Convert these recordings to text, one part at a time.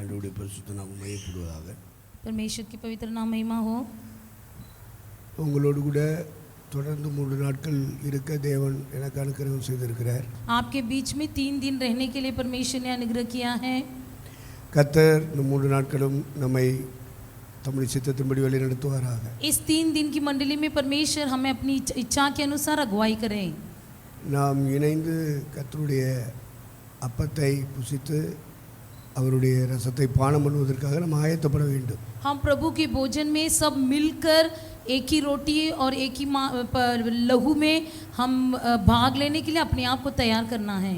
ஆண்டவருடைய பரிசுத்த நாமம் மையப்படுவதாக. परमेश्वर की पवित्र नाम महिमा हो. உங்களோடு கூட தொடர்ந்து 3 நாட்கள் இருக்க தேவன் எனக்கு அனுகிரகம் செய்திருக்கிறார். आपके बीच में 3 दिन रहने के लिए परमेश्वर ने अनुग्रह किया है. கர்த்தர் இந்த 3 நாட்களும் நம்மை தம்முடைய சித்தத்தின்படி வழி நடத்துவாராக. इस 3 दिन की मंडली में परमेश्वर हमें अपनी इच्छा के अनुसार अगुवाई करें. நாம் இணைந்து கர்த்தருடைய அப்பத்தை புசித்து அவருடைய ரசத்தை பானம் பண்ணுவதற்காக நாம் ஆயத்தப்பட வேண்டும். हम प्रभु के भोजन में सब मिलकर एक ही रोटी और एक ही लहू में हम भाग लेने के लिए अपने आप को तैयार करना है.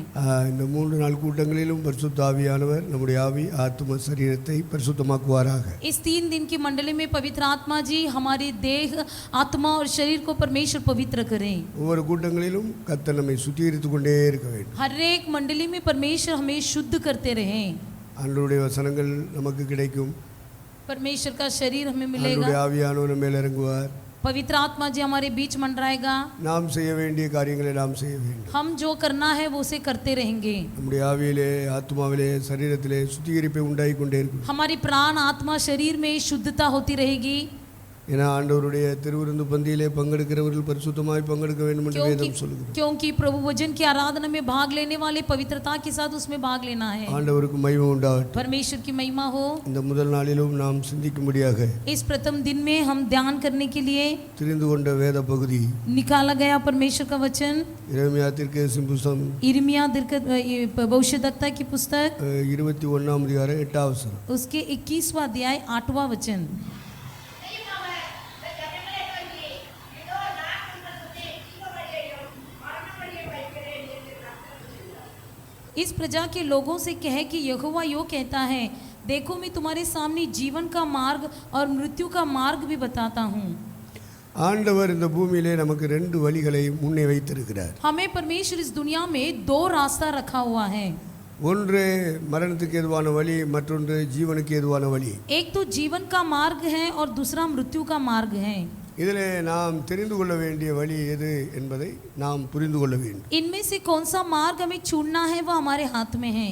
இந்த 3 நாள் கூட்டங்களிலும் பரிசுத்த ஆவியானவர் நம்முடைய ஆவி ஆத்தும சரீரத்தை பரிசுத்தமாக்குவாராக. इस 3 दिन की मंडली में पवित्र आत्मा जी हमारी देह आत्मा और शरीर को परमेश्वर पवित्र करें. ஒவ்வொரு கூட்டங்களிலும் கர்த்தர் நம்மை சுத்திகரித்துக் கொண்டே இருக்க வேண்டும். हर एक मंडली में परमेश्वर हमें शुद्ध करते रहें. ஆண்டவருடைய வசனங்கள் நமக்கு கிடைக்கும். परमेश्वर का शरीर हमें मिलेगा. ஆண்டவருடைய ஆவியானவர் மேல் இறங்குவார். पवित्र आत्मा जी हमारे बीच मंडराएगा. நாம் செய்ய வேண்டிய காரியங்களை நாம் செய்ய வேண்டும். हम जो करना है वो उसे करते रहेंगे. நம்முடைய ஆவியிலே ஆத்மாவிலே சரீரத்திலே சுத்திகரிப்பை உண்டாகி கொண்டே இருக்கும். हमारी प्राण आत्मा शरीर में शुद्धता होती रहेगी. ஏன்னா ஆண்டவருடைய திருவிருந்து பந்தியிலே பங்கெடுக்கிறவர்கள் பரிசுத்தமாய் பங்கெடுக்க வேண்டும் என்று வேதம் சொல்லுகிறது. क्योंकि प्रभु वचन की आराधना में भाग लेने वाले पवित्रता के साथ उसमें भाग लेना है. ஆண்டவருக்கு மகிமை உண்டாகட்டும். परमेश्वर की महिमा हो. இந்த முதல் நாளிலும் நாம் சிந்திக்கும்படியாக इस प्रथम दिन में हम ध्यान करने के लिए தெரிந்து கொண்ட வேத பகுதி निकाला गया परमेश्वर का वचन எரேமியா தீர்க்கதரிசி புத்தகம் यिर्मयाह भविष्यद्वक्ता की पुस्तक 21 அதிகாரம் 8 வசனம். उसके 21वां अध्याय 8वां वचन. इस प्रजा के लोगों से कह कि यहोवा यो कहता है, देखो मैं तुम्हारे सामने जीवन का मार्ग और मृत्यु का मार्ग भी बताता हूँ. ஆண்டவர் இந்த பூமியிலே நமக்கு 2 வழிகளை முன்னே வைத்திருக்கிறார். हमें परमेश्वर इस दुनिया में 2 रास्ता रखा हुआ है. ஒன்று மரணத்துக்கு ஏதுவான வழி, மற்றொன்று ஜீவனுக்கு ஏதுவான வழி. एक तो जीवन का मार्ग है और दूसरा मृत्यु का मार्ग है. இதிலே நாம் தெரிந்து கொள்ள வேண்டிய வழி எது என்பதை நாம் புரிந்து கொள்ள வேண்டும். इनमें से कौन सा मार्ग हमें चुनना है वो हमारे हाथ में है.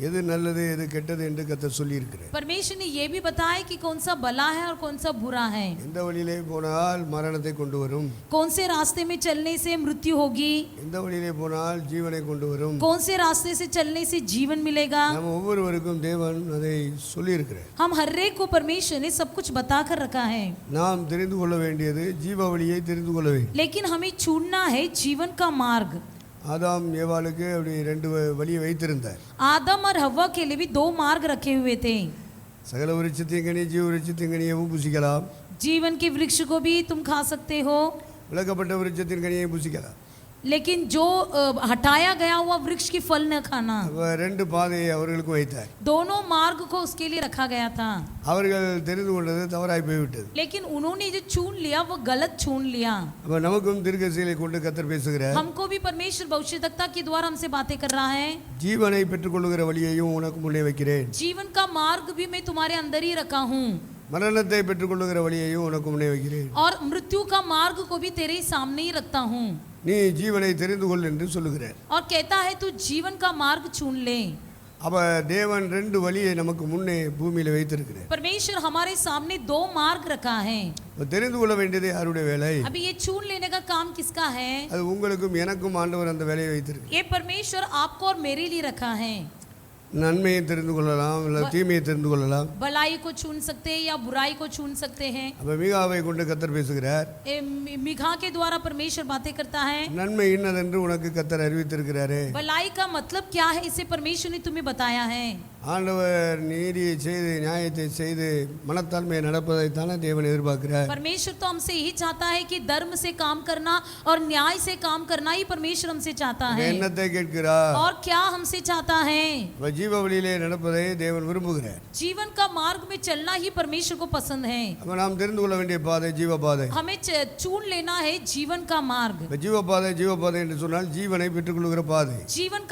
எது நல்லது எது கெட்டது என்று கர்த்தர் சொல்லி இருக்கிறார். परमेश्वर ने ये भी बताया कि कौन सा भला है और कौन सा बुरा है. எந்த வழியிலே போனால் மரணத்தை கொண்டு வரும், कौन से रास्ते में चलने से मृत्यु होगी, எந்த வழியிலே போனால் ஜீவனை கொண்டு வரும், कौन से रास्ते से चलने से जीवन मिलेगा. நம்ம ஒவ்வொருவருக்கும் தேவன் அதை சொல்லி இருக்கிறார். हम हर एक को परमेश्वर ने सब कुछ बता कर रखा है. நாம் தெரிந்து கொள்ள வேண்டியது ஜீவ வழியை தெரிந்து கொள்ள வேண்டும். लेकिन हमें चुनना है जीवन का मार्ग. ஆதாம் ஏவாளுக்கு அப்படி 2 வழியை வைத்திருந்தார். आदम और हव्वा के लिए भी 2 मार्ग रखे हुए थे. சகல விருட்சத்தின் கனி ஜீவ விருட்சத்தின் கனியையும் புசிக்கலாம். जीवन के वृक्ष को भी तुम खा सकते हो. விலக்கப்பட்ட விருட்சத்தின் கனியை புசிக்கலாம். लेकिन जो हटाया गया हुआ वृक्ष की फल न खाना. 2 பாதையை அவர்களுக்கு வைத்தார். दोनों मार्ग को उसके लिए रखा गया था. அவர்கள் தெரிந்து கொண்டது தவறாய் போய்விட்டது. लेकिन उन्होंने जो चुन लिया वो गलत चुन लिया. அப்ப நமக்கும் தீர்க்கதரிசிகளை கொண்டு கர்த்தர் பேசுகிறார். हमको भी परमेश्वर भविष्यद्वक्ता के द्वारा हमसे बातें कर रहा है. ஜீவனை பெற்றுக்கொள்ளுகிற வழியையும் உனக்கு முன்னே வைக்கிறேன். जीवन का मार्ग भी मैं तुम्हारे अंदर ही रखा हूँ. மரணத்தை பெற்றுக்கொள்ளுகிற வழியையும் உனக்கு முன்னே வைக்கிறேன். और मृत्यु का मार्ग को भी तेरे सामने ही रखता हूँ. நீ ஜீவனை தெரிந்து கொள் என்று சொல்லுகிறார். और कहता है तू जीवन का मार्ग चुन ले. அப்ப தேவன் 2 வழியை நமக்கு முன்னே பூமியில வைத்திருக்கிறார். परमेश्वर हमारे सामने 2 मार्ग रखा है. தெரிந்து கொள்ள வேண்டியது யாருடைய வேலை? अभी ये चुन लेने का काम किसका है? அது உங்களுக்கும் எனக்கும் ஆண்டவர் அந்த வேலையை வைத்திருக்கிறார். ये परमेश्वर आपको और मेरे लिए रखा है. நன்மையை தெரிந்து கொள்ளலாம், இல்ல தீமையை தெரிந்து கொள்ளலாம். भलाई को चुन सकते हैं या बुराई को चुन सकते हैं. அப்ப மீகாவை கொண்டு கர்த்தர் பேசுகிறார். मिखा के द्वारा परमेश्वर बातें करता है. நன்மை இன்னதென்று உனக்கு கர்த்தர் அறிவித்திருக்கிறாரே. भलाई का मतलब क्या है इसे परमेश्वर ने तुम्हें बताया है. ஆண்டவர் நீதியை செய்து நியாயத்தை செய்து மனத்தாழ்மையை நடப்பதை தானே தேவன் எதிர்பார்க்கிறார். परमेश्वर तो हमसे यही चाहता है कि धर्म से काम करना और न्याय से काम करना ही परमेश्वर हमसे चाहता है. என்னத்தை கேட்கிறார்? और क्या हमसे चाहता है? ஜீவ வழியிலே நடப்பதை தேவன் விரும்புகிறார். जीवन का मार्ग में चलना ही परमेश्वर को पसंद है. அப்ப நாம் தெரிந்து கொள்ள வேண்டிய பாதை ஜீவ பாதை. हमें चुन लेना है जीवन का मार्ग. ஜீவ பாதை என்று சொன்னால் ஜீவனை பெற்றுக்கொள்ளுகிற பாதை. जीवन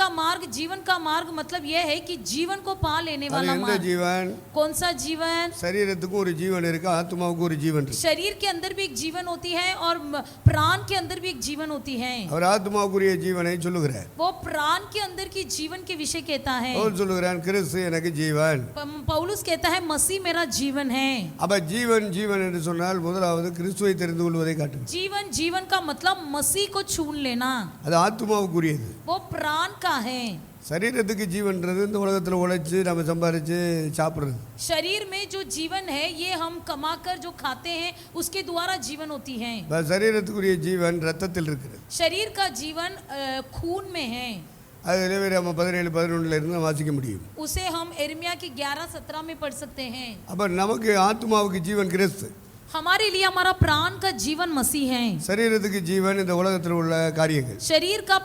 का मार्ग मतलब यह है कि जीवन को पा लेने அது वाला எந்த मार्ग। ஜீவன்? कौन सा जीवन? சரீரத்துக்கும் ஒரு ஜீவன் இருக்கு, ஆத்மாவுக்கும் ஒரு ஜீவன் இருக்கு. शरीर के अंदर भी एक जीवन होती है और प्राण के अंदर भी एक जीवन होती है। அவர் ஆத்மாவுக்குரிய ஜீவனை சொல்லுகிறார். वो प्राण के अंदर की जीवन के विषय कहता है। பவுல் சொல்லுகிறான், கிறிஸ்து எனக்கு ஜீவன். पौलुस कहता है मसीह मेरा जीवन है। அப்ப ஜீவன் ஜீவன் என்று சொன்னால் முதலாவது கிறிஸ்துவை தெரிந்து கொள்வதை காட்டுகிறது. जीवन जीवन का मतलब मसीह को छून लेना, அது ஆத்மாவுக்குரியது. वो प्राण का है। சரீரத்துக்கு ஜீவன்றது இந்த உலகத்தில் உழைச்சு நம்ம சம்பாரிச்சு சாப்பிடுறது. शरीर में जो जीवन है ये हम कमाकर जो खाते हैं उसके द्वारा जीवन होती है। சரீரத்துக்குரிய ஜீவன் ரத்தத்தில் இருக்கிறது. शरीर का जीवन खून में है। அது லேவியராகமம் 17:11 இருந்து வாசிக்க முடியும். उसे हम यिर्मयाह की 11:17 में पढ़ सकते हैं। அப்ப நமக்கு ஆத்மாவுக்கு ஜீவன் கிறிஸ்து, हमारे लिए हमारा प्राण का जीवन मसीह है। சரீரத்துக்கு ஜீவன் இந்த உலகத்தில் உள்ள காரியங்கள். शरीर का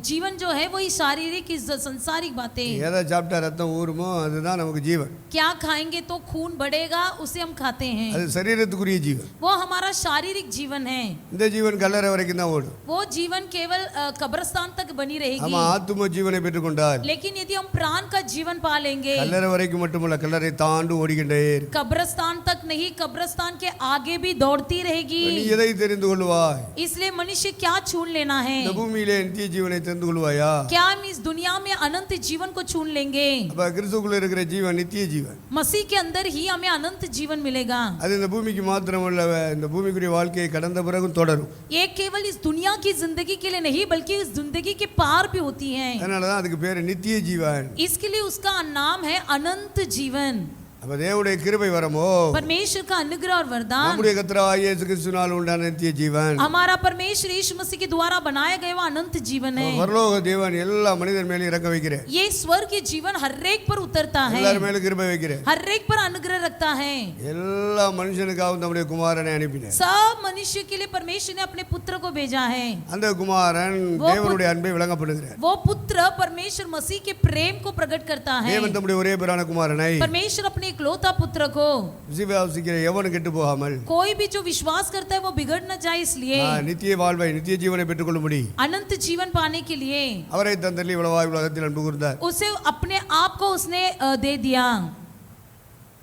जीवन जो है वही शारीरिक संसारिक बातें। எதை சாப்பிட்டா ரத்தம் ஊறுமோ அதுதான் நமக்கு ஜீவன். क्या खाएंगे तो खून बढ़ेगा उसे हम खाते हैं, அது சரீரத்துக்குரிய ஜீவன். वो हमारा शारीरिक जीवन है। இந்த ஜீவன் கல்லறை வரைக்கும் தான் ஓடும். वो जीवन केवल कब्रिस्तान तक बनी நம்ம रहेगी। ஆத்ம ஜீவனை பெற்றுக்கொண்டால் लेकिन यदि हम प्राण का जीवन पा लेंगे, கல்லறை வரைக்கும் மட்டுமல்ல, கல்லறை தாண்டு ஓடிக்கிட்டே இருக்கு. कब्रिस्तान तक नहीं, कब्रिस्तान के आगे भी दौड़ती रहेगी। நீ எதை தெரிந்து கொள்வாய்? इसलिए मनुष्य क्या छून लेना है? இந்த பூமியிலே நித்திய ஜீவனை தெரிந்து கொள்வாயா? क्या हम इस दुनिया में अनंत जीवन को छून लेंगे? அப்ப கிறிஸ்துவுக்குள்ள இருக்கிற ஜீவன் நித்திய ஜீவன். मसीह के अंदर ही हमें अनंत जीवन मिलेगा। அது இந்த பூமிக்கு மாத்திரமல்ல, இந்த பூமிக்குரிய வாழ்க்கையை கடந்த பிறகும் தொடரும். ये केवल इस दुनिया की जिंदगी के लिए नहीं बल्कि इस जिंदगी के पार भी होती है। அதனாலதான் அதுக்கு பேரு நித்திய ஜீவன். इसके लिए उसका नाम है अनंत जीवन। அப்ப தேவனுடைய கிருபை வரமோ, परमेश्वर का अनुग्रह और वरदान, நம்முடைய கர்த்தராகிய இயேசு கிறிஸ்துவினால் உண்டான நித்திய ஜீவன், हमारा परमेश्वर यीशु मसीह के द्वारा बनाया गया वो अनंत जीवन है। பரலோக தேவன் எல்லா மனிதர் மேலும் இறக்க வைக்கிறேன். ये स्वर्ग के जीवन हर एक पर उतरता है, எல்லார் மேலும் கிருபை வைக்கிறேன். हर एक पर अनुग्रह रखता है। எல்லா மனுஷனுக்காகவும் நம்முடைய குமாரனை அனுப்பினேன். सब मनुष्य के लिए परमेश्वर ने अपने पुत्र को भेजा है। அந்த குமாரன் தேவனுடைய அன்பை விளங்கப்படுகிறார். वो पुत्र परमेश्वर मसीह के प्रेम को प्रकट करता है। தேவன் தம்முடைய ஒரே பேரான குமாரனை परमेश्वर अपने इकलौता पुत्र को, விசுவாசிக்கிற எவனும் கெட்டு போகாமல், कोई भी जो विश्वास करता है वो बिगड़ न जाए इसलिए, நித்திய வாழ்வை நித்திய ஜீவனை பெற்றுக்கொள்ளும்படி अनंत जीवन पाने के लिए அவரை தந்தள்ளி இவ்வளவாய் உலகத்தில் அன்பு கூர்ந்தார். उसे अपने आप को उसने दे दिया।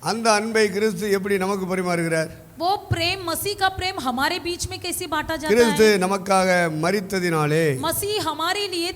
அந்த அன்பை கிறிஸ்து எப்படி நமக்கு பரிமாறுகிறார்? वो प्रेम, मसीह का प्रेम हमारे बीच में कैसे बांटा जाता கிறிஸ்து है? நமக்காக மரித்ததினாலே मसीह हमारे लिए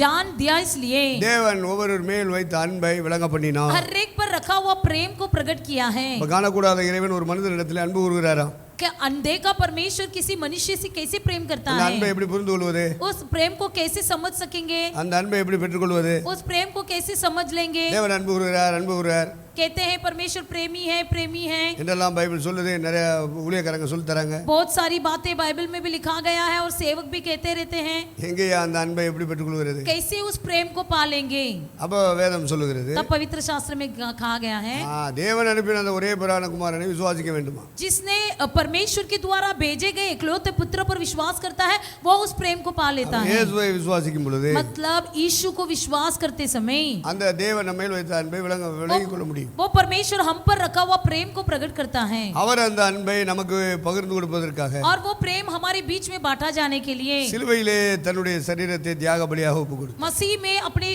जान दिया इसलिए தேவன் ஒவ்வொரு மேல் வைத்த அன்பை விளங்க பண்ணினார். हर एक पर रखा हुआ प्रेम को प्रकट किया है। காணக்கூடாத இறைவன் ஒரு மனிதனிடத்தில் அன்பு கூறுகிறாராம். क्या अनदेखा परमेश्वर किसी मनुष्य से कैसे प्रेम करता அந்த அன்பை है? எப்படி புரிந்து கொள்வது? उस प्रेम को कैसे समझ सकेंगे? அந்த அன்பை எப்படி பெற்றுக்கொள்வது? उस प्रेम को कैसे समझ लेंगे? தேவன் அன்பு கூறுகிறார், அன்பு கூறுகிறார் कहते हैं परमेश्वर प्रेमी है, प्रेमी है। என்றெல்லாம் பைபிள் சொல்லுது. நிறைய ஊழியக்காரங்க சொல்லி தராங்க. बहुत सारी बातें बाइबल में भी लिखा गया है और सेवक भी कहते रहते हैं। எங்கேயா அந்த அன்பை எப்படி பெற்றுக்கொள்கிறது? कैसे उस प्रेम को पालेंगे? அப்ப வேதம் சொல்லுகிறது, तब पवित्र शास्त्र में कहा गया है, தேவன் அனுப்பின அந்த ஒரே பேரான குமாரனை விசுவாசிக்க வேண்டுமா? जिसने परमेश्वर के द्वारा भेजे गए इकलौते पुत्र पर विश्वास करता है वो उस प्रेम को पा लेता है। இயேசுவை விசுவாசிக்கும் பொழுது मतलब यीशु को विश्वास करते समय அந்த தேவன் நம்ம மேல் வைத்த அன்பை விளங்கிக் கொள்ள முடியும். वो परमेश्वर हम पर रखा हुआ प्रेम को प्रकट करता है அவர் அந்த அன்பை நமக்கு பகிர்ந்து கொடுப்பதற்காக और वो प्रेम हमारे बीच में बांटा जाने के लिए சிலுவையிலே தன்னுடைய சரீரத்தை தியாக பலியாக ஒப்பு கொடுத்தார். मसीह में अपने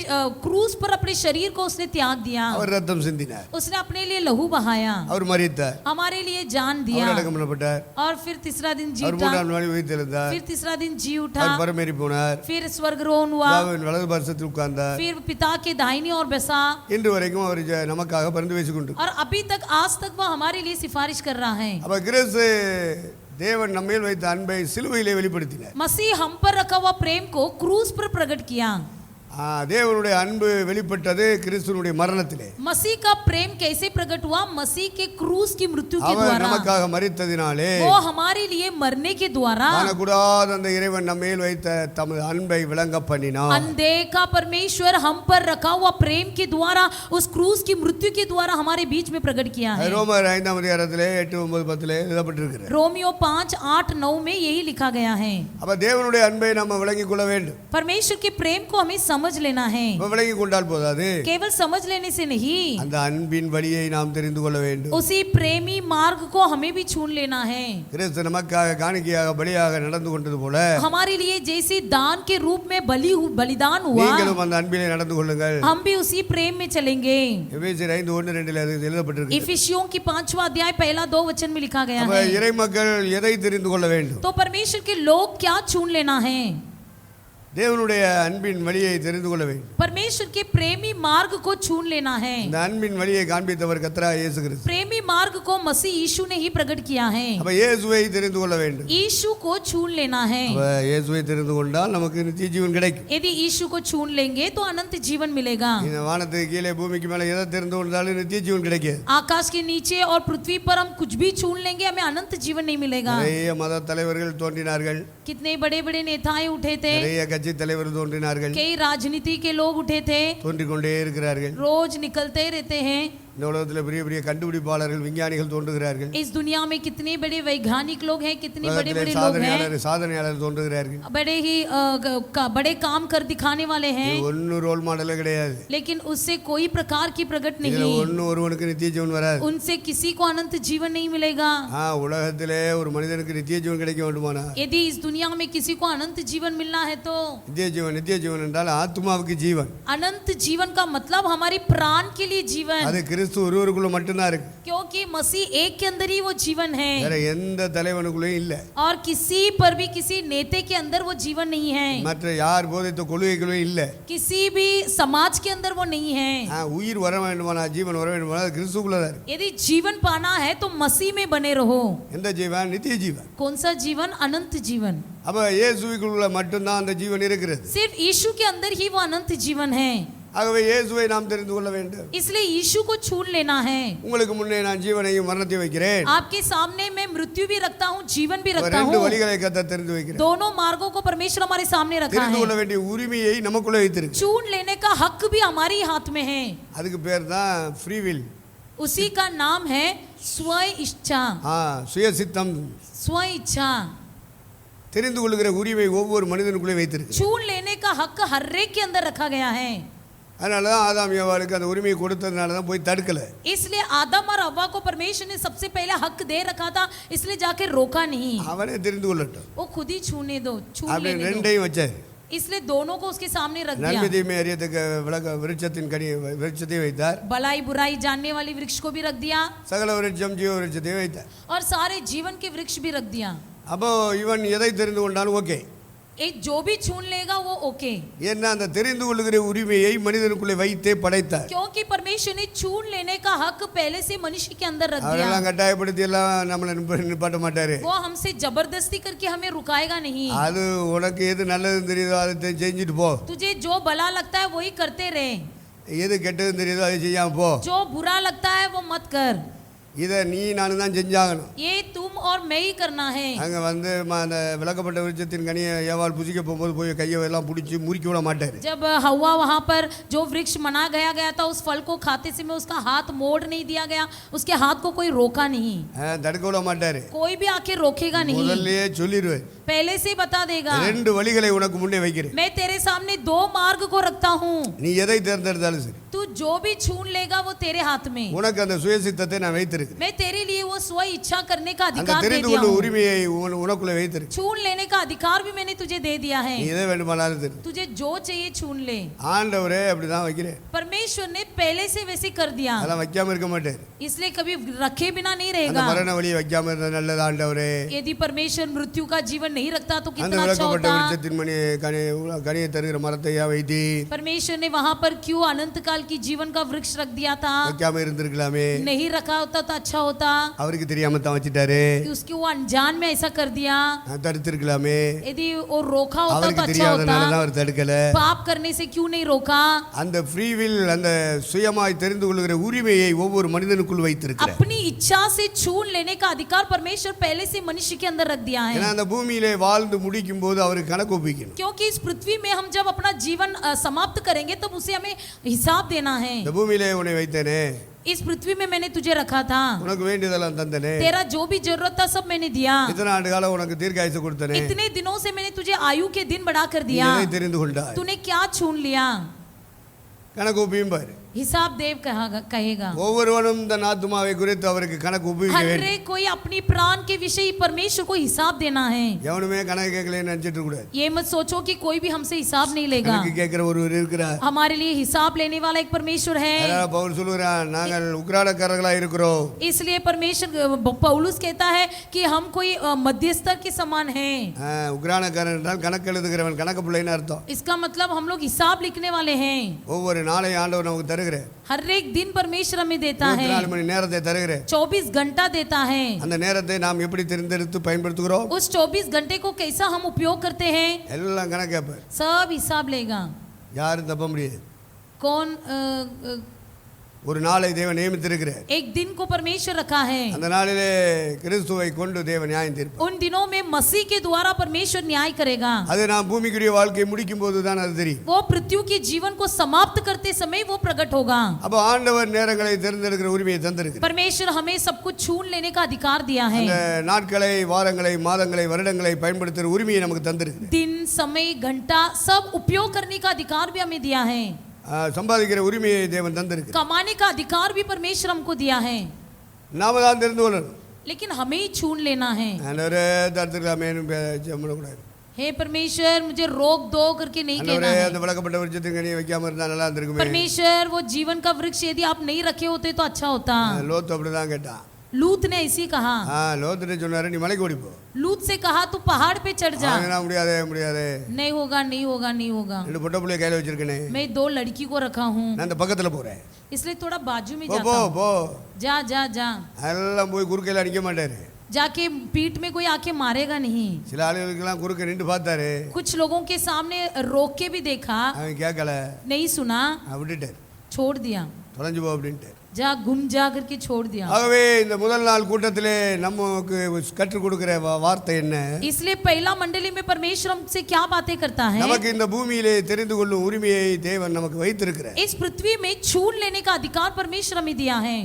क्रूस पर अपने शरीर को उसने त्याग दिया। அவர் ரத்தம் சிந்தினார். उसने अपने लिए लहू बहाया, அவர் மரித்தார். हमारे लिए जान दिया அவர் அடக்கம் பண்ணப்பட்டார். और फिर तीसरा दिन जी அவர் उठा, மூன்றாம் நாள் உயிர்த்தெழுந்தார். फिर तीसरा दिन जी उठा, அவர் பரமேறி போனார். फिर स्वर्गरोहण हुआ, பிதாவின் வலது பார்சத்தில் உட்கார்ந்தார். फिर पिता के दाहिनी ओर बैसा இன்று வரைக்கும் அவர் நமக்காக பரிந்து பேசிக் கொண்டு और अभी तक आज तक वह हमारे लिए सिफारिश कर रहा है। அப்ப கிறிஸ்து தேவன் நம்ம மேல் வைத்த அன்பை சிலுவையிலே வெளிப்படுத்தினார். मसीह हम पर रखा हुआ प्रेम को क्रूस पर प्रकट किया। தேவனுடைய அன்பு வெளிப்பட்டது கிறிஸ்துவினுடைய மரணத்திலே. मसीह का प्रेम कैसे प्रकट हुआ? मसीह के क्रूस की मृत्यु के அவர் द्वारा, நமக்காக மரித்ததினாலே वो हमारे लिए मरने के द्वारा காணக்கூடாத அந்த இறைவன் நம்ம மேல் வைத்த தமது அன்பை விளங்க பண்ணினார். अनदेखा परमेश्वर हम पर रखा हुआ प्रेम के द्वारा उस क्रूस की मृत्यु के द्वारा हमारे बीच में प्रकट किया है। ரோமர் 5ஆம் அதிகாரத்திலே 8, 9, 10 எழுதப்பட்டிருக்கிறது. रोमियो 5, 8, 9 में यही लिखा गया है। அப்ப தேவனுடைய அன்பை நம்ம விளங்கிக் கொள்ள வேண்டும். परमेश्वर के प्रेम को हमें समझ समझ लेना है, இப்ப விளங்கி கொண்டால் போதாது, केवल समझ लेने से नहीं, அந்த அன்பின் வழியை நாம் தெரிந்து கொள்ள வேண்டும். उसी प्रेमी मार्ग को हमें भी छून लेना है. கிறிஸ்து நமக்காக காணிக்கையாக பலியாக நடந்து கொண்டது போல हमारे लिए जैसे दान के रूप में बलिदान हुआ, நீங்களும் அந்த அன்பிலே நடந்து கொள்ளுங்கள். हम भी उसी प्रेम में चलेंगे. எபேசியர் 5:1-2 அது எழுதப்பட்டிருக்கு. इफिसियों की 5वां अध्याय पहला 2 वचन में लिखा गया அப்ப है. இறை மக்கள் எதை தெரிந்து கொள்ள வேண்டும்? तो परमेश्वर के लोग क्या छून लेना है? தேவனுடைய அன்பின் வழியை தெரிந்து கொள்ள வேண்டும். परमेश्वर के प्रेमी मार्ग को छून लेना है. இந்த அன்பின் வழியை காண்பித்தவர் கர்த்தராகிய இயேசு கிறிஸ்து. प्रेमी मार्ग को मसीह यीशु ने ही प्रकट किया है. அப்ப இயேசுவை தெரிந்து கொள்ள வேண்டும். यीशु को छून लेना है. அப்ப இயேசுவை தெரிந்து கொண்டால் நமக்கு நித்திய ஜீவன் கிடைக்கும். यदि यीशु को छून लेंगे तो अनंत जीवन मिलेगा. இந்த வானத்துக்கு கீழே பூமிக்கு மேலே எதை தெரிந்து கொண்டாலும் நித்திய ஜீவன் கிடைக்காது. आकाश के नीचे और पृथ्वी पर हम कुछ भी छून लेंगे, हमें अनंत जीवन नहीं मिलेगा. நிறைய மத தலைவர்கள் தோன்றினார்கள், कितने बड़े बड़े नेताएं उठे थे, நிறைய கட்சி தலைவர் தோன்றினார்கள், कई राजनीति के लोग उठे थे, தோன்றிக் கொண்டே இருக்கிறார்கள். रोज निकलते रहते हैं. இந்த உலகத்தில் பெரிய பெரிய கண்டுபிடிப்பாளர்கள் விஞ்ஞானிகள் தோன்றுகிறார்கள். इस दुनिया में कितने बड़े वैज्ञानिक लोग हैं, कितने बड़े बड़े लोग हैं, சாதனையாளர் தோன்றுகிறார்கள். बड़े ही बड़े काम कर दिखाने वाले हैं, ஒன்னு ரோல் மாடலே கிடையாது. लेकिन उससे कोई प्रकार की प्रकट இதுல नहीं, ஒன்னு ஒருவனுக்கு நித்திய ஜீவன் வராது. उनसे किसी को अनंत जीवन नहीं मिलेगा. உலகத்திலே ஒரு மனிதனுக்கு நித்திய ஜீவன் கிடைக்க வேண்டுமானா, यदि इस दुनिया में किसी को अनंत जीवन मिलना है तो நித்திய ஜீவன் என்றால் ஆத்மாவுக்கு ஜீவன். अनंत जीवन का मतलब हमारी प्राण के लिए जीवन, அது கிறிஸ்து ஒருவருக்குள்ள மட்டும்தான் இருக்கு. क्योंकि मसीह एक के अंदर ही वो जीवन है, வேற எந்த தலைவனுக்குள்ளேயும் இல்ல. और किसी पर भी किसी नेता के अंदर वो जीवन नहीं है, மற்ற யார் போதித்த கொள்கைகளும் இல்ல. किसी भी समाज के अंदर वो नहीं है. உயிர் வர வேண்டுமானா, ஜீவன் வர வேண்டுமானா அது கிறிஸ்துக்குள்ள தான் இருக்கு. यदि जीवन पाना है तो मसीह में बने रहो. எந்த ஜீவன்? நித்திய ஜீவன். कौन सा जीवन? अनंत जीवन. அப்ப இயேசுவுக்குள்ள மட்டும்தான் அந்த ஜீவன் இருக்கிறது. सिर्फ यीशु के अंदर ही वो अनंत जीवन है. ஆகவே இயேசுவை நாம் தெரிந்து கொள்ள வேண்டும். इसलिए यीशु को छून लेना है. உங்களுக்கு முன்னே நான் ஜீவனையும் மரணத்தையும் வைக்கிறேன். आपके सामने मैं मृत्यु भी रखता हूँ, जीवन भी रखता ரெண்டு हूँ. வழிகளை கர்த்தர் தெரிந்து வைக்கிறார். दोनों मार्गों को परमेश्वर हमारे सामने रखा தெரிந்து है. கொள்ள வேண்டிய உரிமையை நமக்குள்ள வைத்திருக்கு. छून लेने का हक भी हमारी हाथ में है. அதுக்கு பேர் தான் ஃப்ரீ வில். उसी का नाम है स्व इच्छा. சுய சித்தம். स्व इच्छा. தெரிந்து கொள்ளுகிற உரிமை ஒவ்வொரு மனிதனுக்குள்ளே வைத்திருக்கு. छून लेने का हक हर एक के अंदर रखा गया है. அதனால தான் ஆதாம் ஏவாளுக்கு அந்த உரிமையை கொடுத்ததுனால தான் போய் தடுக்கல. इसलिए आदम और हव्वा को परमेश्वर ने सबसे पहले हक दे रखा था, इसलिए जाके रोका नहीं. அவனே தெரிந்து கொள்ளட்டும். वो खुद ही छूने दो, छून அப்படி लेने दो. ரெண்டையும் வச்சார். इसलिए दोनों को उसके सामने रख दिया. நன்மை தீமை அறியத்தக்க விருட்சத்தின் விருட்சத்தை வைத்தார். भलाई बुराई जानने वाली वृक्ष को भी रख दिया, சகல விருட்சம் ஜீவ விருட்சத்தை வைத்தார். और सारे जीवन के वृक्ष भी रख दिया. அப்போ இவன் எதை தெரிந்து கொண்டாலும் ஓகே. एक जो भी छून लेगा वो ओके, ஏன்னா அந்த தெரிந்து கொள்ளுகிற உரிமையை மனிதனுக்குள்ளே வைத்தே படைத்தார். क्योंकि परमेश्वर ने छून लेने का हक पहले से मनुष्य के अंदर रख दिया. அவரெல்லாம் கட்டாயப்படுத்தி எல்லாம் நம்மளை நிப்பாட்ட மாட்டாரு. वो हमसे जबरदस्ती करके हमें रुकाएगा नहीं. அது உனக்கு எது நல்லதுன்னு தெரியுதோ அதை செஞ்சுட்டு போ. तुझे जो भला लगता है वही करते रहे, எது கெட்டதுன்னு தெரியுதோ அதை செய்யாம போ. जो बुरा लगता है वो मत कर. இதை நீ நானும் தான் செஞ்சாகணும். ये तुम और मैं ही करना है. அங்கே வந்து அந்த விளக்கப்பட்ட விருட்சத்தின் கனியை ஏவாள் புசிக்க போகும்போது போய் கையை எல்லாம் பிடிச்சி முறுக்கி விட மாட்டார். जब हव्वा वहाँ पर जो वृक्ष मना गया था, उस फल को खाते समय उसका हाथ मोड़ नहीं दिया गया, उसके हाथ को कोई रोका नहीं. தடுக்க விட மாட்டாரு. कोई भी आके रोकेगा नहीं, முதல்லயே சொல்லிடுவேன். पहले से बता देगा. ரெண்டு வழிகளை உனக்கு முன்னே வைக்கிறேன். मैं तेरे सामने दो मार्ग को रखता हूँ, நீ எதை தேர்ந்தெடுத்தாலும் சரி, तू जो भी छून लेगा वो तेरे हाथ में. உனக்கு அந்த சுயசித்தத்தை நான் வைத்திருக்கேன். मैं तेरे लिए वो स्व इच्छा करने का அந்த अधिकार दे தெரிந்து दिया கொள்ளும் हूँ. உரிமையை உனக்குள்ள வைத்திருக்கேன். छून लेने का अधिकार भी मैंने तुझे दे दिया है. நீ எதை வேண்டுமானாலும் தெரியும். तुझे जो चाहिए छून ले. ஆண்டவரே அப்படிதான் வைக்கிறேன். परमेश्वर ने पहले से वैसे कर दिया, அதெல்லாம் வைக்காம இருக்க மாட்டேன். इसलिए कभी रखे बिना नहीं அந்த रहेगा. மரண வழியை வைக்காம இருந்த நல்லது ஆண்டவரே. यदि परमेश्वर मृत्यु का जीवन नहीं रखता तो அந்த कितना अच्छा விளக்கப்பட்ட होता. விருட்சத்தின் கனியை தருகிற மரத்தை வைத்தி परमेश्वर ने वहाँ पर क्यों अनंत काल की जीवन का वृक्ष रख दिया था? வைக்காம இருந்திருக்கலாமே. नहीं रखा होता तो अच्छा होता. அவருக்கு தெரியாம தான் வச்சிட்டாரு. कि उसकी वो अनजान में ऐसा कर दिया. தடுத்திருக்கலாமே. यदि वो रोका होता அவருக்கு तो अच्छा தெரியாதனால தான் होता. அவர் தடுக்கல. पाप करने से क्यों नहीं रोका? அந்த ஃப்ரீ வில், அந்த சுயமாய் தெரிந்து கொள்ளுகிற உரிமையை ஒவ்வொரு மனிதனுக்குள் வைத்திருக்கிறார். अपनी इच्छा से छून लेने का अधिकार परमेश्वर पहले से मनुष्य के अंदर रख दिया है. ஏன்னா அந்த பூமியில பூமியிலே வாழ்ந்து முடிக்கும் போது அவருக்கு கணக்கு ஒப்பிக்கணும். क्योंकि इस पृथ्वी में हम जब अपना जीवन समाप्त करेंगे तब उसे हमें हिसाब देना है। இந்த பூமியிலே உன்னை வைத்தேனே, इस पृथ्वी में मैंने तुझे रखा था, உனக்கு வேண்டியதெல்லாம் தந்தனே, तेरा जो भी जरूरत था सब मैंने दिया, இத்தனை ஆண்டு காலம் உனக்கு தீர்க்காயுசு கொடுத்தனே, इतने दिनों से मैंने तुझे आयु के दिन बढ़ा कर நீ दिया, எதை தெரிந்து கொண்டாய்? तूने क्या छून लिया? கணக்கு ஒப்பியும் பாரு. हिसाब देव कहेगा। ஒவ்வொருவனும் தன் ஆத்துமாவை குறித்து அவருக்கு கணக்கு ஒப்பிக்க हर வேண்டும். एक कोई अपनी प्राण के विषय परमेश्वर को हिसाब देना है। எவனுமே கணக்கு கேட்கலன்னு நினைச்சிட்டு கூடாது. ये मत सोचो कि कोई भी हमसे हिसाब नहीं लेगा। கணக்கு கேட்கிற ஒருவர் இருக்கிறார். हमारे लिए हिसाब लेने वाला एक परमेश्वर है। அதனால பவுல் சொல்லுகிறான், நாங்கள் உக்கிரானக்காரர்களா இருக்கிறோம். इसलिए परमेश्वर पौलुस कहता है कि हम कोई मध्यस्तर के समान हैं। உக்கிரானக்காரன் என்றால் கணக்கு எழுதுகிறவன், கணக்கு பிள்ளைன்னு அர்த்தம். इसका मतलब हम लोग हिसाब लिखने वाले हैं। ஒவ்வொரு நாளையும் ஆண்டவர் நமக்கு தருகிறார். हर एक दिन परमेश्वर हमें देता है, 24 மணி நேரத்தை தருகிறார். 24 घंटा देता है। அந்த நேரத்தை நாம் எப்படி தெரிந்தெடுத்து பயன்படுத்துகிறோம்? उस 24 घंटे को कैसा हम उपयोग करते हैं, எல்லாம் கணக்கு கேட்பார். सब हिसाब लेगा। யாரும் தப்ப முடியாது. कौन ஒரு நாளை தேவன் நியமித்திருக்கிறார். एक दिन को परमेश्वर रखा है, அந்த நாளிலே கிறிஸ்துவை கொண்டு தேவன் நியாயம் தீர்ப்பார். उन दिनों में मसीह के द्वारा परमेश्वर न्याय करेगा। அது நாம் பூமிக்குரிய வாழ்க்கையை முடிக்கும் போது தான் அது தெரியும். वो पृथ्वी के जीवन को समाप्त करते समय वो प्रकट होगा। அப்ப ஆண்டவர் நேரங்களை தேர்ந்தெடுக்கிற உரிமையை தந்திருக்கிறார். परमेश्वर हमें सब कुछ छून लेने का अधिकार दिया है। அந்த நாட்களை, வாரங்களை, மாதங்களை, வருடங்களை பயன்படுத்துகிற உரிமையை நமக்கு தந்திருக்கிறார். दिन, समय, घंटा सब उपयोग करने का अधिकार भी हमें दिया है। சம்பாதிக்கிற உரிமையை தேவன் தந்திருக்கிறார். कमाने का अधिकार भी परमेश्वर हमको दिया है, நாம தான் தெரிந்து கொள்ளணும். लेकिन हमें ही छून लेना है। ஆண்டவரே தடுத்துக்கலாமேன்னு கூடாது. हे परमेश्वर मुझे रोक दो करके नहीं कहना ஆண்டவரே है। அந்த விளக்கப்பட்ட விருட்சத்தின் கனியை வைக்காம இருந்தா நல்லா இருந்திருக்குமே. परमेश्वर वो जीवन का वृक्ष यदि आप नहीं रखे होते तो अच्छा होता। லோத்து அப்படிதான் கேட்டான். लूत ने ऐसी कहा। லோத்துட்டு சொன்னாரு, நீ மலைக்கு ஓடிப்போ. लूत से कहा तू पहाड़ पे चढ़ जा। முடியாது முடியாது, नहीं होगा नहीं होगा नहीं होगा, ரெண்டு பொட்ட பிள்ளைய கையில வச்சிருக்கேனே, मैं 2 लड़की को रखा हूँ, நான் இந்த பக்கத்துல போறேன், इसलिए थोड़ा बाजू में போ जाता போ हूँ। போ. जा जा जा, எல்லாம் போய் குறுக்கையில அடிக்க மாட்டாரு. जाके पीठ में कोई आके मारेगा नहीं। சில ஆளுகளுக்கெல்லாம் குறுக்க நின்று பார்த்தாரு, कुछ लोगों के सामने रोक के भी देखा, அவன் கேட்கல, नहीं सुना, விட்டுட்டார், छोड़ दिया, தொலைஞ்சு போ அப்படின்ட்டு. जा गुम जा करके छोड़ दिया। ஆகவே இந்த முதல் நாள் கூட்டத்திலே நமக்கு கற்றுக் கொடுக்கிற வார்த்தை என்ன? इसलिए पहला मंडली में परमेश्वर हमसे क्या बातें करता है? நமக்கு இந்த பூமியிலே தெரிந்து கொள்ளும் உரிமையை தேவன் நமக்கு வைத்திருக்கிறார். इस पृथ्वी में छून लेने का अधिकार परमेश्वर हमें दिया है।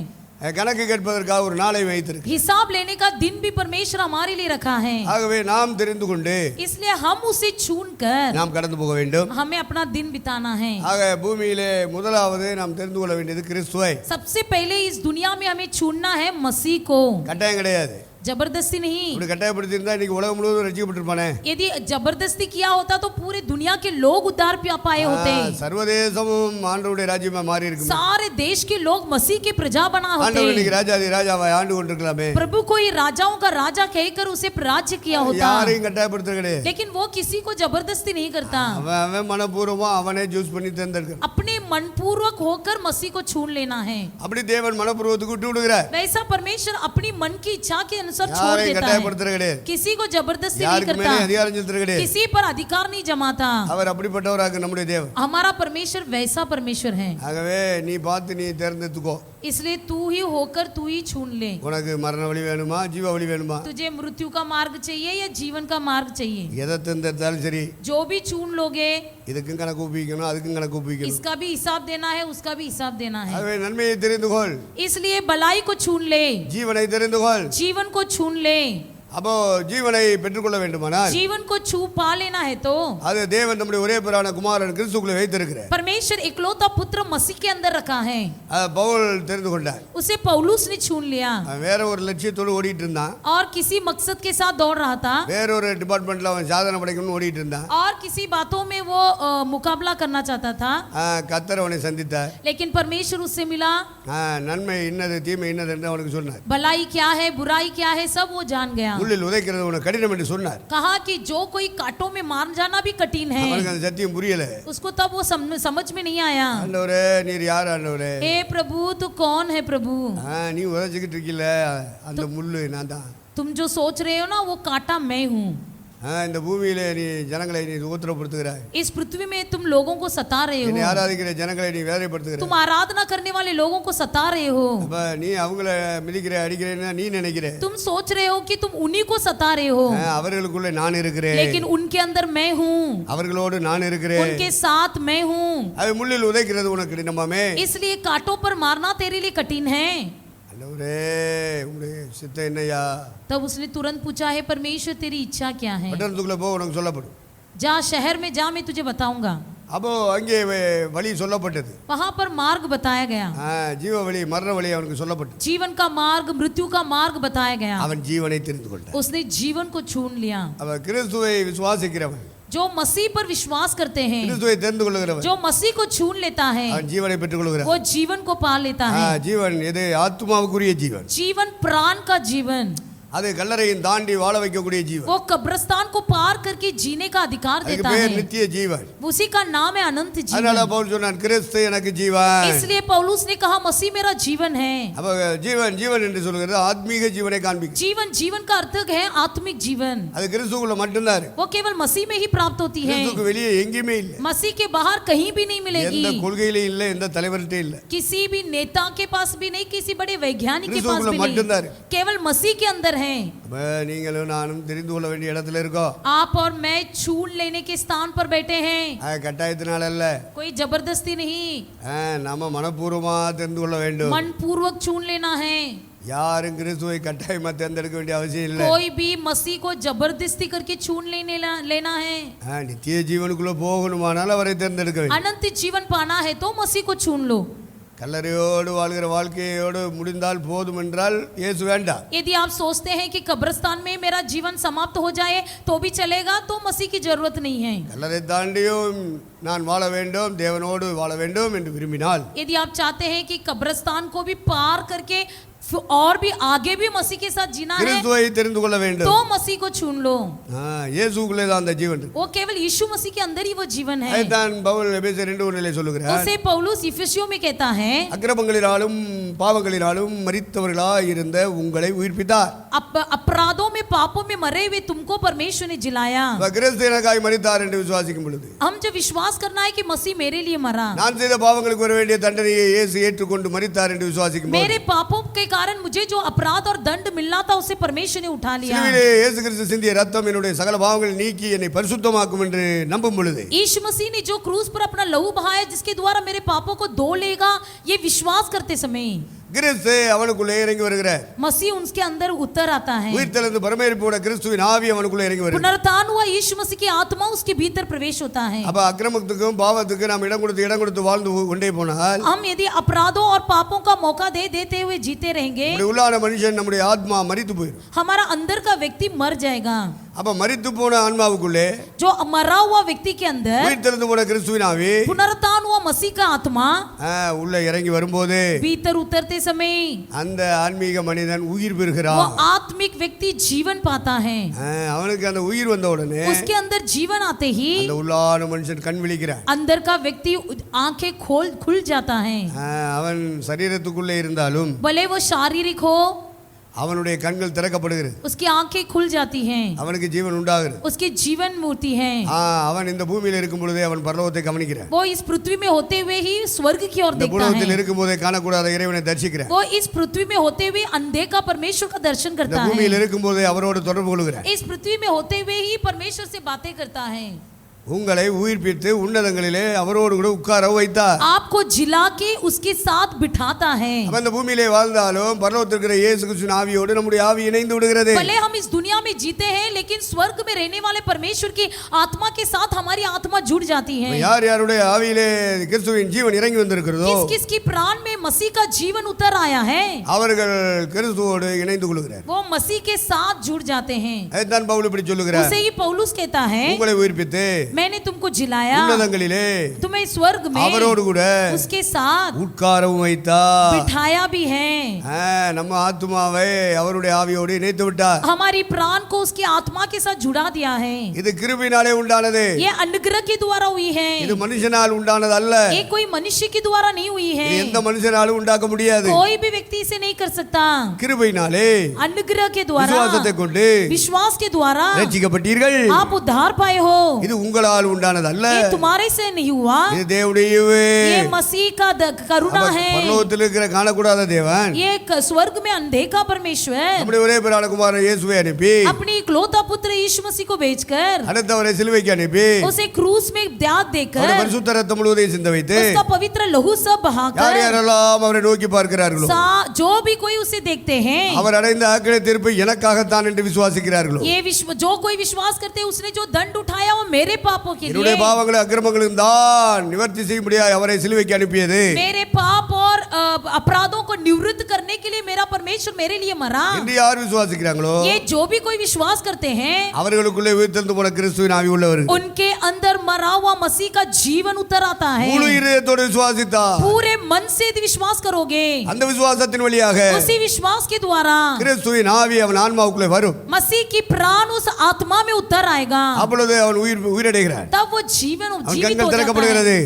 கணக்கு கேட்பதற்காக ஒரு நாளை வைத்திருக்கு. हिसाब लेने का दिन भी परमेश्वर हमारे लिए रखा है। ஆகவே நாம் தெரிந்து கொண்டு इसलिए हम उसे छून कर நாம் கடந்து போக வேண்டும். हमें अपना दिन बिताना है। ஆக பூமியிலே முதலாவது நாம் தெரிந்து கொள்ள வேண்டியது கிறிஸ்துவை. सबसे पहले इस दुनिया में हमें छूनना है मसीह को। கட்டாயம் கிடையாது. जबरदस्ती नहीं। இப்படி கட்டாயப்படுத்தி இருந்தா இன்னைக்கு உலகம் முழுவதும் ரட்சிக்கப்பட்டிருப்பானே. यदि जबरदस्ती किया होता तो पूरे दुनिया के लोग उद्धार पाए होते। சர்வதேசமும் ஆண்டவருடைய ராஜ்யமா மாறி இருக்கும். सारे देश के लोग मसीह के प्रजा बना होते। ஆண்டவர் இன்னைக்கு ராஜாதி ராஜாவை ஆண்டு கொண்டிருக்கலாமே. प्रभु को ही राजाओं का राजा कहकर उसे राज्य किया होता। யாரையும் கட்டாயப்படுத்த கிடையாது. लेकिन वो किसी को जबरदस्ती नहीं करता। அவன் மனப்பூர்வமா அவனே சூஸ் பண்ணி தேர்ந்தெடுக்கிறான். अपने मनपूर्वक होकर मसीह को छून लेना है। அப்படி தேவன் மனப்பூர்வத்துக்கு விட்டு விடுகிறார். वैसा परमेश्वर अपनी मन की इच्छा के अनुसार छोड़ யாரையும் देता है। கட்டாயப்படுத்த கிடையாது. किसी को जबरदस्ती नहीं யாருக்கு மேலே करता, அதிகாரம் செலுத்த கிடையாது. किसी पर अधिकार नहीं जमाता। அவர் அப்படிப்பட்டவராக நம்முடைய தேவன். हमारा परमेश्वर वैसा परमेश्वर है। ஆகவே நீ பார்த்து நீ தேர்ந்தெடுத்துக்கோ. इसलिए तू ही होकर तू ही छून ले। உனக்கு மரண வழி வேணுமா, ஜீவ வழி வேணுமா? तुझे मृत्यु का मार्ग चाहिए या जीवन का मार्ग चाहिए? எதை தேர்ந்தெடுத்தாலும் சரி, जो भी छून लोगे இதுக்கும் கணக்கு ஒப்பிக்கணும், அதுக்கும் கணக்கு ஒப்பிக்கணும். इसका भी हिसाब देना है, उसका भी हिसाब देना है। ஆகவே நன்மையை தெரிந்து கொள், इसलिए भलाई को छून ले, ஜீவனை தெரிந்து கொள். जीवन को छून ले। அப்போ ஜீவனை பெற்றுக்கொள்ள வேண்டுமானால் जीवन को छू पा लेना है तो அது தேவன் நம்முடைய ஒரே பேரான குமாரன் கிறிஸ்துவுக்குள்ளே வைத்திருக்கிறார். परमेश्वर इकलौता पुत्र मसीह के अंदर रखा है। பவுல் தெரிந்து கொண்டார். उसे पौलुस ने छून लिया வேற ஒரு லட்சியத்தோடு ஓடிட்டு இருந்தான். और किसी मकसद के साथ दौड़ रहा था, வேற ஒரு டிபார்ட்மெண்ட்ல அவன் சாதனை படைக்கணும்னு ஓடிட்டு இருந்தான். और किसी बातों में वो मुकाबला करना चाहता था। கர்த்தர் அவனை சந்தித்தார். लेकिन परमेश्वर उससे मिला, நன்மை இன்னது தீமை இன்னது என்று அவனுக்கு சொன்னார். भलाई क्या है बुराई क्या है सब वो जान गया। உள்ளில் உதைக்கிறது உனக்கு கடினம் என்று சொன்னார். कहा कि जो कोई कांटों में मार जाना भी कठिन है। அவனுக்கு அந்த சத்தியம் புரியல. उसको तब वो समझ में नहीं आया। ஆண்டவரே நீர் யார் ஆண்டவரே? हे प्रभु तू कौन है प्रभु? நீ உதைச்சிக்கிட்டு இருக்கீல அந்த முள்ளு நான் தான். तुम जो सोच रहे हो ना वो कांटा मैं हूँ। இந்த பூமியிலே நீ ஜனங்களை நீ உத்தரப்படுத்துகிறாய், इस पृथ्वी में तुम लोगों को सता रहे என்னை हो, ஆராதிக்கிற ஜனங்களை நீ வேதனைப்படுத்துகிறாய். तुम आराधना करने वाले लोगों को सता रहे हो, அப்ப நீ அவங்கள மிதிக்கிற அடிக்கிறேன்னு நீ நினைக்கிற, तुम सोच रहे हो कि तुम उन्हीं को सता रहे हो, அவர்களுக்குள்ள நான் இருக்கிறேன், लेकिन उनके अंदर मैं हूँ, அவர்களோடு நான் இருக்கிறேன். उनके साथ मैं हूँ, அது முள்ளில் உதைக்கிறது உனக்கு கடினமாமே. इसलिए कांटों पर मारना तेरे लिए कठिन है. ஆண்டவரே உங்களுடைய சித்தம் என்னையா? तब उसने तुरंत पूछा, है परमेश्वर तेरी इच्छा क्या है? பட்டணத்துக்குள்ள போ, உனக்கு சொல்லப்படும். जा शहर में जा, मैं तुझे बताऊंगा. அப்போ அங்கே வழி சொல்லப்பட்டது, वहां पर मार्ग बताया गया, ஜீவ வழி மரண வழி அவனுக்கு சொல்லப்பட்டது. जीवन का मार्ग मृत्यु का मार्ग बताया गया. அவன் ஜீவனை தெரிந்து கொண்டான். उसने जीवन को चुन लिया. அவன் கிறிஸ்துவை விசுவாசிக்கிறவன், जो मसीह पर विश्वास करते हैं, கிறிஸ்துவை தெரிந்து கொள்கிறவன், जो मसीह को छून लेता है, அவன் ஜீவனை பெற்றுக் கொள்கிறான். वो जीवन को पा लेता है. ஜீவன் எது? ஆத்மாவுக்குரிய ஜீவன். जीवन प्राण का जीवन, அது கல்லறையும் தாண்டி வாழ வைக்கக்கூடிய ஜீவன். वो कब्रिस्तान को पार करके जीने का अधिकार அதுக்கு देता பேர் है. நித்திய ஜீவன். उसी का नाम है अनंत அதனால जीवन. பவுல் சொன்னான், கிறிஸ்து எனக்கு ஜீவன். इसलिए पौलुस ने कहा मसीह मेरा जीवन है. அப்ப ஜீவன் ஜீவன் என்று சொல்கிறது ஆத்மீக ஜீவனை காண்பிக்கும். जीवन जीवन का अर्थ है आत्मिक जीवन. அது கிறிஸ்துவுக்குள்ள மட்டும்தான் இருக்கு. वो केवल मसीह में ही प्राप्त होती है, கிறிஸ்துவுக்கு வெளியே எங்கேயுமே இல்லை. मसीह के बाहर कहीं भी नहीं मिलेगी. எந்த கொள்கையிலும் இல்லை, எந்த தலைவர்கிட்ட இல்லை. किसी भी नेता के पास भी नहीं, किसी बड़े वैज्ञानिक के पास கிறிஸ்துவுக்குள்ள भी மட்டும்தான் नहीं, இருக்கு. केवल मसीह के अंदर है. அப்ப நீங்களும் நானும் தெரிந்து கொள்ள வேண்டிய இடத்துல இருக்கோம். आप और मैं छून लेने के स्थान पर बैठे हैं, கட்டாயத்தினால அல்ல, कोई जबरदस्ती नहीं, நம்ம மனப்பூர்வமா தெரிந்து கொள்ள வேண்டும். मन पूर्वक छून लेना है. யாரும் கிறிஸ்துவை கட்டாயமா தேர்ந்தெடுக்க வேண்டிய அவசியம் இல்லை. कोई भी मसीह को जबरदस्ती करके छून लेना है. நித்திய ஜீவனுக்குள்ள போகணுமானால் அவரை தேர்ந்தெடுக்க வேண்டும். अनंत जीवन पाना है तो मसीह को छून लो. கல்லறையோடு வாழ்கிற வாழ்க்கையோடு முடிந்தால் போதும் என்றால் இயேசு வேண்டாம். यदि आप सोचते हैं कि कब्रिस्तान में मेरा जीवन समाप्त हो जाए तो भी चलेगा, तो मसीह की जरूरत नहीं है. கல்லறை தாண்டியும் நான் வாழ வேண்டும், தேவனோடு வாழ வேண்டும் என்று விரும்பினால், यदि आप चाहते हैं कि कब्रिस्तान को भी पार करके और भी आगे भी मसीह के साथ जीना है, கிறிஸ்துவை தெரிந்து கொள்ள வேண்டும். तो मसीह को छून लो. இயேசுக்குள்ளே தான் அந்த ஜீவன் இருக்கு. वो केवल यीशु मसीह के अंदर ही वो जीवन है. அதைத்தான் பவுல் எபேசியர் 2:1 சொல்லுகிறார். उसे पौलुस इफिसियों में कहता है, அக்கிரமங்களினாலும் பாவங்களினாலும் மரித்தவர்களாய் இருந்த உங்களை உயிர்ப்பித்தார். अपराधों में पापों में मरे हुए तुमको परमेश्वर ने जिलाया. கிறிஸ்து எனக்காய் மரித்தார் என்று விசுவாசிக்கும் பொழுது, हम जब विश्वास करना है कि मसीह मेरे लिए मरा, நான் செய்த பாவங்களுக்கு வர வேண்டிய தண்டனையை இயேசு ஏற்றுக்கொண்டு மரித்தார் என்று விசுவாசிக்கும் मेरे पापों के कारण मुझे जो अपराध और दंड मिलना था उसे परमेश्वर ने उठा लिया. சிலுவையிலே இயேசு கிறிஸ்து சிந்திய ரத்தம் என்னுடைய சகல பாவங்களை நீக்கி என்னை பரிசுத்தமாக்கும் என்று நம்பும் பொழுது, यीशु मसीह ने जो क्रूस पर अपना लहू बहाया जिसके द्वारा मेरे पापों को धो लेगा, ये विश्वास करते समय கிறிஸ்து அவனுக்குள்ளே இறங்கி வருகிறார். मसीह उनके अंदर उतर आता है. உயிர்த்தெழுந்து பரமேறிப்போன கிறிஸ்துவின் ஆவி அவனுக்குள்ளே இறங்கி வருகிறது. पुनरुत्थान हुआ यीशु मसीह की आत्मा उसके भीतर प्रवेश होता है. அப்ப அக்கிரமத்துக்கும் பாவத்துக்கும் நாம் இடம் கொடுத்து வாழ்ந்து கொண்டே போனால், हम यदि अपराधों और पापों का मौका देते हुए जीते रहेंगे, நம்முடைய உள்ளான மனுஷன் நம்முடைய ஆத்மா மரித்து போயிடும். हमारा अंदर का व्यक्ति मर जाएगा. அப்ப மரித்து போன ஆன்மாவுக்குள்ளே जो मरा हुआ व्यक्ति के अंदर உயிர்த்தெழுந்து போன கிறிஸ்துவின் ஆவி पुनरुत्थान हुआ मसीह का आत्मा உள்ள இறங்கி வரும்போது, भीतर उतरते समय அந்த ஆன்மீக மனிதன் உயிர் वो பெறுகிறான். आत्मिक व्यक्ति जीवन पाता है. அவனுக்கு அந்த உயிர் வந்த உடனே उसके अंदर जीवन आते ही அந்த உள்ளான மனுஷன் கண் விழிக்கிறான். अंदर का व्यक्ति आंखें खुल जाता है. அவன் சரீரத்துக்குள்ளே இருந்தாலும் भले वो शारीरिक हो, அவனுடைய கண்கள் திறக்கப்படுகிறது. उसकी आंखें खुल जाती हैं, அவனுக்கு ஜீவன் உண்டாகிறது. उसकी जीवन मूर्ति है. அவன் இந்த பூமியில் இருக்கும் பொழுதே அவன் பரலோகத்தை கவனிக்கிறான். वो इस पृथ्वी में होते हुए ही स्वर्ग की ओर இந்த देखता பூலோகத்தில் है. இருக்கும் போதே காணக்கூடாத இறைவனை தரிசிக்கிறான். वो इस पृथ्वी में होते हुए अनदेखा परमेश्वर का दर्शन இந்த करता பூமியில் है. இருக்கும் போதே அவரோடு தொடர்பு கொள்கிறான். इस पृथ्वी में होते हुए ही परमेश्वर से बातें करता है. உங்களை உயிர்ப்பித்து உன்னதங்களிலே அவரோடு கூட உட்கார வைத்தார். आपको जिला के उसके साथ बिठाता है. அப்ப இந்த பூமியிலே வாழ்ந்தாலும் பரலோகத்தில் இருக்கிற இயேசு கிறிஸ்துவின் ஆவியோடு நம்முடைய ஆவி இணைந்து விடுகிறது. भले हम इस दुनिया में जीते हैं, लेकिन स्वर्ग में रहने वाले परमेश्वर की आत्मा के साथ हमारी आत्मा जुड़ जाती है. யார் யாருடைய ஆவியிலே கிறிஸ்துவின் ஜீவன் இறங்கி வந்திருக்கிறதோ, किस किस की प्राण में मसीह का जीवन उतर आया है, அவர்கள் கிறிஸ்துவோடு இணைந்து கொள்கிறார். वो मसीह के साथ जुड़ जाते हैं. அதைத்தான் பவுல் இப்படி சொல்லுகிறார். उसे ही पौलुस कहता है, உங்களை உயிர்ப்பித்து मैंने तुमको जिलाया, உன்னதங்களிலே तुम्हें स्वर्ग में அவரோடு கூட उसके साथ உட்காரவும் வைத்தார். बिठाया भी है। நம்ம ஆத்துமாவை அவருடைய ஆவியோடு இணைத்து விட்டார். हमारी प्राण को उसकी आत्मा के साथ जुड़ा दिया है। இது கிருபையினாலே உண்டானது. ये अनुग्रह के द्वारा हुई है, இது மனுஷனால் உண்டானது அல்ல. ये कोई मनुष्य के द्वारा नहीं हुई है, இது எந்த மனுஷனாலும் உண்டாக்க முடியாது. कोई भी व्यक्ति इसे नहीं कर सकता। கிருபையினாலே अनुग्रह के द्वारा, விசுவாசத்தை கொண்டு विश्वास के द्वारा ரட்சிக்கப்பட்டீர்கள். आप उद्धार पाए हो। இது உங்களால் உண்டானது அல்ல, ये तुम्हारे से नहीं हुआ, இது தேவனுடையவே. ये मसीह का करुणा है। பரலோகத்தில் இருக்கிற காணக்கூடாத தேவன் ये स्वर्ग में अनदेखा परमेश्वर நம்முடைய ஒரே பேரான குமாரன் இயேசுவை அனுப்பி अपनी इकलौता पुत्र यीशु मसीह को भेजकर அடுத்தவரை சிலுவைக்கு அனுப்பி उसे क्रूस में त्याग देकर அவருடைய பரிசுத்த ரத்தம் முழுவதையும் சிந்த வைத்து उसका पवित्र लहू सब யார் बहाकर யாரெல்லாம் அவரை நோக்கி பார்க்கிறார்களோ जो भी कोई उसे देखते हैं, அவர் அடைந்த ஆக்கினை தீர்ப்பு எனக்காகத்தான் என்று விசுவாசிக்கிறார்களோ, ये जो कोई विश्वास करते हैं उसने जो दंड उठाया वो मेरे पापों के என்னுடைய लिए, பாவங்களும் அக்கிரமங்களும் தான் நிவர்த்தி செய்ய முடியாது அவரை சிலுவைக்கு அனுப்பியது. मेरे पाप और अपराधों को निवृत्त करने के लिए मेरा परमेश्वर मेरे लिए मरा। என்று யார் விசுவாசிக்கிறாங்களோ ये जो भी कोई विश्वास करते हैं அவர்களுக்குள்ளே உயிர்த்தெழுந்து போன கிறிஸ்துவின் ஆவி உள்ளவர்கள். उनके अंदर मरा हुआ मसीह का जीवन उतर आता है। முழு இதயத்தோடு விசுவாசித்தார். पूरे मन से विश्वास करोगे, அந்த விசுவாசத்தின் வழியாக उसी विश्वास के द्वारा கிறிஸ்துவின் ஆவி அவன் ஆன்மாவுக்குள்ளே வரும். मसीह की प्राण उस आत्मा में उतर आएगा, அப்பொழுது அவன் உயிரடைகிறான். तब वो जीवन அவன் जीवित கண்கள் हो जाता है திறக்கப்படுகிறது.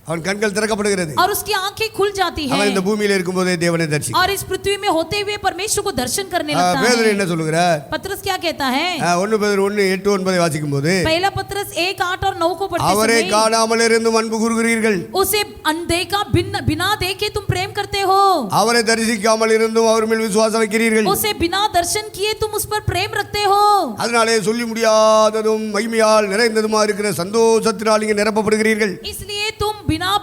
அவன் கண்கள் திறக்கப்படுகிறது. और उसकी आंखें खुल जाती है அவன் இந்த பூமியில இருக்கும்போதே தேவனை தரிசிக்கிறான். और इस पृथ्वी में होते हुए परमेश्वर को दर्शन करने लगता பேதுரு है। என்ன சொல்லுகிறார்? पतरस क्या कहता है? 1 பேதுரு 1:8-9 வாசிக்கும்போது पहला पतरस 1:8-9 को पढ़ते அவரை समय காணாமல் இருந்தும் அன்பு கூறுகிறீர்கள், उसे अनदेखा बिना देखे तुम प्रेम करते हो, அவரை தரிசிக்காமல் இருந்தும் அவர் மேல் விசுவாசம் வைக்கிறீர்கள். उसे बिना दर्शन किए तुम उस पर प्रेम रखते हो। அதனாலே சொல்லி முடியாததும் மகிமையால் நிறைந்ததுமா இருக்கிற சந்தோஷத்தினால் நீங்க நிரப்பப்படுகிறீர்கள். इसलिए तुम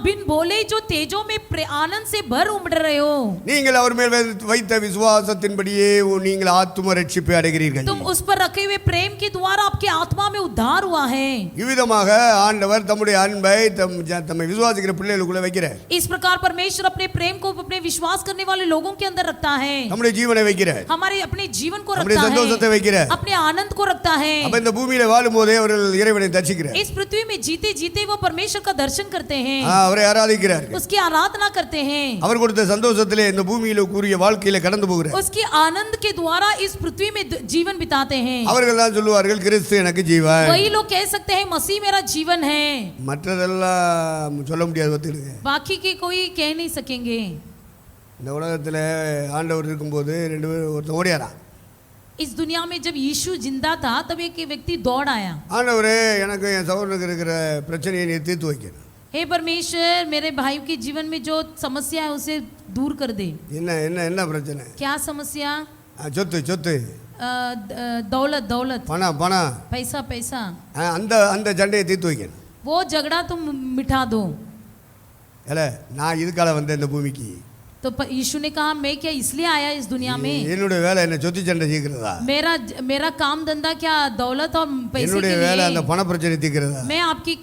बिन बोले जो तेजों में आनंद से भर उमड़ रहे हो। நீங்கள் அவர் மேல் வைத்த விசுவாசத்தின்படியே நீங்கள் ஆத்தும ரட்சிப்பை அடைகிறீர்கள். तुम उस पर रखे हुए प्रेम के द्वारा आपके आत्मा में उद्धार हुआ है। இவ்விதமாக ஆண்டவர் தம்முடைய அன்பை தம்மை விசுவாசிக்கிற பிள்ளைகளுக்குள்ள வைக்கிறார். इस प्रकार परमेश्वर अपने प्रेम को अपने विश्वास करने वाले लोगों के अंदर रखता है, நம்முடைய ஜீவனை வைக்கிறார், हमारे अपने जीवन को நம்முடைய रखता சந்தோஷத்தை है, வைக்கிறார். अपने आनंद को रखता है। அப்ப இந்த பூமியில வாழும்போதே அவர்கள் இறைவனை தரிசிக்கிறார். इस पृथ्वी में जीते जीते वो परमेश्वर का दर्शन करते हैं, அவரை ஆராதிக்கிறார். उसकी आराधना करते हैं, அவர் கொடுத்த சந்தோஷத்திலே இந்த பூமியில கூறிய வாழ்க்கையில கடந்து போகிறார். उसकी आनंद के द्वारा इस पृथ्वी में जीवन बिताते हैं। அவர்கள் தான் சொல்லுவார்கள் கிறிஸ்து எனக்கு ஜீவன். वही लोग कह सकते हैं मसीह मेरा जीवन है, மற்றதெல்லாம் சொல்ல முடியாது. ஒத்துடுங்க. बाकी के कोई कह नहीं सकेंगे। இந்த உலகத்துல ஆண்டவர் இருக்கும்போது ரெண்டு பேரும் ஒருத்தன் ஓடியாரான். इस दुनिया में जब यीशु जिंदा था तब एक व्यक्ति दौड़ आया, ஆண்டவரே எனக்கு என் சகோதரனுக்கு இருக்கிற பிரச்சனையை நீ தீர்த்து வைக்கணும். हे परमेश्वर मेरे भाई के जीवन में जो समस्या है उसे दूर कर दे। என்ன என்ன என்ன பிரச்சனை? क्या समस्या? சொத்து சொத்து, दौलत दौलत, பணம் பணம், पैसा पैसा, அந்த அந்த சண்டையை தீர்த்து வைக்கணும். वो झगड़ा तुम मिटा दो। இல்ல நான் இதுக்கால வந்த இந்த பூமிக்கு तो यीशु ने कहा मैं क्या इसलिए आया इस दुनिया में? என்னுடைய வேலை என்ன சொத்து சண்டை தீர்க்கிறதா? मेरा काम धंधा क्या दौलत और पैसे என்னுடைய के வேலை அந்த लिए? பண பிரச்சனை தீர்க்கிறதா? मैं आपकी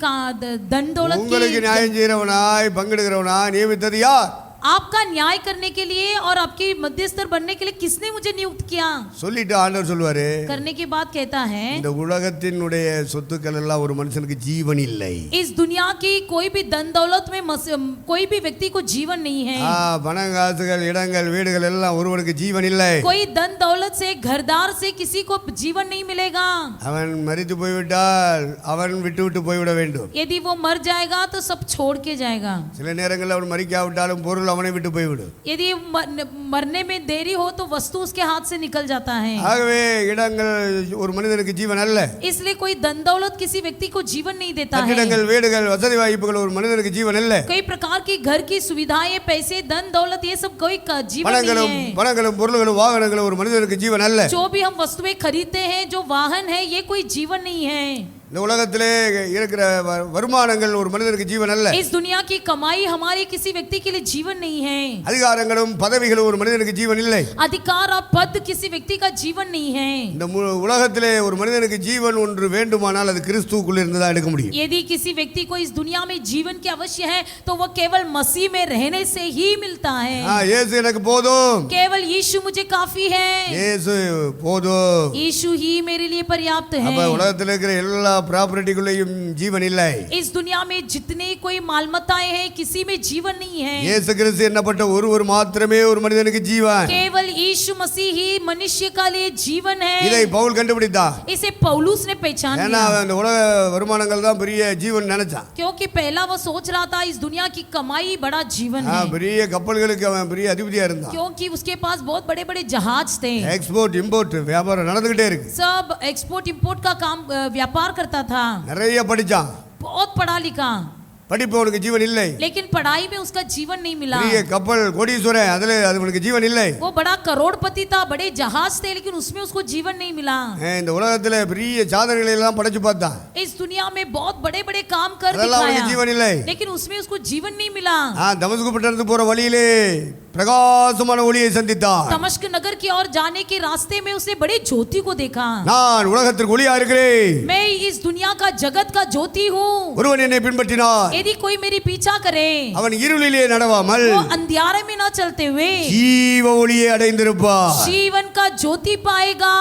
धन दौलत உங்களுக்கு की நியாயம் செய்யறவனாய் பங்கெடுக்கிறவனாய் நியமித்தது யார்? आपका न्याय करने के लिए और आपकी मध्यस्थर बनने के लिए किसने मुझे नियुक्त किया? சொல்லிட்டு ஆண்டவர் சொல்லுவாரு, करने के बाद कहता है இந்த உலகத்தினுடைய சொத்துக்கள் எல்லாம் ஒரு மனுஷனுக்கு ஜீவன் இல்லை. इस दुनिया की कोई भी धन दौलत में कोई भी व्यक्ति को जीवन नहीं है। பணம் காசுகள் இடங்கள் வீடுகள் எல்லாம் ஒருவனுக்கு ஜீவன் இல்லை. कोई धन दौलत से घरदार से किसी को जीवन नहीं मिलेगा। அவன் மரித்து போய்விட்டால் அவன் விட்டு விட்டு போய்விட வேண்டும். यदि वो मर जाएगा तो सब छोड़ के जाएगा। சில நேரங்களில் அவன் மரிக்காவிட்டாலும் பொருள் அவனை விட்டு போய்விடும். यदि मरने में देरी हो तो वस्तु उसके हाथ से निकल जाता है। ஆகவே இடங்கள் ஒரு மனிதனுக்கு ஜீவன் அல்ல. इसलिए कोई धन दौलत किसी व्यक्ति को जीवन नहीं देता है। கட்டிடங்கள் வீடுகள் வசதி வாய்ப்புகள் ஒரு மனிதனுக்கு ஜீவன் அல்ல. कई प्रकार की घर की सुविधाएं पैसे धन दौलत ये सब कोई जीवन नहीं है। பணங்களும் பொருள்களும் வாகனங்களும் ஒரு மனிதனுக்கு ஜீவன் அல்ல. जो भी हम वस्तुएं खरीदते हैं जो वाहन है ये कोई जीवन नहीं है। இந்த உலகத்திலே இருக்கிற வருமானங்கள் ஒரு மனிதனுக்கு ஜீவன் அல்ல. इस दुनिया की कमाई हमारे किसी व्यक्ति के लिए जीवन नहीं है। அதிகாரங்களும் பதவிகளும் ஒரு மனிதனுக்கு ஜீவன் இல்லை. अधिकार और पद किसी व्यक्ति का जीवन नहीं है। இந்த உலகத்திலே ஒரு மனிதனுக்கு ஜீவன் ஒன்று வேண்டுமானால் அது கிறிஸ்துவுக்குள் இருந்து தான் எடுக்க முடியும். यदि किसी व्यक्ति को इस दुनिया में जीवन की आवश्यक है तो वह केवल मसीह में रहने से ही मिलता है। இயேசு எனக்கு போதும், केवल यीशु मुझे काफी है, இயேசு போதும். यीशु ही मेरे लिए पर्याप्त है। அப்ப உலகத்தில் இருக்கிற எல்லா ப்ராப்பர்ட்டிக்குள்ளேயும் ஜீவன் இல்லை. इस दुनिया में जितने कोई मालमत्ताएं हैं किसी में जीवन नहीं है. இயேசு கிறிஸ்து என்னப்பட்ட ஒருவர் மாத்திரமே ஒரு மனிதனுக்கு ஜீவன். केवल यीशु मसीह ही मनुष्य का लिए जीवन है. இதை பவுல் கண்டுபிடித்தான். इसे पौलुस ने पहचान ஏன்னா लिया. அந்த உலக வருமானங்கள் தான் பெரிய ஜீவன் நினைச்சான். क्योंकि पहला वो सोच रहा था इस दुनिया की कमाई बड़ा जीवन है. பெரிய கப்பல்களுக்கு அவன் பெரிய அதிபதியா இருந்தான். क्योंकि उसके पास बहुत बड़े बड़े जहाज थे. எக்ஸ்போர்ட் இம்போர்ட் வியாபாரம் நடந்துகிட்டே இருக்கு. सब एक्सपोर्ट इंपोर्ट का काम व्यापार करता था. நிறைய படிச்சான். बहुत पढ़ा लिखा. படிப்பு அவனுக்கு ஜீவன் இல்லை. लेकिन पढ़ाई में उसका जीवन नहीं मिला. பெரிய கப்பல் கோடீஸ்வரன் அதுல அவனுக்கு ஜீவன் இல்லை. वो बड़ा करोड़पति था, बड़े जहाज थे, लेकिन उसमें उसको जीवन नहीं मिला. இந்த உலகத்துல பெரிய சாதனைகளை எல்லாம் படைச்சு பார்த்தான். इस दुनिया में बहुत बड़े बड़े काम कर அதெல்லாம் அவனுக்கு दिखाया, ஜீவன் இல்லை. लेकिन उसमें उसको जीवन नहीं मिला. தமஸ்கு பட்டணத்துக்கு போற வழியிலே பிரகாசமான ஒளியை சந்தித்தான். दमिश्क नगर की ओर जाने के रास्ते में उसने बड़े ज्योति को देखा. நான் உலகத்திற்கு ஒளியா இருக்கிறேன். मैं इस दुनिया का जगत का ज्योति हूँ. ஒருவன் என்னை பின்பற்றினான். यदि कोई मेरी पीछा करे அவன் இருளிலே நடவாமல் वो अंधियारे में ना चलते हुए ஜீவ ஒளியை அடைந்திருப்பான். जीवन का ज्योति पाएगा.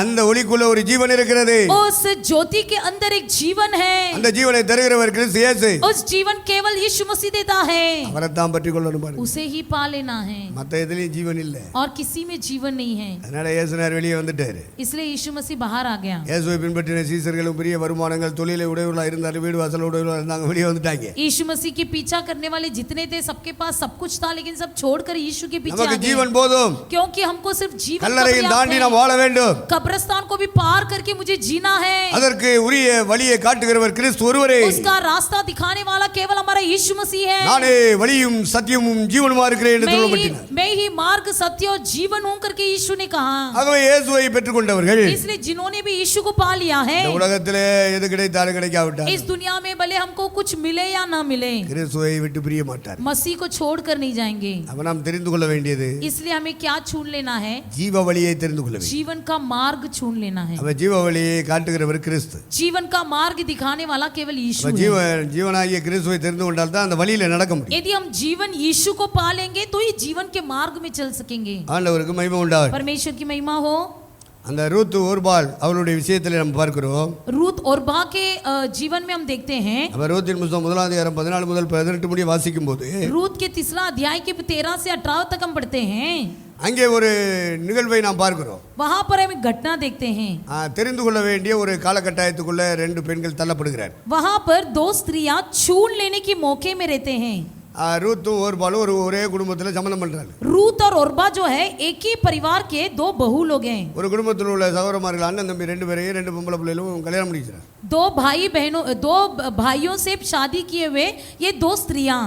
அந்த ஒளிக்குள்ள ஒரு ஜீவன் இருக்கிறது. उस ज्योति के अंदर एक जीवन है. அந்த ஜீவனை தருகிறவர் கிறிஸ்து இயேசு. उस जीवन केवल यीशु मसीह देता है. அவரை தான் பற்றிக்கொள்ளணும் பாருங்க. उसे ही पा लेना है. மத்த எதுலயும் ஜீவன் இல்ல. और किसी में जीवन नहीं है. அதனால இயேசுனார் வெளியே வந்துட்டாரு. इसलिए यीशु मसीह बाहर आ गया. இயேசுவை பின்பற்றின சீசர்களும் பெரிய வருமானங்கள் தொழிலை உடையவர்களா இருந்தாலும் வீடு வாசல் உடையவர்களா இருந்தாங்க வெளியே வந்துட்டாங்க. यीशु मसीह के पीछा करने वाले जितने थे सबके पास सब कुछ था, लेकिन सब छोड़कर यीशु के पीछे आ நமக்கு गए. ஜீவன் போதும். क्योंकि हमको सिर्फ जीवन का கல்லறையை தாண்டி पर्याप्त நாம் है. வாழ வேண்டும். कब्रिस्तान को भी पार करके मुझे जीना है. அதற்கு உரிய வழியை காட்டுகிறவர் கிறிஸ்து ஒருவரே. उसका रास्ता दिखाने वाला केवल हमारा यीशु मसीह है. நானே வழியும் சத்தியமும் ஜீவனுமா இருக்கிறேன் என்று சொல்லப்பட்டிருக்கிறது. मैं ही मार्ग सत्य और जीवन हूं करके यीशु ने कहा. ஆகவே இயேசுவை பெற்றுக்கொண்டவர்கள் इसलिए जिन्होंने भी यीशु को पा लिया है, இந்த உலகத்திலே எது கிடைத்தாலும் கிடைக்காவிட்டால் इस दुनिया में भले हमको कुछ मिले या ना मिले, கிறிஸ்துவை விட்டு பிரிய மாட்டார். मसीह को छोड़कर नहीं जाएंगे. அப்ப நாம் தெரிந்து கொள்ள வேண்டியது इसलिए हमें क्या चुन लेना है? ஜீவ வழியை தெரிந்து கொள்ள வேண்டும். जीवन का मार्ग चुन लेना है. அப்ப ஜீவ வழியை காட்டுகிறவர் கிறிஸ்து. जीवन का मार्ग दिखाने वाला केवल यीशु அப்ப है. ஜீவனாகிய கிறிஸ்துவை தெரிந்து கொண்டால் தான் அந்த வழியில நடக்க முடியும். यदि हम जीवन यीशु को पा लेंगे तो ही जीवन के मार्ग में चल सकेंगे. ஆண்டவருக்கு மகிமை உண்டாகட்டும். परमेश्वर की महिमा हो. அந்த ரூத் ஓர்பால் அவளுடைய விஷயத்தில் நம்ம பார்க்கிறோம். रूत ओर्बा के जीवन में हम देखते हैं. அப்ப ரூத்தின் புத்தகம் 1 முதல் 18 முடிய வாசிக்கும் போது रूत के 3 अध्याय के 13 से 18 तक हम पढ़ते हैं. அங்கே ஒரு நிகழ்வை நாம் பார்க்கிறோம். वहां पर हम एक घटना देखते हैं. தெரிந்து கொள்ள வேண்டிய ஒரு காலகட்டாயத்துக்குள்ள 2 பெண்கள் தள்ளப்படுகிறார். वहां पर 2 स्त्रियां छून लेने के मौके में रहते हैं. ரூத்தும் ஓர்பாலும் ஒரே குடும்பத்தில் சம்பந்தம் பண்றாங்க. रूत और ओर्बा जो है एक ही परिवार के 2 बहू लोग हैं. ஒரு குடும்பத்தில் உள்ள சகோதரமார்கள் அண்ணன் தம்பி 2 பேரையும் 2 பொம்பளை பிள்ளைகளும் கல்யாணம் முடிச்சாங்க. 2 भाई बहनों 2 भाइयों से शादी किए हुए ये 2 स्त्रियां.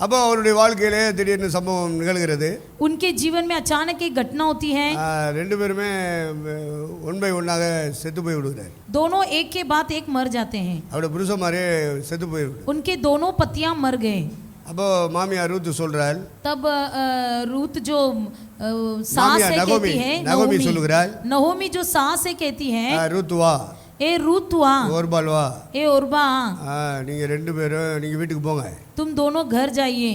அப்போ அவருடைய வாழ்க்கையிலே திடீர்னு சம்பவம் நிகழ்கிறது. उनके जीवन में अचानक एक घटना होती है. 2 பேருமே ஒன் பை ஒன்னாக செத்து போய் விடுகிறார். दोनों एक के बाद एक मर जाते हैं. அவருடைய புருஷமாரே செத்து போய் விடு. उनके दोनों पतियां मर गए. அப்போ மாமியார் ரூத் சொல்றாள். तब रूत जो सास है कहती है, நகோமி சொல்லுகிறாள். नहोमी जो सास है कहती है, ரூத் வா, ए रूत वा, ஓர்பால் வா, ए ओर्बा, நீங்க 2 பேரும் நீங்க வீட்டுக்கு போங்க. तुम दोनों घर जाइए.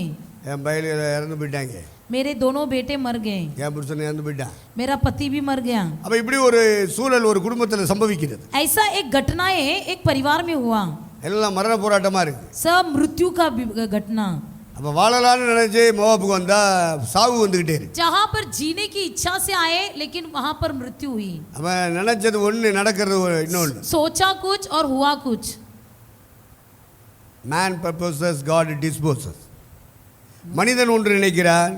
என் பையன் இறந்து போயிட்டாங்க. मेरे दोनों बेटे मर गए. என் புருஷன் இறந்து போயிட்டான். मेरा पति भी मर गया. அப்ப இப்படி ஒரு சூழல் ஒரு குடும்பத்தில் சம்பவிக்கிறது. ऐसा एक घटनाएं एक परिवार में हुआ. எல்லாம் மரண போராட்டமா இருக்கு. सब मृत्यु का घटना. அப்ப வாழலாம்னு நினைச்சு மோவாபுக்கு வந்தா சாவு வந்துகிட்டே இருக்கு. जहां पर जीने की इच्छा से आए लेकिन वहां पर मृत्यु हुई. அவன் நினைச்சது ஒண்ணு நடக்கிறது இன்னொன்னு. सोचा कुछ और हुआ कुछ. Man purposes, God disposes. மனிதன் ஒன்று நினைக்கிறான்,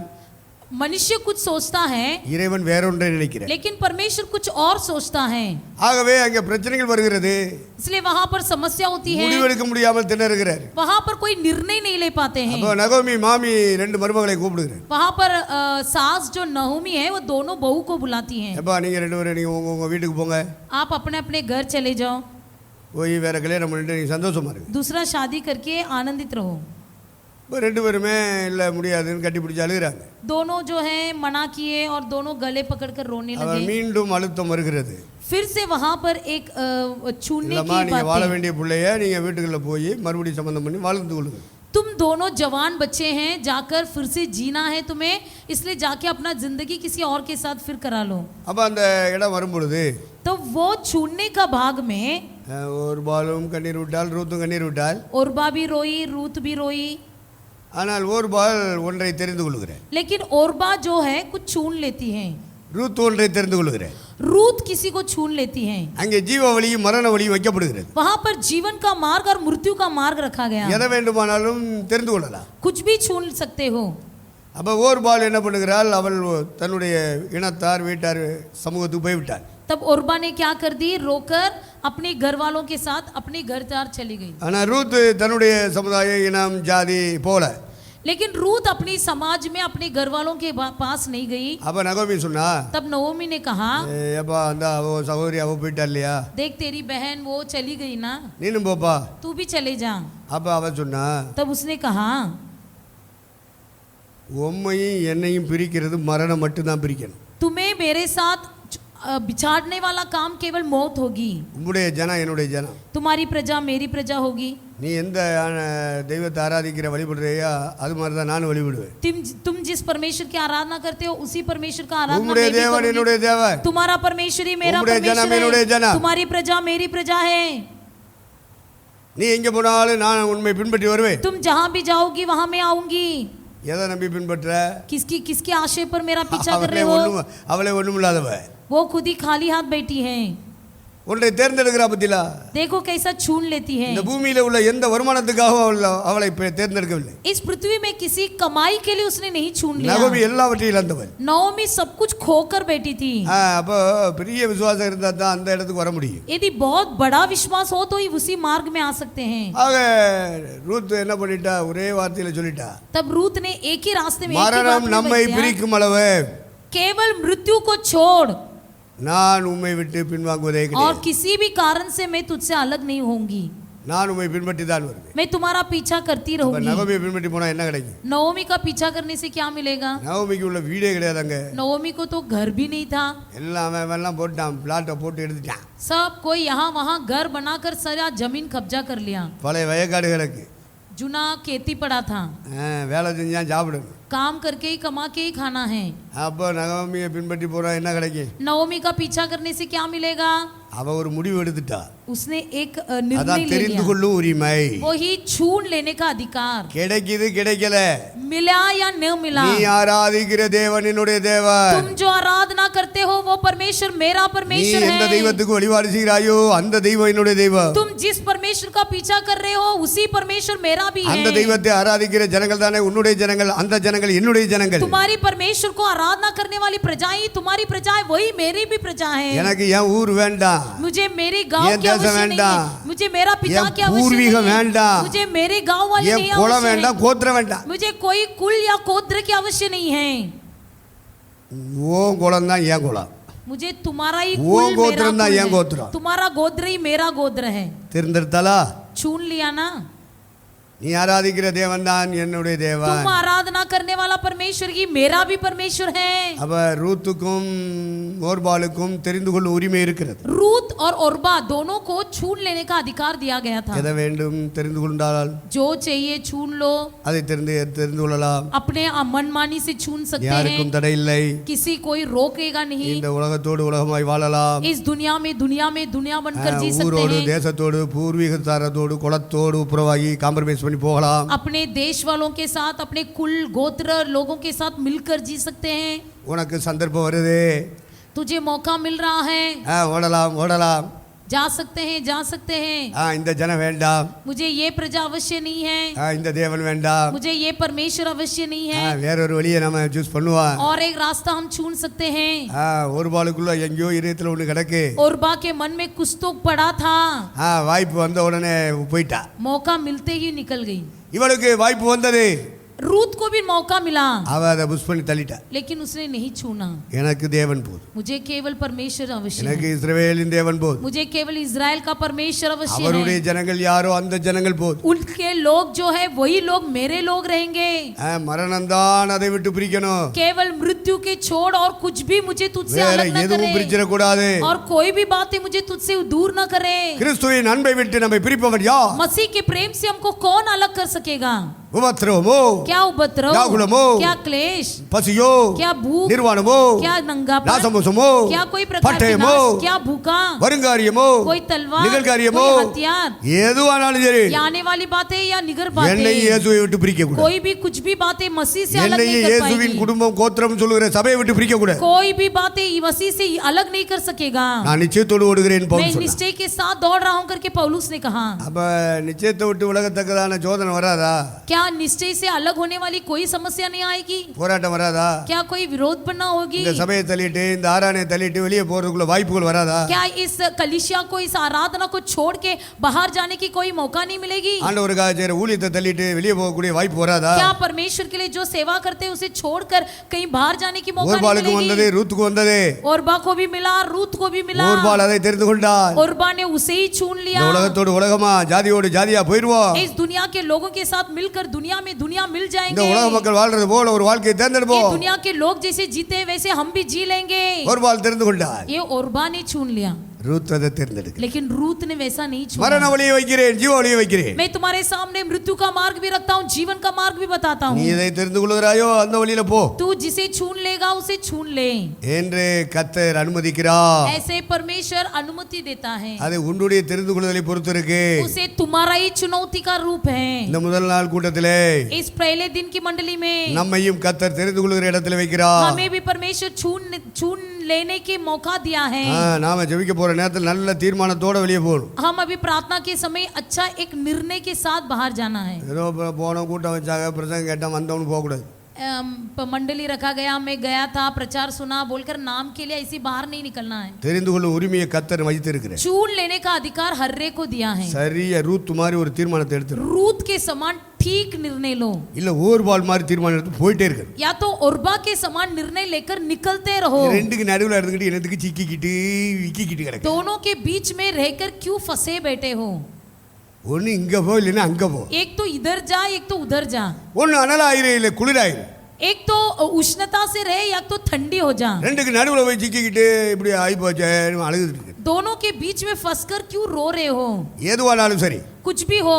मनुष्य कुछ सोचता है, இறைவன் வேற ஒன்றை நினைக்கிறான். लेकिन परमेश्वर कुछ और सोचता है. ஆகவே அங்கே பிரச்சனைகள் வருகிறது. इसलिए वहां पर समस्या होती है. முடிவெடுக்க முடியாமல் திணறுகிறார். वहां पर कोई निर्णय नहीं ले पाते हैं. அப்போ நகோமி மாமி 2 மருமகளை கூப்பிடுகிறார். वहां पर सास जो नहोमी है वो दोनों बहू को बुलाती हैं. அப்பா நீங்க 2 பேரும் நீங்க உங்க வீட்டுக்கு போங்க. आप अपने अपने घर चले जाओ. போய் வேற கல்யாணம் பண்ணிட்டு நீங்க சந்தோஷமா இருங்க. दूसरा शादी करके आनंदित रहो. இப்போ 2 பேருமே இல்ல முடியாதுன்னு கட்டி பிடிச்சு அழுகுறாங்க. दोनों जो है मना किए और दोनों गले पकड़कर रोने அவன் लगे. மீண்டும் அழுத்தம் வருகிறது. फिर से वहां पर एक छूने இல்லம்மா की நீங்க வாழ बात है. வேண்டிய பிள்ளைய நீங்க வீட்டுக்குள்ள போய் மறுபடியும் சம்பந்தம் பண்ணி வாழ்ந்து கொள்ளுங்க. तुम दोनों जवान बच्चे हैं, जाकर फिर से जीना है तुम्हें, इसलिए जाके अपना जिंदगी किसी और के साथ फिर करा लो. அப்ப அந்த இடம் வரும்பொழுது तो वो छूने का भाग में ஒரு பாலும் கண்ணீர் விட்டால் ரூத்தும் கண்ணீர் விட்டால் ओरबा भी रोई, रूत भी रोई, ஆனால் ஒரு பால் ஒன்றை தெரிந்து கொள்கிறேன். लेकिन ओरबा जो है कुछ छून लेती है, ரூத் ஒன்றை தெரிந்து கொள்கிறேன். रूत किसी को छून लेती है. அங்கே ஜீவ வழியும் மரண வழியும் வைக்கப்படுகிறது. वहां पर जीवन का मार्ग और मृत्यु का मार्ग रखा गया. எதை வேண்டுமானாலும் தெரிந்து கொள்ளலாம். कुछ भी छून सकते हो. அப்போ ஒரு பால் என்ன பண்ணுகிறாள், அவள் தன்னுடைய இனத்தார் வீட்டார் சமூகத்துக்கு போய்விட்டாள். तब ओरबा ने क्या कर दी, रोकर अपने घर वालों के साथ अपने घर तार चली गई. ஆனால் ரூத் தன்னுடைய சமுதாய இனம் ஜாதி போல. लेकिन रूत अपनी समाज में अपने घर वालों के पास नहीं गई. அப்போ நகோமி சொன்னா, तब नवोमी ने कहा, ஏப்பா அந்த அவ சகோதரி அவ போயிட்டா இல்லையா, देख तेरी बहन वो चली गई ना, நீனும் போப்பா. तू भी चले जा. அப்போ அவ சொன்னா, तब उसने कहा, உம்மையும் என்னையும் பிரிக்கிறது மரணம் மட்டும்தான் பிரிக்கணும். तुम्हें मेरे साथ बिछाड़ने वाला काम केवल मौत होगी. உம்முடைய ஜனம் என்னுடைய ஜனம். तुम्हारी प्रजा मेरी प्रजा होगी. நீ எந்த தெய்வத்தை ஆராதிக்கிற வழிபடுறியா அது மாதிரி தான் நான் வழிபடுவேன். तुम जिस परमेश्वर की आराधना करते हो उसी परमेश्वर का आराधना உம்முடைய मैं भी தேவன் करूंगी. என்னுடைய தேவன். तुम्हारा परमेश्वर ही मेरा உம்முடைய ஜனம் परमेश्वर என்னுடைய है. ஜனம். तुम्हारी प्रजा मेरी प्रजा है. நீ எங்க போனாலும் நான் உண்மை பின்பற்றி வருவேன். तुम जहाँ भी जाओगी वहाँ मैं आऊंगी. எதை நம்பி பின்பற்ற? किसके आशय पर मेरा पीछा कर रहे அவளே ஒண்ணும் இல்லாதவ. वो खुद ही खाली हाथ बैठी है. உன்னை தேர்ந்தெடுக்கிறா பத்திலா, देखो कैसा छून लेती है. இந்த பூமியில உள்ள எந்த வருமானத்துக்காகவும் அவளை தேர்ந்தெடுக்கவில்லை. इस पृथ्वी में किसी कमाई के लिए उसने नहीं छून लिया. நகோமி எல்லாவற்றையும் இழந்தவள். नवोमी सब कुछ खोकर बैठी थी. அப்போ பெரிய விசுவாசம் இருந்தா தான் அந்த இடத்துக்கு வர முடியும். यदि बहुत बड़ा विश्वास हो तो ही उसी मार्ग में आ सकते हैं. ஆக ரூத் என்ன பண்ணிட்டா, ஒரே வார்த்தையில சொல்லிட்டா, तब रूत ने एक ही रास्ते में एक ही மரணம் बात में நம்மை बच गया, பிரிக்கும் அளவு केवल मृत्यु को छोड़ நான் உம்மை விட்டு பின்வாங்குவதே और கிடையாது. किसी भी कारण से मैं तुझसे अलग नहीं होंगी. நான் உம்மை பின்பற்றி தான் வருவேன். मैं तुम्हारा पीछा करती அப்ப रहूंगी. நகோமியை பின்பற்றி போனா என்ன கிடைக்கும்? नवोमी का पीछा करने से क्या मिलेगा? நகோமிக்கு உள்ள வீடே கிடையாதுங்க. नवोमी को तो घर भी नहीं था. எல்லாம் அவன் போட்டான், பிளாட்டை போட்டு எடுத்துட்டான். सब कोई यहाँ वहाँ घर बनाकर सारा जमीन कब्जा कर लिया. பழைய வயக்காடுகளுக்கு जुना खेती पड़ा था, வேலை செஞ்சான் சாப்பிடணும். काम करके ही कमा के ही खाना है. அப்போ நகோமியை பின்பற்றி போறா என்ன கிடைக்கும்? नवोमी का पीछा करने से क्या मिलेगा? அவ ஒரு முடிவு எடுத்துட்டா. उसने एक निर्णय அதான் ले தெரிந்து लिया. கொள்ளும் உரிமை. वही छून लेने का अधिकार. கிடைக்குது கிடைக்கல, मिला या न मिला, நீ ஆராதிக்கிற தேவன் என்னுடைய தேவன். तुम जो आराधना करते हो वो परमेश्वर मेरा நீ परमेश्वर எந்த है. தெய்வத்துக்கு வழிபாடு செய்கிறாயோ அந்த தெய்வம் என்னுடைய தெய்வம். तुम जिस परमेश्वर का पीछा कर रहे हो उसी परमेश्वर मेरा भी அந்த है. தெய்வத்தை ஆராதிக்கிற ஜனங்கள் தானே உன்னுடைய ஜனங்கள், அந்த ஜனங்கள் என்னுடைய ஜனங்கள். तुम्हारी परमेश्वर को आराधना करने वाली प्रजाएं तुम्हारी प्रजा है, वही मेरी भी प्रजा है. எனக்கு என் ஊர் வேண்டாம், मुझे मेरे गांव ये की देश आवश्यकता नहीं वेंडा। है. मुझे मेरा पिता ये की आवश्यकता पूर्वीகம் नहीं वेंडा। है. मुझे मेरे गांव वाले என் नहीं குலம் आवश्यक வேண்டாம், है. கோத்திரம் வேண்டாம். मुझे कोई कुल या गोत्र की आवश्यक नहीं है. உன் குலம் தான் என் குலம், मुझे तुम्हारा ही वो कुल मेरा गोत्र ना कुल ये है. गोत्र। तुम्हारा गोत्र ही मेरा गोत्र है. தெரிந்தெடுத்தாளா? छून लिया ना. நீ ஆராதிக்கிற தேவன் தான் என்னுடைய தேவன். तुम आराधना करने वाला परमेश्वर ही मेरा भी परमेश्वर है. அப்ப ரூத்துக்கும் ஓர்பாலுக்கும் தெரிந்து கொள்ளும் உரிமை இருக்கிறது. रूत और ओरबा दोनों को छून लेने का अधिकार दिया गया था. எதை வேண்டும் தெரிந்து கொண்டால் जो चाहिए छून लो, அதை தெரிந்து கொள்ளலாம். अपने मनमानी से छून सकते யாருக்கும் हैं. தடை இல்லை. किसी कोई रोकेगा नहीं. இந்த உலகத்தோடு உலகமாய் வாழலாம். इस दुनिया में दुनिया बनकर जी सकते ஊரோடு हैं. தேசத்தோடு பூர்வீகத்தாரத்தோடு குலத்தோடு உறவாகி காம்ப்ரமைஸ் பண்ணி போகலாம். अपने देश वालों के साथ, अपने कुल गोत्र लोगों के साथ मिलकर जी सकते हैं. உனக்கு சந்தர்ப்பம் வருது, तुझे मौका मिल रहा है, ஓடலாம் ஓடலாம். जा सकते हैं. இந்த ஜனம் வேண்டாம், मुझे ये प्रजा अवश्य नहीं है, இந்த தேவன் வேண்டாம். मुझे ये परमेश्वर अवश्य नहीं है. வேறொரு வழியை நம்ம சூஸ் பண்ணுவான். और एक रास्ता हम छून सकते हैं. ஒரு பாலுக்குள்ள எங்கேயோ இதயத்துல ஒண்ணு கிடக்கு. ओरबा के मन में कुछ तो पड़ा था. வாய்ப்பு வந்த உடனே போயிட்டா. मौका मिलते ही निकल गई. இவளுக்கு வாய்ப்பு வந்தது, रूत को भी मौका मिला, அவ அதை புஷ் பண்ணி தள்ளிட்டா. लेकिन उसने नहीं छूना. எனக்கு தேவன் போதும், मुझे केवल परमेश्वर अवश्य எனக்கு है. இஸ்ரவேலின் தேவன் போதும், मुझे केवल इज़राइल का परमेश्वर अवश्य அவருடைய है. ஜனங்கள் யாரோ அந்த ஜனங்கள் போதும். उनके लोग जो है वही लोग मेरे लोग रहेंगे. மரணம் தான் அதை விட்டு பிரிக்கணும். केवल मृत्यु के छोड़ और कुछ भी मुझे तुझसे வேற अलग न எதுவும் करे, பிரிச்சிட கூடாது. और कोई भी बातें मुझे तुझसे दूर न करे. கிறிஸ்துவின் அன்பை விட்டு நம்மை பிரிப்பவன் யார்? मसीह के प्रेम से हमको कौन अलग कर सकेगा? உபத்திரவமோ, क्या उपद्रव, व्याकुलमो, क्या क्लेश, பசியோ, क्या भूख, நிர்வாணமோ, क्या नंगापन, நாசமோசமோ, क्या कोई प्रकार की பட்டயமோ, नाश, क्या भूखा, வருங்காரியமோ, कोई तलवार, நிகழ்காரியமோ, कोई हथियार, எதுவானாலும் சரி या आने वाली बातें या निगर என்னை बातें, இயேசுவை விட்டு பிரிக்க கூடாது. कोई भी कुछ भी बातें मसीह से अलग என்னை नहीं कर இயேசுவின் पाएगी, குடும்பம் கோத்திரம் சொல்லுகிற சபையை விட்டு பிரிக்க கூடாது. कोई भी बातें मसीह से अलग नहीं कर सकेगा। நான் நிச்சயத்தோடு ஓடுகிறேன் मैं பவுல் சொன்னார். निश्चय के साथ दौड़ रहा हूं करके पौलुस ने कहा। அப்ப நிச்சயத்தை விட்டு உலகத்தக்கதான சோதனை வராதா? क्या निश्चय से अलग होने वाली कोई समस्या नहीं आएगी? போராட்டம் வராதா? क्या कोई विरोध बनना होगी? இந்த சபையை தள்ளிட்டு இந்த ஆராதனையை தள்ளிட்டு வெளியே போறதுக்குள்ள வாய்ப்புகள் வராதா? क्या इस कलिसिया को, इस आराधना को छोड़ के बाहर जाने की कोई मौका नहीं मिलेगी? ஆண்டவருக்காக செய்யற ஊழியத்தை தள்ளிட்டு வெளியே போகக்கூடிய வாய்ப்பு வராதா? क्या परमेश्वर के लिए जो सेवा करते हैं उसे छोड़कर कहीं बाहर जाने की मौका नहीं ஓர்பாலுக்கு வந்தது, मिलेगी? ரூத்துக்கு வந்தது. ओरबा को भी मिला, रूत को भी मिला। ஓர்பால் அதை தெரிந்து கொண்டார். ओरबा ने उसे ही चुन இந்த लिया। உலகத்தோடு உலகமா, ஜாதியோடு ஜாதியா போயிருவோம். इस दुनिया के लोगों के साथ मिलकर दुनिया में दुनिया मिल இந்த जाएंगे। உலக மக்கள் வாழ்றது போல ஒரு வாழ்க்கையை ये தேர்ந்தெடுப்போம். दुनिया के लोग जैसे जीते हैं वैसे हम भी जी लेंगे। ஓர்பால் தெரிந்து கொண்டார். ये ओरबा ने चुन लिया, ரூத் அதை தேர்ந்தெடுக்க. लेकिन रूत ने वैसा नहीं மரண चुना। வழியை வைக்கிறேன், ஜீவ வழியை வைக்கிறேன். मैं तुम्हारे सामने मृत्यु का मार्ग भी रखता हूँ, जीवन का मार्ग भी बताता நீ हूँ। எதை தெரிந்து கொள்கிறாயோ அந்த வழியில போ तू जिसे छून लेगा उसे छून ले, என்று கர்த்தர் அனுமதிக்கிறார். ऐसे परमेश्वर अनुमति देता है। அது உன்னுடைய தெரிந்து கொள்ளுதலை பொறுத்து இருக்கு. उसे तुम्हारा ही चुनौती का रूप है। இந்த முதல் நாள் கூட்டத்திலே इस पहले दिन की मंडली में நம்மையும் கர்த்தர் தெரிந்து கொள்ளுகிற இடத்துல வைக்கிறார். हमें भी परमेश्वर छून लेने के मौका दिया है। நாம ஜெபிக்க போற நேரத்தில் நல்ல தீர்மானத்தோட வெளியே போகணும். हम अभी प्रार्थना के समय अच्छा एक निर्णय के साथ बाहर जाना है। ஏதோ போனோம் கூட்டம் வச்சாங்க பிரசங்கம் கேட்டோம் வந்தவனு போகக்கூடாது. मंडली रखा गया, मैं गया था, प्रचार सुना बोलकर नाम के लिए ऐसे बाहर नहीं निकलना है। தெரிந்து கொள்ளும் உரிமையை கர்த்தர் வைத்திருக்கிறார். चून लेने का अधिकार हर रे को दिया है। சரியா ரூத் மாதிரி ஒரு தீர்மானத்தை எடுத்துரும். रूत के समान ठीक निर्णय लो, இல்ல ஓர்பால் மாதிரி தீர்மானம் எடுத்து போயிட்டே இருக்கு. या तो ओरबा के समान निर्णय लेकर निकलते रहो। ரெண்டுக்கு நடுவுல இருந்துகிட்டு என்னத்துக்கு சிக்கிக்கிட்டு விக்கிக்கிட்டு கிடக்கு. दोनों के बीच में रहकर क्यों फंसे बैठे हो? ஒன்னு இங்க போ இல்லைன்னா அங்க போ. एक तो इधर जा, एक तो उधर जा। ஒன்னு அனலாயிரு இல்ல குளிராயிரு. एक तो उष्णता से रहे या तो ठंडी हो जा। ரெண்டுக்கு நடுவுல போய் சிக்கிக்கிட்டு இப்படி ஆகி போச்சே அழுகுது இருக்கு. दोनों के बीच में फंसकर क्यों रो रहे हो? எதுவானாலும் சரி कुछ भी हो,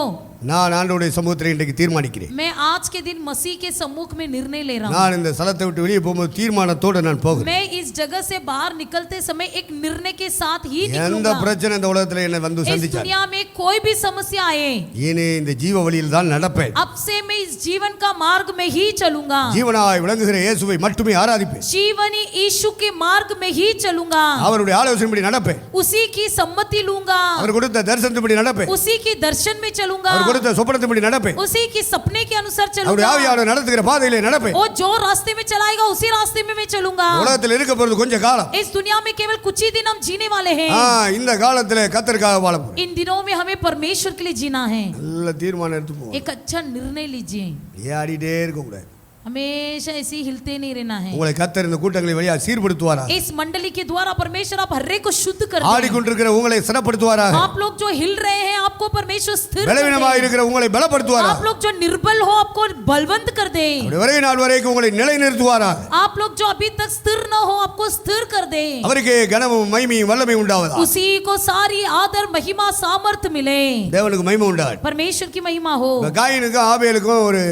நான் ஆண்டவருடைய சமூகத்தில் இன்றைக்கு தீர்மானிக்கிறேன். मैं आज के दिन मसीह के सम्मुख में निर्णय ले रहा हूँ। நான் இந்த ஸ்தலத்தை விட்டு வெளியே போகும்போது தீர்மானத்தோட நான் போகிறேன். मैं इस जगह से बाहर निकलते समय एक निर्णय के साथ ही எந்த निकलूंगा। பிரச்சனை இந்த உலகத்துல என்னை வந்து इस சந்திச்சார் दुनिया में कोई भी समस्या आए, இனி இந்த ஜீவ வழியில் தான் நடப்பேன். अब से मैं इस जीवन का मार्ग में ही चलूंगा। ஜீவனாய் விளங்குகிற இயேசுவை மட்டுமே ஆராதிப்பேன். जीवनी यीशु के मार्ग में ही चलूंगा। அவருடைய ஆலோசனைப்படி நடப்பேன். उसी की सम्मति लूंगा, அவர் கொடுத்த தரிசனத்தின்படி நடப்பேன். उसी की दर्शन में चलूंगा, அவர் கொடுத்த சொப்பனத்தின்படி நடப்பேன். उसी की सपने के अनुसार அவருடைய चलूंगा। ஆவியானவர் நடத்துகிற பாதையிலே நடப்பேன். वो जो रास्ते में चलाएगा उसी रास्ते में मैं चलूंगा। உலகத்தில் இருக்க போறது கொஞ்ச காலம். इस दुनिया में केवल कुछ ही दिन हम जीने वाले हैं। இந்த காலத்துல கர்த்தருக்காக வாழ போறோம். इन दिनों में हमें परमेश्वर के लिए जीना है। நல்ல தீர்மானம் எடுத்து போவோம். एक अच्छा निर्णय लीजिए, ஏறிட்டே இருக்க கூடாது. हमेशा ऐसे ही हिलते नहीं रहना है। உங்களை கர்த்தர் இந்த கூட்டங்களை வழியா சீர்படுத்துவாரா? इस मंडली के द्वारा परमेश्वर आप हर एक को शुद्ध कर दें। ஆடிக்கொண்டிருக்கிற உங்களை சிறப்படுத்துவாராக. आप लोग जो हिल रहे हैं आपको परमेश्वर स्थिर कर பலவீனமாக दे। இருக்கிற உங்களை பலப்படுத்துவாராக. आप लोग जो निर्बल हो आपको बलवंत कर दे। அவருடைய வருகை நாள் வரைக்கும் உங்களை நிலைநிறுத்துவாராக. आप लोग जो अभी तक स्थिर न हो आपको स्थिर कर दे। அவருக்கு கனமும் மகிமையும் வல்லமையும் உண்டாவதா. उसी को सारी आदर महिमा सामर्थ मिले। தேவனுக்கு மகிமை உண்டாவதா. परमेश्वर की महिमा हो। காயினுக்கும் ஆபேலுக்கும் ஒரு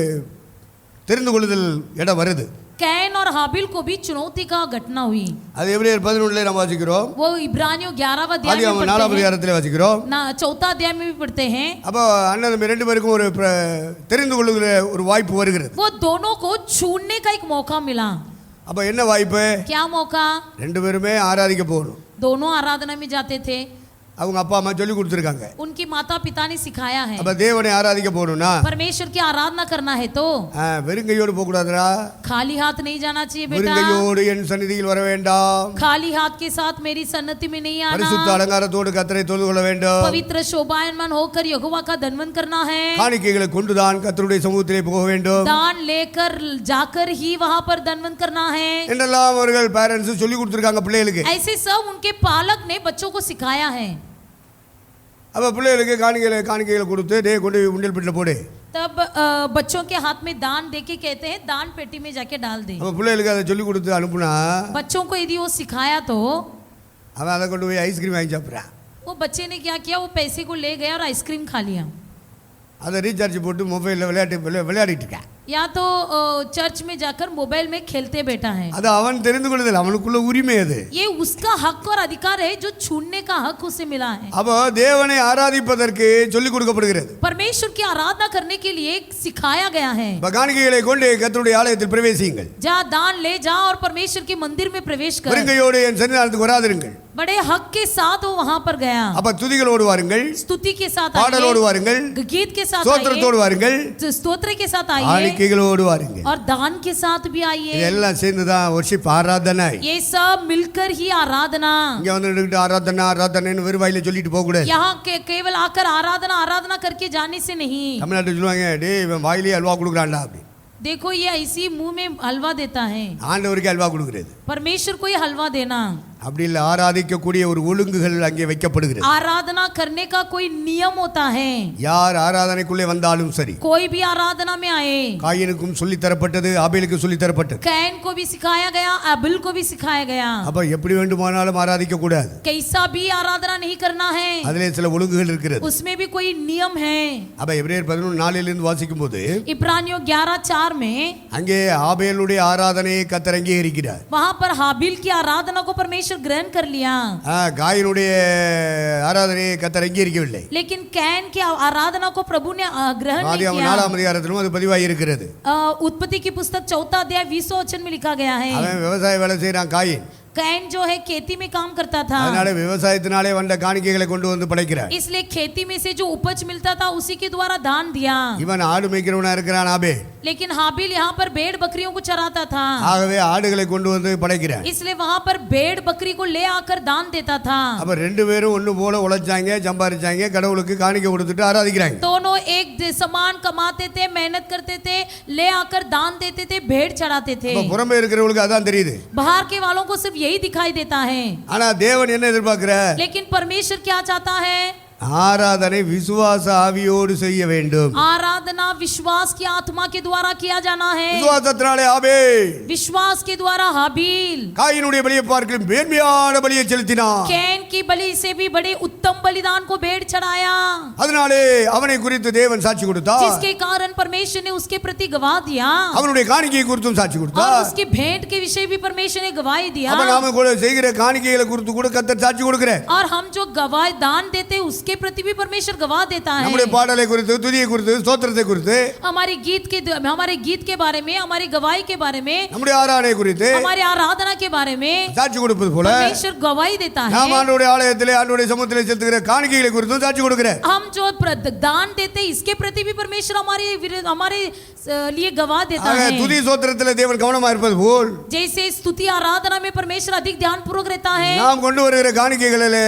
தெரிந்து கொள்ளுதல் இடம் வருது. कैन और हाबिल को भी चुनौती का घटना हुई। அது எபிரேயர் 11 நாம் வாசிக்கிறோம். वो इब्रानियों 11वां अध्याय में ஆதியாகமம் 4 पढ़ते हैं, அதிகாரத்திலே வாசிக்கிறோம். ना 4वां अध्याय में भी पढ़ते हैं। அப்போ அண்ணன் தம்பி ரெண்டு பேருக்கும் ஒரு தெரிந்து கொள்ளுகிற ஒரு வாய்ப்பு வருகிறது. वो दोनों को छूने का एक मौका मिला। அப்போ என்ன வாய்ப்பு? क्या मौका? ரெண்டு பேருமே ஆராதிக்க போகணும். दोनों आराधना में जाते थे। அவங்க அப்பா அம்மா சொல்லி கொடுத்துருக்காங்க. उनकी माता पिता ने सिखाया है। அப்ப தேவனை ஆராதிக்க போகணும்னா परमेश्वर की आराधना करना है तो வெறுங்கையோடு போக கூடாதுடா. खाली हाथ नहीं जाना चाहिए बेटा। வெறுங்கையோடு என் சந்நிதியில் வர வேண்டாம். खाली हाथ के साथ मेरी सन्नति में नहीं பரிசுத்த आना। அலங்காரத்தோடு கர்த்தரை தொழுது கொள்ள வேண்டும். पवित्र शोभायमान होकर यहोवा का धन्यवाद करना है। காணிக்கைகளை கொண்டுதான் கர்த்தருடைய சமூகத்திலே போக வேண்டும். दान लेकर जाकर ही वहां पर धन्यवाद करना है। என்னெல்லாம் அவர்கள் பேரண்ட்ஸ் சொல்லி கொடுத்துருக்காங்க பிள்ளைகளுக்கு. ऐसे सब उनके पालक ने बच्चों को सिखाया है। அப்ப பிள்ளைகளுக்கு காணிக்கைகளை கொடுத்து டே கொண்டு உண்டியல் பெட்டில போடு. तब बच्चों के हाथ में दान देके कहते हैं दान पेटी में जाके डाल दे। அப்ப பிள்ளைகளுக்கு அதை சொல்லி கொடுத்து அனுப்புனா बच्चों को यदि वो सिखाया तो அவன் அதை கொண்டு போய் ஐஸ்கிரீம் வாங்கி சாப்பிட்றான். वो बच्चे ने क्या किया, वो पैसे को ले गया और आइसक्रीम खा लिया। அதை ரீசார்ஜ் போட்டு மொபைலில் விளையாடிட்டு இருக்கான். या तो चर्च में जाकर मोबाइल में खेलते बैठा है. அது அவன் தெரிந்து கொள்ளுதல், அவனுக்குள்ள உரிமை அது. ये उसका हक और अधिकार है जो छूने का हक उसे मिला है. அப்போ தேவனை ஆராதிப்பதற்கு சொல்லிக் கொடுக்கப்படுகிறது. परमेश्वर की आराधना करने के लिए सिखाया गया है. காணிக்கைகளை கொண்டு கர்த்தருடைய ஆலயத்தில் பிரவேசியுங்கள். जा दान ले जा और परमेश्वर के मंदिर में प्रवेश कर. வெறுங்கையோடு என் சன்னிதானத்துக்கு வராதிருங்கள். बड़े हक के साथ वो वहां पर गया. அப்ப துதிகளோடு வாருங்கள், स्तुति के साथ பாடலோடு आइए, வாருங்கள், गीत के साथ ஸ்தோத்திரத்தோடு வாருங்கள், आइए, स्तोत्र के साथ आइए காணிக்கைகளோடு வாருங்கள். और दान के साथ भी आइए. இதெல்லாம் சேர்ந்து தான் வர்ஷிப் ஆராதனை. ये सब मिलकर ही आराधना. இங்க வந்து ஆராதனா ஆராதனைன்னு வெறும் வாயில சொல்லிட்டு போக கூடாது. यहाँ केवल आकर आराधना आराधना करके जाने से नहीं. தமிழ்நாட்டில் சொல்லுவாங்க, டேய் இவன் வாயிலே அல்வா கொடுக்குறான்டா அப்படி. देखो ये ऐसी मुंह में हलवा देता है. ஆண்டவருக்கு அல்வா கொடுக்கிறது परमेश्वर को ये हलवा देना. அப்படி இல்லை, ஆராதிக்கக்கூடிய ஒரு ஒழுங்குகள் அங்கே வைக்கப்படுகிறது. आराधना करने का कोई नियम होता है. யார் ஆராதனைக்குள்ளே வந்தாலும் சரி, कोई भी आराधना में आए. காயினுக்கும் சொல்லி தரப்பட்டது, ஆபேலுக்கும் சொல்லி தரப்பட்டது. कैन को भी सिखाया गया, अबिल को भी सिखाया गया. அப்ப எப்படி வேண்டுமானாலும் ஆராதிக்க கூடாது. कैसा भी आराधना नहीं करना है. அதிலே சில ஒழுங்குகள் இருக்கிறது. उसमें भी कोई नियम है. அப்ப எபிரேயர் 11:4 வாசிக்கும் போது इब्रानियों 11:4 में அங்கே ஆபேலுடைய ஆராதனையை கர்த்தர் அங்கீகரிக்கிறார். वहां पर हाबिल की आराधना को परमेश्वर ग्रहण कर लिया. காயினுடைய ஆராதனையை கர்த்தர் அங்கீகரிக்கவில்லை. लेकिन कैन की आराधना को प्रभु ने ग्रहण नहीं ஆதியாகமம் किया. 4 அதிகாரத்திலும் அது பதிவாகி இருக்கிறது. उत्पत्ति की पुस्तक 4 अध्याय 20 वचन में लिखा गया है. அவன் விவசாய வேலை செய்யறான் காயின். कैन जो है खेती में काम करता था. அதனால விவசாயத்தினாலே வந்த காணிக்கைகளை கொண்டு வந்து படைக்கிறார். इसलिए खेती में से जो उपज मिलता था उसी के द्वारा दान दिया. இவன் ஆடு மேய்க்கிறவனா இருக்கிறான் ஆபேல். लेकिन हाबिल यहाँ पर भेड़ बकरियों को चराता था. ஆகவே ஆடுகளை கொண்டு வந்து படைக்கிறார். इसलिए वहां पर भेड़ बकरी को ले आकर दान देता था. அப்ப ரெண்டு பேரும் ஒண்ணு போல உழைச்சாங்க, சம்பாதிச்சாங்க, கடவுளுக்கு காணிக்கை கொடுத்துட்டு ஆராதிக்கிறாங்க. दोनों एक समान कमाते थे, मेहनत करते थे, ले आकर दान देते थे, भेड़ चढ़ाते थे. அப்ப புறமே இருக்கிறவங்களுக்கு அதான் தெரியுது. बाहर के वालों को सिर्फ यही दिखाई देता है. ஆனா தேவன் என்ன எதிர்பார்க்கிறார்? लेकिन परमेश्वर क्या चाहता है? ஆராதனை விசுவாச ஆவியோடு செய்ய வேண்டும். आराधना विश्वास की आत्मा के द्वारा किया जाना है. விசுவாசத்தினாலே ஆபேல் विश्वास के द्वारा हाबिल காயினுடைய பலியை பார்க்கலும் மேன்மையான பலியை செலுத்தினான். कैन की बलि से भी बड़े उत्तम बलिदान को भेड़ चढ़ाया. அதனாலே அவனை குறித்து தேவன் சாட்சி கொடுத்தார். जिसके कारण परमेश्वर ने उसके प्रति गवाह दिया. அவனுடைய காணிக்கையை குறித்தும் சாட்சி और கொடுத்தார். उसकी भेंट के विषय भी परमेश्वर ने गवाही दिया. அப்ப நாம கூட செய்கிற காணிக்கைகளை குறித்து கூட கர்த்தர் சாட்சி கொடுக்கிறார். और हम जो गवाह दान देते हैं उसके प्रति भी परमेश्वर गवाह देता है. நம்முடைய பாடலை குறித்து, துதியை குறித்து, ஸ்தோத்திரத்தை குறித்து, हमारे गीत के बारे में, हमारी गवाही के बारे में, நம்முடைய ஆராதனை குறித்து हमारे आराधना के बारे में சாட்சி கொடுப்பது போல परमेश्वर गवाही देता है. நாம் ஆண்டவருடைய ஆலயத்திலே ஆண்டவருடைய சமூகத்திலே செலுத்துகிற காணிக்கைகளை குறித்தும் சாட்சி கொடுக்கிறார். हम जो दान देते हैं इसके प्रति भी परमेश्वर हमारे लिए गवाह देता ஆக है. துதி ஸ்தோத்திரத்திலே தேவன் கவனமா இருப்பது போல் जैसे स्तुति आराधना में परमेश्वर अधिक ध्यानपूर्वक रहता है, நாம் கொண்டு வருகிற காணிக்கைகளிலே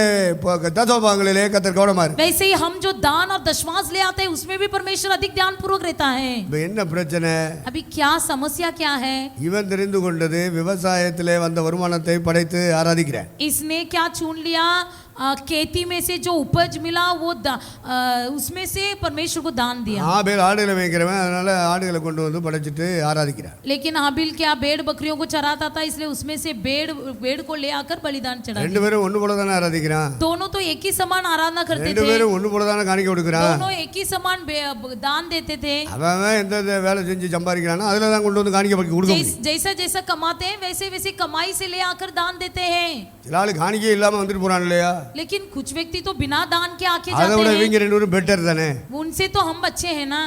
தசமபாகங்களிலே கர்த்தர் கவனமா இருக்கு. वैसे ही हम जो दान और दशमांश ले आते हैं उसमें भी परमेश्वर अधिक ध्यानपूर्वक रहता है. இப்ப என்ன பிரச்சனை? अभी क्या समस्या क्या है? இவன் தெரிந்து கொண்டது விவசாயத்திலே வந்த வருமானத்தை படைத்து ஆராதிக்கிறான். इसने क्या चुन लिया? खेती में से जो उपज मिला वो उसमें से परमेश्वर को दान दिया. ஆபேல் ஆடுகளை மேய்க்கிறவன், அதனால ஆடுகளை கொண்டு வந்து படைச்சிட்டு ஆராதிக்கிறான். लेकिन हाबिल क्या भेड़ बकरियों को चराता था, इसलिए उसमें से भेड़ को ले आकर बलिदान चढ़ा ரெண்டு பேரும் ஒண்ணு போல தானே ஆராதிக்கிறான். दोनों तो एक ही समान आराधना करते ரெண்டு थे. பேரும் ஒண்ணு போல தானே காணிக்கை கொடுக்கிறான். दोनों एक ही समान दान देते थे. அவன் எந்த வேலை செஞ்சு சம்பாதிக்கிறானோ அதுல தான் கொண்டு வந்து காணிக்கை கொடுக்க முடியும். जैसा जैसा कमाते हैं वैसे वैसे कमाई से ले आकर दान देते हैं. சில ஆளு காணிக்கை இல்லாம வந்துட்டு போறான் இல்லையா? लेकिन कुछ व्यक्ति तो बिना दान के आके அதை जाते விட हैं. இவங்க ரெண்டு பேரும் பெட்டர் தானே. उनसे तो हम अच्छे हैं ना.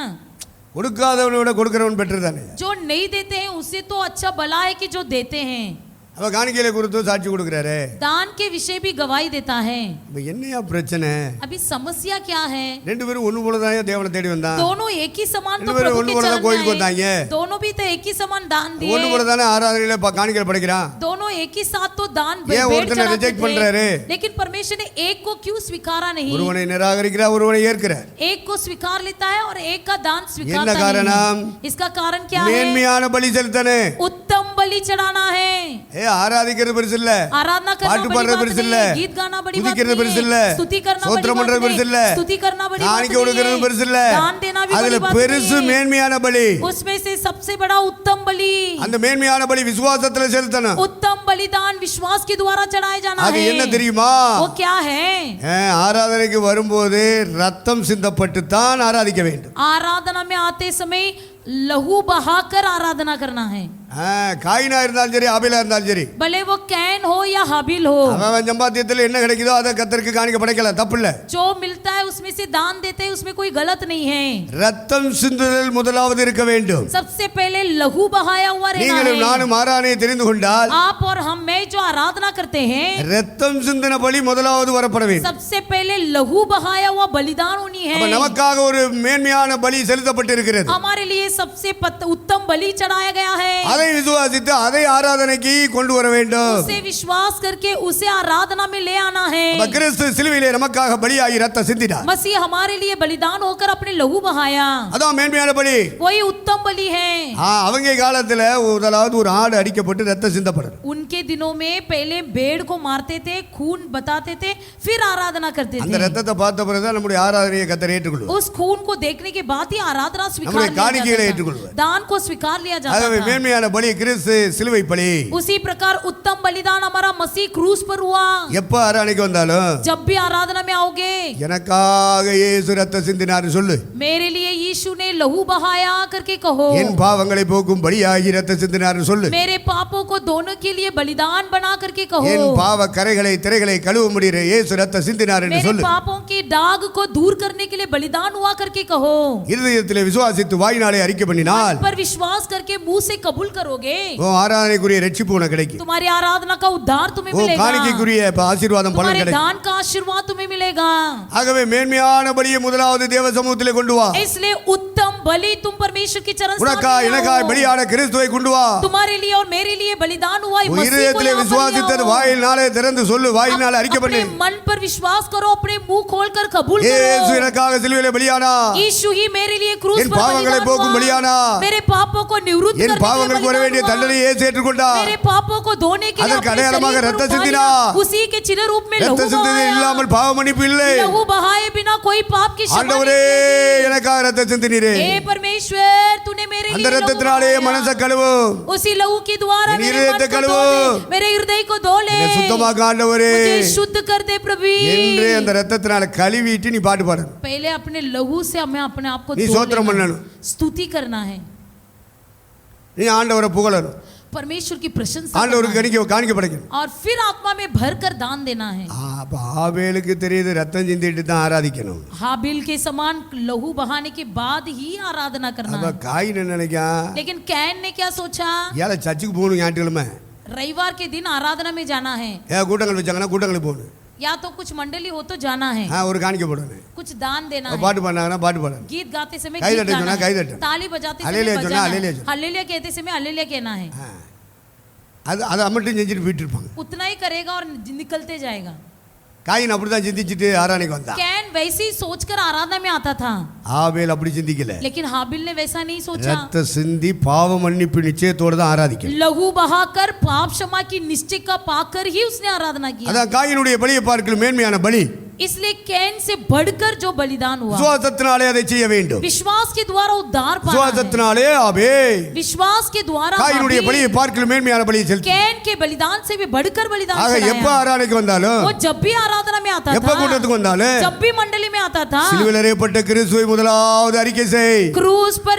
கொடுக்காதவனை விட கொடுக்கிறவன் பெட்டர் தானே. जो नहीं देते हैं उससे तो अच्छा भला है कि जो देते हैं. அவ காணிக்கையில குறித்து சாட்சி கொடுக்கிறாரு. दान के विषय भी गवाही देता है. இப்ப என்னையா பிரச்சனை? अभी समस्या क्या है? ரெண்டு பேரும் ஒண்ணு போல தான் தேவனை தேடி வந்தான். दोनों एक ही समान तो ரெண்டு பேரும் प्रभु ஒண்ணு के போல தான் चरण கோயிலுக்கு में வந்தாங்க. आए. दोनों भी तो एक ही समान दान दिए. ஒண்ணு போல தானே ஆராதனையில காணிக்கை படைக்கிறான். दोनों एक ही साथ तो दान ஏன் भेंट ஒருத்தனை चढ़ाते ரிஜெக்ட் थे. பண்றாரு? लेकिन परमेश्वर ने एक को क्यों स्वीकारा नहीं? ஒருவனை நிராகரிக்கிறார், ஒருவனை ஏற்கிறார். एक को स्वीकार लेता है और एक का दान என்ன स्वीकारता காரணம்? नहीं. इसका कारण क्या है? மேன்மையான பலி செலுத்தனே. उत्तम बलि चढ़ाना है. ஆராதிக்கிறது பெருசு இல்ல, आराधना करना பாட்டு बड़ी பாடுறது बात பெருசு இல்ல, नहीं, गीत गाना बड़ी बात துதிக்கிறது பெருசு இல்ல, नहीं, स्तुति करना बड़ी ஸ்தோத்திரம் बात பண்றது பெருசு இல்ல, नहीं, स्तुति करना बड़ी बात காணிக்கை கொடுக்கிறது பெருசு இல்ல, नहीं, दान देना भी அதுல बड़ी बात பெருசு नहीं, மேன்மையான பலி. उसमें से सबसे बड़ा उत्तम बलि, அந்த மேன்மையான பலி விசுவாசத்துல செலுத்தணும். उत्तम बलिदान विश्वास के द्वारा चढ़ाया जाना அது என்ன है। தெரியுமா? वो क्या है? ஆராதனைக்கு வரும்போது ரத்தம் சிந்தப்பட்டு தான் ஆராதிக்க வேண்டும். आराधना में आते समय लहू बहाकर आराधना करना है। காயினா இருந்தாலும் சரி ஆபேலா இருந்தாலும் சரி, भले वो कैन हो या हाबिल हो, அவன் சம்பாத்தியத்தில் என்ன கிடைக்குதோ அதை கர்த்தருக்கு காணிக்க படைக்கலாம், தப்பு இல்ல. जो मिलता है उसमें से दान देते हैं, उसमें कोई गलत नहीं है। ரத்தம் சிந்துதல் முதலாவது இருக்க வேண்டும். सबसे पहले लहू बहाया हुआ रहना நீங்களும் है। நானும் ஆராதனையை தெரிந்து கொண்டால் आप और हम में जो आराधना करते हैं, ரத்தம் சிந்தின பலி முதலாவது வரப்பட வேண்டும். सबसे पहले लहू बहाया हुआ बलिदान होनी அப்ப है। நமக்காக ஒரு மேன்மையான பலி செலுத்தப்பட்டு இருக்கிறது. हमारे लिए सबसे उत्तम बलि चढ़ाया गया है। அதை விசுவாசித்து அதை ஆராதனைக்கு கொண்டு வர வேண்டும். उसे विश्वास करके उसे आराधना में ले आना है। அப்ப கிறிஸ்து சிலுவையிலே நமக்காக பலியாகி ரத்தம் சிந்தினார். मसीह हमारे लिए बलिदान होकर अपने लहू बहाया, அதான் மேன்மையான பலி. वही उत्तम बलि है। அவங்க காலத்துல முதலாவது ஒரு ஆடு அடிக்கப்பட்டு ரத்தம் சிந்தப்படும். उनके दिनों में पहले भेड़ को मारते थे, खून बताते थे, फिर आराधना करते அந்த थे। ரத்தத்தை பார்த்த பிறகுதான் நம்முடைய ஆராதனையை கர்த்தர் ஏற்றுக்கொள்வார். उस खून को देखने के बाद ही आराधना स्वीकार நம்முடைய लिया காணிக்கைகளை जाता था, ஏற்றுக்கொள்வார். दान को स्वीकार लिया जाता ஆகவே था। மேன்மையான பலி கிறிஸ்து சிலுவை பலி. उसी प्रकार उत्तम बलिदान हमारा मसीह क्रूस पर हुआ। எப்ப ஆராதனைக்கு வந்தாலும் जब भी आराधना में आओगे, எனக்காக இயேசு ரத்தம் சிந்தினார்னு சொல்லு. मेरे लिए यीशु ने लहू बहाया करके कहो। என் பாவங்களை போக்கும் பலியாகி ரத்தம் சிந்தினார்னு சொல்லு. मेरे पापों को दोनों के लिए बलिदान बना करके कहो। என் பாவ கரைகளை திரைகளை கழுவ முடிகிற இயேசு ரத்தம் சிந்தினார் என்று मेरे சொல்லு. पापों के दाग को दूर करने के लिए बलिदान हुआ करके कहो। இருதயத்திலே விசுவாசித்து வாயினாலே அறிக்கை பண்ணினால் पर विश्वास करके मुंह से कबूल करोगे, உன் ஆராதனைக்குரிய ரட்சிப்பு உனக்கு கிடைக்கும். तुम्हारी आराधना का उद्धार तुम्हें உன் मिलेगा, காணிக்கைக்குரிய ஆசீர்வாதம் பலன் तुम्हारे கிடைக்கும். दान का आशीर्वाद तुम्हें मिलेगा। ஆகவே மேன்மையான பலியை முதலாவது தேவ சமூகத்திலே கொண்டு வா. इसलिए उत्तम बलि तुम परमेश्वर की चरण உனக்கா सामने எனக்காய் लाओ। பலியான கிறிஸ்துவை கொண்டு வா. तुम्हारे लिए और मेरे लिए बलिदान हुआ, உன் मसीह को இருதயத்திலே यहाँ पर விசுவாசித்தது ले आओ। வாயினாலே திறந்து சொல்லு, வாயினாலே அறிக்கை பண்ணு. अपने मन पर विश्वास करो, अपने मुंह खोलकर कबूल இயேசு करो। எனக்காக சிலுவையிலே பலியானா. यीशु ही मेरे लिए क्रूस என் पर பாவங்களை बलिदान போக்கும் हुआ। பலியானா. मेरे पापों को निवृत्त என் करने के लिए பாவங்களுக்கு வர வேண்டிய बलिदान தண்டனை हुआ। இயேசு ஏற்றுக்கொண்டார். मेरे पापों को धोने के लिए அதற்கு अपने அடையாளமாக शरीर पर ரத்தம் उठा சிந்தினா. लिया। उसी के चिन्ह रूप में लहू ரத்தம் சிந்தனை बहाया। இல்லாமல் பாவ மன்னிப்பு இல்லை. लहू बहाए बिना कोई पाप की क्षमा ஆண்டவரே नहीं। எனக்காக ரத்தம் சிந்தினீரே. हे परमेश्वर, तूने मेरे அந்த लिए लहू ரத்தத்தினாலே बहाया। மனசை கழுவு. उसी लहू के द्वारा என் मेरे இருதயத்தை मन को கழுவு. धो ले, मेरे हृदय को धो ले, என்னை சுத்தமாக்க ஆண்டவரே मुझे शुद्ध कर दे प्रभु। என்று அந்த ரத்தத்தினால கழுவிட்டு நீ பாட்டு பாடணும். पहले अपने लहू से हमें अपने आप को நீ धो ஸ்தோத்திரம் लेना, பண்ணணும். स्तुति करना है, நீ ஆண்டவரை புகழணும். परमेश्वर की प्रशंसा ஆண்டவருக்கு करना है, காணிக்க படைக்கணும். और फिर आत्मा में भरकर दान देना है। அப்ப ஆபேலுக்கு தெரியுது ரத்தம் சிந்திட்டு தான் ஆராதிக்கணும். हाबिल के समान लहू बहाने के बाद ही आराधना करना அப்ப है। காயின் என்ன நினைக்கான்? लेकिन कैन ने क्या सोचा? ஏல சர்ச்சுக்கு போகணும் ஞாயிற்றுக்கிழமை. रविवार के दिन आराधना में जाना है, கூட்டங்கள் வச்சாங்கன்னா கூட்டங்களுக்கு போகணும். या तो कुछ मंडली हो तो जाना है, ஒரு காணிக்க போடணும். कुछ दान देना है, பாட்டு பாடினாங்கன்னா பாட்டு பாடணும். गीत गाते समय कई गीत दटे गाना सुना, है, कई दटे। ताली बजाते हल्लेलुया समय सुना, बजाना हल्लेलुया है, सुना। हल्लेलुया कहते समय हल्लेलुया कहना है। அது அதை மட்டும் செஞ்சுட்டு போயிட்டு இருப்பாங்க. उतना ही करेगा और निकलते जाएगा। காயின் அப்படிதான் சிந்திச்சுட்டு ஆராதனைக்கு வந்தான். कैन वैसे ही सोचकर आराधना में आता था, ஆபேல் அப்படி சிந்திக்கல. लेकिन हाबिल ने वैसा नहीं सोचा। ரத்த சிந்தி பாவ மன்னிப்பு நிச்சயத்தோட தான் ஆராதிக்கணும். लहू बहाकर पाप क्षमा की निश्चय का पाकर ही उसने आराधना किया। அதான் காயினுடைய பலியை பார்க்கலும் மேன்மையான பலி. इसलिए कैन से बढ़कर जो बलिदान हुआ, விசுவாசத்தினாலே அதை செய்ய வேண்டும். विश्वास के द्वारा उद्धार पाना है। விசுவாசத்தினாலே ஆபே विश्वास के द्वारा காயினுடைய हाबिल பலியை பார்க்கலும் மேன்மையான பலியை செலுத்தி. कैन के बलिदान से भी बढ़कर बलिदान ஆக எப்ப चढ़ाया। ஆராதனைக்கு வந்தாலும் वो जब भी आराधना में आता எப்ப था, கூட்டத்துக்கு வந்தாலும் जब भी मंडली में आता था, சிலுவையில் அறையப்பட்ட கிறிஸ்துவை முதலாவது அறிக்கை செய். क्रूस पर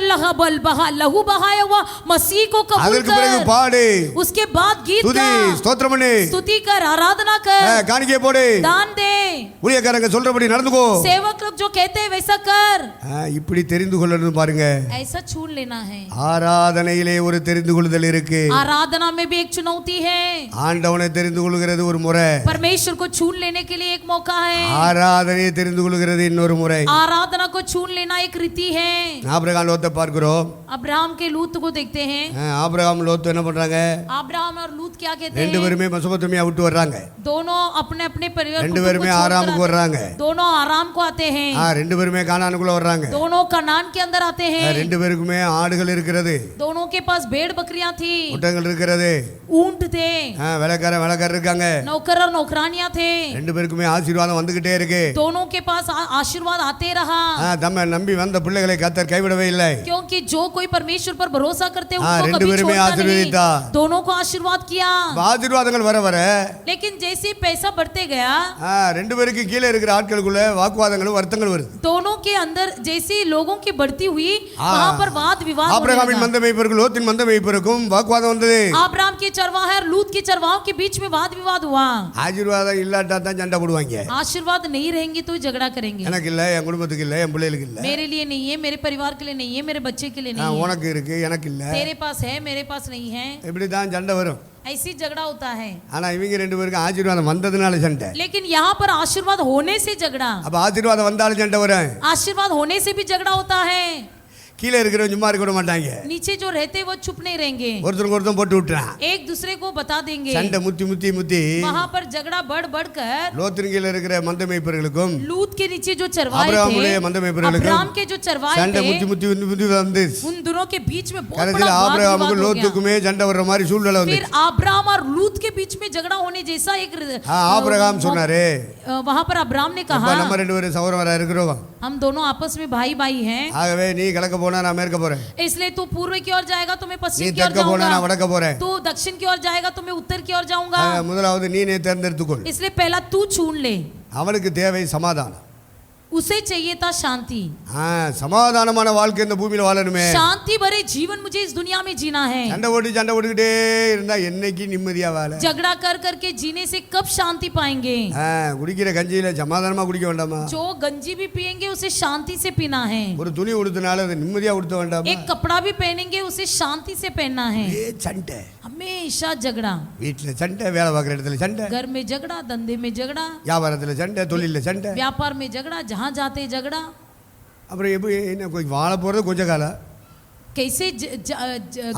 लहू बहाया हुआ मसीह को कबूल அதற்கு பிறகு कर, பாடு, उसके बाद गीत துதி, गा, ஸ்தோத்திரம் பண்ணு, स्तुति कर, आराधना कर, காணிக்கை போடு, दान दे, ஊழியக்காரங்க சொல்றபடி நடந்துக்கோ. सेवक लोग जो कहते हैं वैसा कर। இப்படி தெரிந்து கொள்ளணும் பாருங்க. ऐसा छून लेना है। ஆராதனையிலே ஒரு தெரிந்து கொள்ளுதல் இருக்கு. आराधना में भी एक चुनौती है। ஆண்டவனை தெரிந்து கொள்கிறது ஒரு முறை, परमेश्वर को छून लेने के लिए एक मौका है, ஆராதனையை தெரிந்து கொள்கிறது இன்னொரு முறை. आराधना को छून लेना एक रीति है। ஆபிரகாம் லோத்தை பார்க்கிறோம். अब्राहम के लूत को देखते हैं। ஆபிரகாம் லோத்து என்ன பண்றாங்க? अब्राहम और लूत क्या कहते ரெண்டு हैं? பேருமே மெசொப்பொத்தாமியா விட்டு வர்றாங்க. दोनों अपने अपने परिवार ரெண்டு कुटुंब को பேருமே छोड़कर ஆராமுக்கு கானானுக்கு வர்றாங்க. दोनों आराम को आते हैं, ரெண்டு பேருமே கானானுக்குள்ள வர்றாங்க. दोनों कनान के अंदर आते हैं। ரெண்டு பேருக்குமே ஆடுகள் இருக்கிறது, दोनों के पास भेड़ बकरियां थी, ஒட்டகங்கள் இருக்கிறது, ऊंट थे, வேலைக்காரர் இருக்காங்க. नौकर और नौकरानियां थे। ரெண்டு பேருக்குமே ஆசீர்வாதம் வந்துகிட்டே இருக்கு. दोनों के पास आशीर्वाद आते रहा, தம்மை நம்பி வந்த பிள்ளைகளை கர்த்தர் கைவிடவே இல்லை. क्योंकि जो कोई परमेश्वर पर भरोसा करते हैं उनको ரெண்டு कभी பேருமே छोड़ता नहीं। ஆசீர்வதித்தார். दोनों को आशीर्वाद किया। ஆசீர்வாதங்கள் வர வர लेकिन जैसे पैसा बढ़ते गया, ரெண்டு பேருக்கு கீழே இருக்கிற ஆட்களுக்குள்ள வாக்குவாதங்களும் வருத்தங்கள் வருது. दोनों के अंदर जैसे लोगों की बढ़ती हुई वहां पर वाद विवाद होने ஆபிரகாமின் लगा। மந்த மேய்ப்பருக்கும் லோத்தின் மந்த மேய்ப்பருக்கும் வாக்குவாதம் வந்தது. अब्राहम के चरवाहे और लूत के चरवाहों के बीच में वाद विवाद हुआ। ஆசீர்வாதம் இல்லாட்டா தான் சண்டை போடுவாங்க. आशीर्वाद नहीं रहेंगे तो झगड़ा करेंगे। எனக்கு இல்ல, என் குடும்பத்துக்கு இல்ல, என் பிள்ளைகளுக்கு இல்ல, मेरे लिए नहीं है, मेरे परिवार के लिए नहीं है, मेरे बच्चे के लिए नहीं है, உனக்கு இருக்கு எனக்கு இல்ல, तेरे पास है मेरे पास नहीं है, இப்படி தான் சண்டை வரும். ऐसी झगड़ा होता है। ஆனா இவங்க ரெண்டு பேருக்கு ஆசீர்வாதம் வந்ததுனால சண்டை. लेकिन यहाँ पर आशीर्वाद होने से झगड़ा, அப்ப ஆசீர்வாதம் வந்தாலும் சண்டை வரும். आशीर्वाद होने से भी झगड़ा होता है। கீழே இருக்கிறவங்க சும்மா இருக்க விட மாட்டாங்க. नीचे जो रहते वो चुप नहीं रहेंगे, ஒருத்தருக்கு ஒருத்தன் போட்டு விட்டுறான். एक दूसरे को बता देंगे। சண்டை முத்தி முத்தி முத்தி वहाँ पर झगड़ा बढ़ बढ़ कर லோத்தின் கீழே இருக்கிற மந்த மேய்ப்பர்களுக்கும் लूत के नीचे जो चरवाहे ஆபிரகாமுடைய थे, மந்த மேய்ப்பர்களுக்கும் अब्राहम के जो चरवाहे சண்டை थे, முத்தி முத்தி முத்தி முத்தி வந்து उन दोनों के बीच में बहुत बड़ा கடைசியில் वाद विवाद ஆபிரகாமுக்கும் हो गया। லோத்துக்குமே சண்டை வர்ற மாதிரி சூழ்நிலை வந்து फिर अब्राहम और लूत के बीच में झगड़ा होने जैसा एक ஆபிரகாம் சொன்னாரு, वहाँ पर अब्राहम ने இப்ப कहा நம்ம ரெண்டு பேரும் சகோதரரா இருக்கிறோம், हम दोनों आपस में भाई भाई हैं, ஆகவே நீ கிழக்க போனா நான் மேற்க போறேன், इसलिए तू पूर्व की ओर जाएगा तो मैं நீ पश्चिम की ओर தெற்க போனா நான் जाऊंगा, வடக்க போறேன். तू दक्षिण की ओर जाएगा तो मैं उत्तर की ओर जाऊंगा। முதலாவது நீனே தேர்ந்தெடுத்துக்கொள். इसलिए पहला तू चुन ले। அவனுக்கு தேவை சமாதானம். उसे चाहिए था शांति। சமாதானமான வாழ்க்கை இந்த பூமியில வாழணுமே. शांति भरे जीवन मुझे इस दुनिया में जीना है। சண்டை போட்டுக்கிட்டே இருந்தா என்னைக்கு நிம்மதியா வாழ? झगड़ा कर करके जीने से कब शांति पाएंगे? குடிக்கிற கஞ்சியில சமாதானமா குடிக்க வேண்டாமா? जो गंजी भी पिएंगे उसे शांति से पीना है। ஒரு துணி உடுத்தினால அது நிம்மதியா உடுத்த வேண்டாமா? एक कपड़ा भी पहनेंगे उसे शांति से पहनना है। சண்டை, हमेशा झगड़ा, வீட்டுல சண்டை, வேலை பார்க்குற இடத்துல சண்டை, घर में झगड़ा, धंधे में झगड़ा, வியாபாரத்துல சண்டை, தொழில சண்டை, व्यापार में झगड़ा, जहाँ जाते झगड़ा। அப்புறம் எப்படி என்ன வாழ போறது கொஞ்ச காலம்? कैसे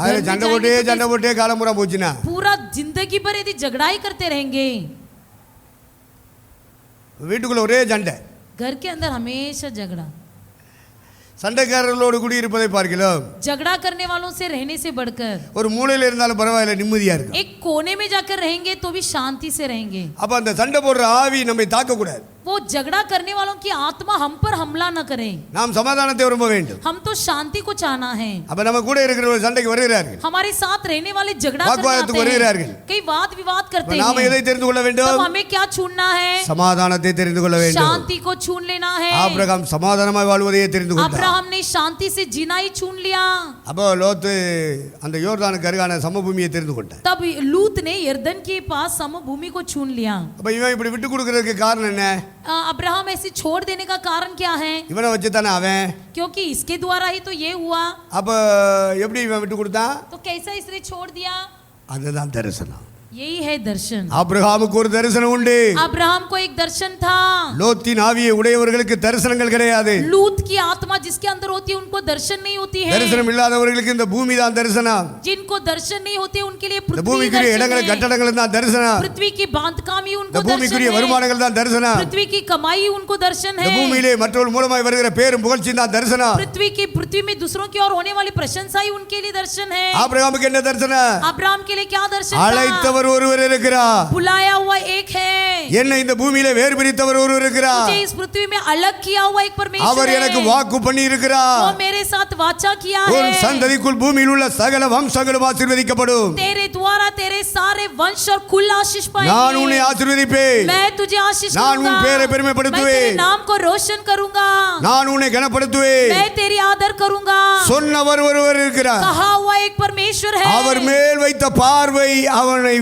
அதுல சண்டை போட்டே காலமுறை போச்சுன்னா पूरा जिंदगी भर यदि झगड़ा ही करते रहेंगे। வீட்டுக்குள்ள ஒரே சண்டை, घर के अंदर हमेशा झगड़ा, சண்டைக்காரர்களோடு குடியிருப்பதை பார்க்கலாம், झगड़ा करने वालों से रहने से बढ़कर ஒரு மூலையில இருந்தாலும் பரவாயில்ல நிம்மதியா இருக்கு. एक कोने में जाकर रहेंगे तो भी शांति से रहेंगे। அப்ப அந்த சண்டை போடுற ஆவி நம்மை தாக்க கூடாது. वो झगड़ा करने वालों की आत्मा हम पर हमला न करे। நாம் சமாதானத்தை விரும்ப வேண்டும். हम तो शांति को चाहना है। அப்ப நம்ம கூட இருக்கிறவர்கள் சண்டைக்கு வருகிறார்கள், हमारे साथ रहने वाले झगड़ा करने வாக்குவாதத்துக்கு आते வருகிறார்கள். हैं, कई वाद विवाद करते நாம हैं। எதை தெரிந்து கொள்ள तब வேண்டும்? हमें क्या चुनना है? சமாதானத்தை தெரிந்து கொள்ள வேண்டும். शांति को चुन लेना है। ஆபிரகாம் சமாதானமாய் வாழ்வதையே தெரிந்து கொண்டார். अब्राहम ने शांति से जीना ही चुन लिया। அப்போ லோத்து அந்த யோர்தானுக்கு அருகான சமபூமியை தெரிந்து கொண்டார். तब लूत ने यरदन के पास समभूमि को चुन लिया। அப்ப இவன் இப்படி விட்டு கொடுக்கறதுக்கு காரணம் என்ன? अब्राहम ऐसे छोड़ देने का कारण क्या है? இவனை வச்சு தானே அவன். क्योंकि इसके द्वारा ही तो ये हुआ। அப்ப எப்படி இவன் விட்டு கொடுத்தான்? तो कैसा इसने छोड़ दिया? அதுதான் தரிசனம். यही है दर्शन। ஆபிரகாமுக்கு ஒரு தரிசனம் உண்டு. अब्राहम को एक दर्शन था। லோத்தின் ஆவியை உடையவர்களுக்கு தரிசனங்கள் கிடையாது. लूत की आत्मा जिसके अंदर होती है उनको दर्शन नहीं होती है। தரிசனம் இல்லாதவர்களுக்கு இந்த பூமி தான் தரிசனம். जिनको दर्शन नहीं होते उनके लिए இந்த पृथ्वी பூமிக்குரிய दर्शन இடங்கள் है। கட்டடங்கள் தான் தரிசனம். पृथ्वी की बांधकाम ही இந்த उनको दर्शन பூமிக்குரிய है। வருமானங்கள் தான் தரிசனம். पृथ्वी की कमाई उनको दर्शन இந்த है। பூமியிலே மற்றவர்கள் மூலமாய் வருகிற பேரும் புகழ்ச்சி தான் தரிசனம். पृथ्वी में दूसरों की ओर होने वाली प्रशंसा ही उनके लिए दर्शन है। ஆபிரகாமுக்கு என்ன தரிசனம்? अब्राहम के लिए क्या दर्शन था? அழைத்தவர் ஒருவர் இருக்கிறார், बुलाया हुआ एक है। என்னை இந்த பூமியிலே வேறு பிரித்தவர் ஒருவர் இருக்கிறார், मुझे इस पृथ्वी में अलग किया हुआ एक परमेश्वर அவர் है। எனக்கு வாக்கு பண்ணி वो இருக்கிறார், मेरे साथ वाचा किया உன் है। சந்ததிக்குள் பூமியில் உள்ள சகல வம்சங்களும் ஆசீர்வதிக்கப்படும், तेरे द्वारा तेरे सारे वंश और कुल आशीष நான் पाएंगे। உன்னை ஆசீர்வதிப்பேன், मैं तुझे आशीष நான் करूंगा। உன் பெயரை मैं பெருமைப்படுத்துவேன், तेरे नाम को रोशन करूंगा। நான் உன்னை கனப்படுத்துவேன். मैं तेरी आदर करूंगा। சொன்னவர் ஒருவர் இருக்கிறார், कहा हुआ एक परमेश्वर है। அவர் மேல் வைத்த பார்வை அவனை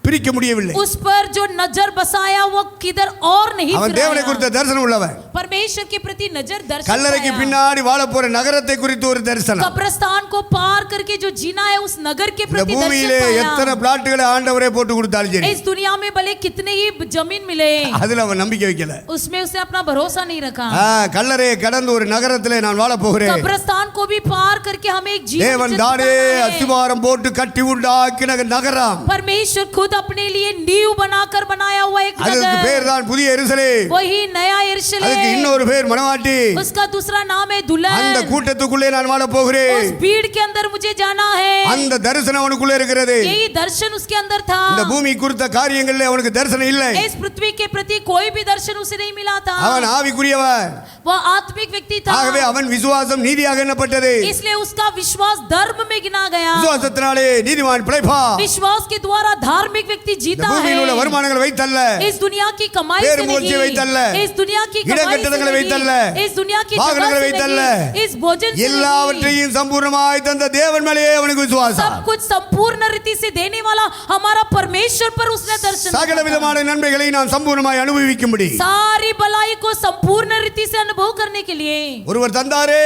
பிரிக்க முடியவில்லை. उस पर जो नजर बसाया वो किधर और नहीं அவன் தேவனை फिराया। குறித்த தரிசனம் உள்ளவன். परमेश्वर के प्रति नजर दर्शन கல்லறைக்கு पाया। பின்னாடி வாழ போற நகரத்தை குறித்து ஒரு தரிசனம். कब्रिस्तान को पार करके जो जीना है उस नगर के இந்த प्रति दर्शन பூமியிலே எத்தனை पाया। பிளாட்டுகளை ஆண்டவரே போட்டு கொடுத்தாலும் சரி, इस दुनिया में भले कितने ही जमीन मिले, அதுல அவன் நம்பிக்கை வைக்கல. उसमें उसने अपना भरोसा नहीं रखा। கல்லறையை கடந்து ஒரு நகரத்திலே நான் வாழ போகிறேன். कब्रिस्तान को भी पार करके हमें एक जीवन தேவன் जगत தானே बनाना है। அஸ்திவாரம் போட்டு கட்டி உண்டாக்கின நகரம். परमेश्वर खुद अपने लिए नींव बनाकर बनाया हुआ एक அதுக்கு नगर, பேர் தான் புதிய எருசலேம். वही नया அதுக்கு यरूशलेम, இன்னொரு பேர் மணவாட்டி. उसका दूसरा नाम है அந்த दुल्हन। கூட்டத்துக்குள்ளே நான் வாழ उस போகிறேன். भीड़ के अंदर मुझे जाना है, அந்த தரிசனம் அவனுக்குள்ளே இருக்கிறது. यही दर्शन उसके अंदर था। இந்த பூமி குறித்த காரியங்களிலே அவனுக்கு தரிசனம் இல்லை. इस पृथ्वी के प्रति कोई भी दर्शन उसे नहीं मिला था, அவன் ஆவிக்குரியவன். वह आत्मिक व्यक्ति था, ஆகவே அவன் விசுவாசம் நீதியாக எண்ணப்பட்டது. इसलिए उसका विश्वास धर्म में गिना गया। விசுவாசத்தினாலே நீதிமான் பிழைப்பான். विश्वास के द्वारा धार्मिक व्यक्ति இந்த जीता பூமியில் உள்ள है। வருமானங்களை வைத்தல்ல, इस दुनिया की कमाई से பேரும்புகழ்ச்சியை வைத்தல்ல, नहीं, इस दुनिया की कमाई से இடக்கட்டடங்களை வைத்தல்ல, नहीं, इस दुनिया की வாகனங்களை जगह से வைத்தல்ல, नहीं, इस भोजन से नहीं, எல்லாவற்றையும் சம்பூர்ணமாய் தந்த தேவன் மேலே அவனுக்கு விசுவாசம். सब कुछ संपूर्ण रीति से देने वाला हमारा परमेश्वर पर उसने दर्शन சகல किया। விதமான நன்மைகளை நான் சம்பூர்ணமாய் அனுபவிக்கும்படி सारी भलाई को संपूर्ण रीति से अनुभव करने के लिए ஒருவர் தந்தாரே,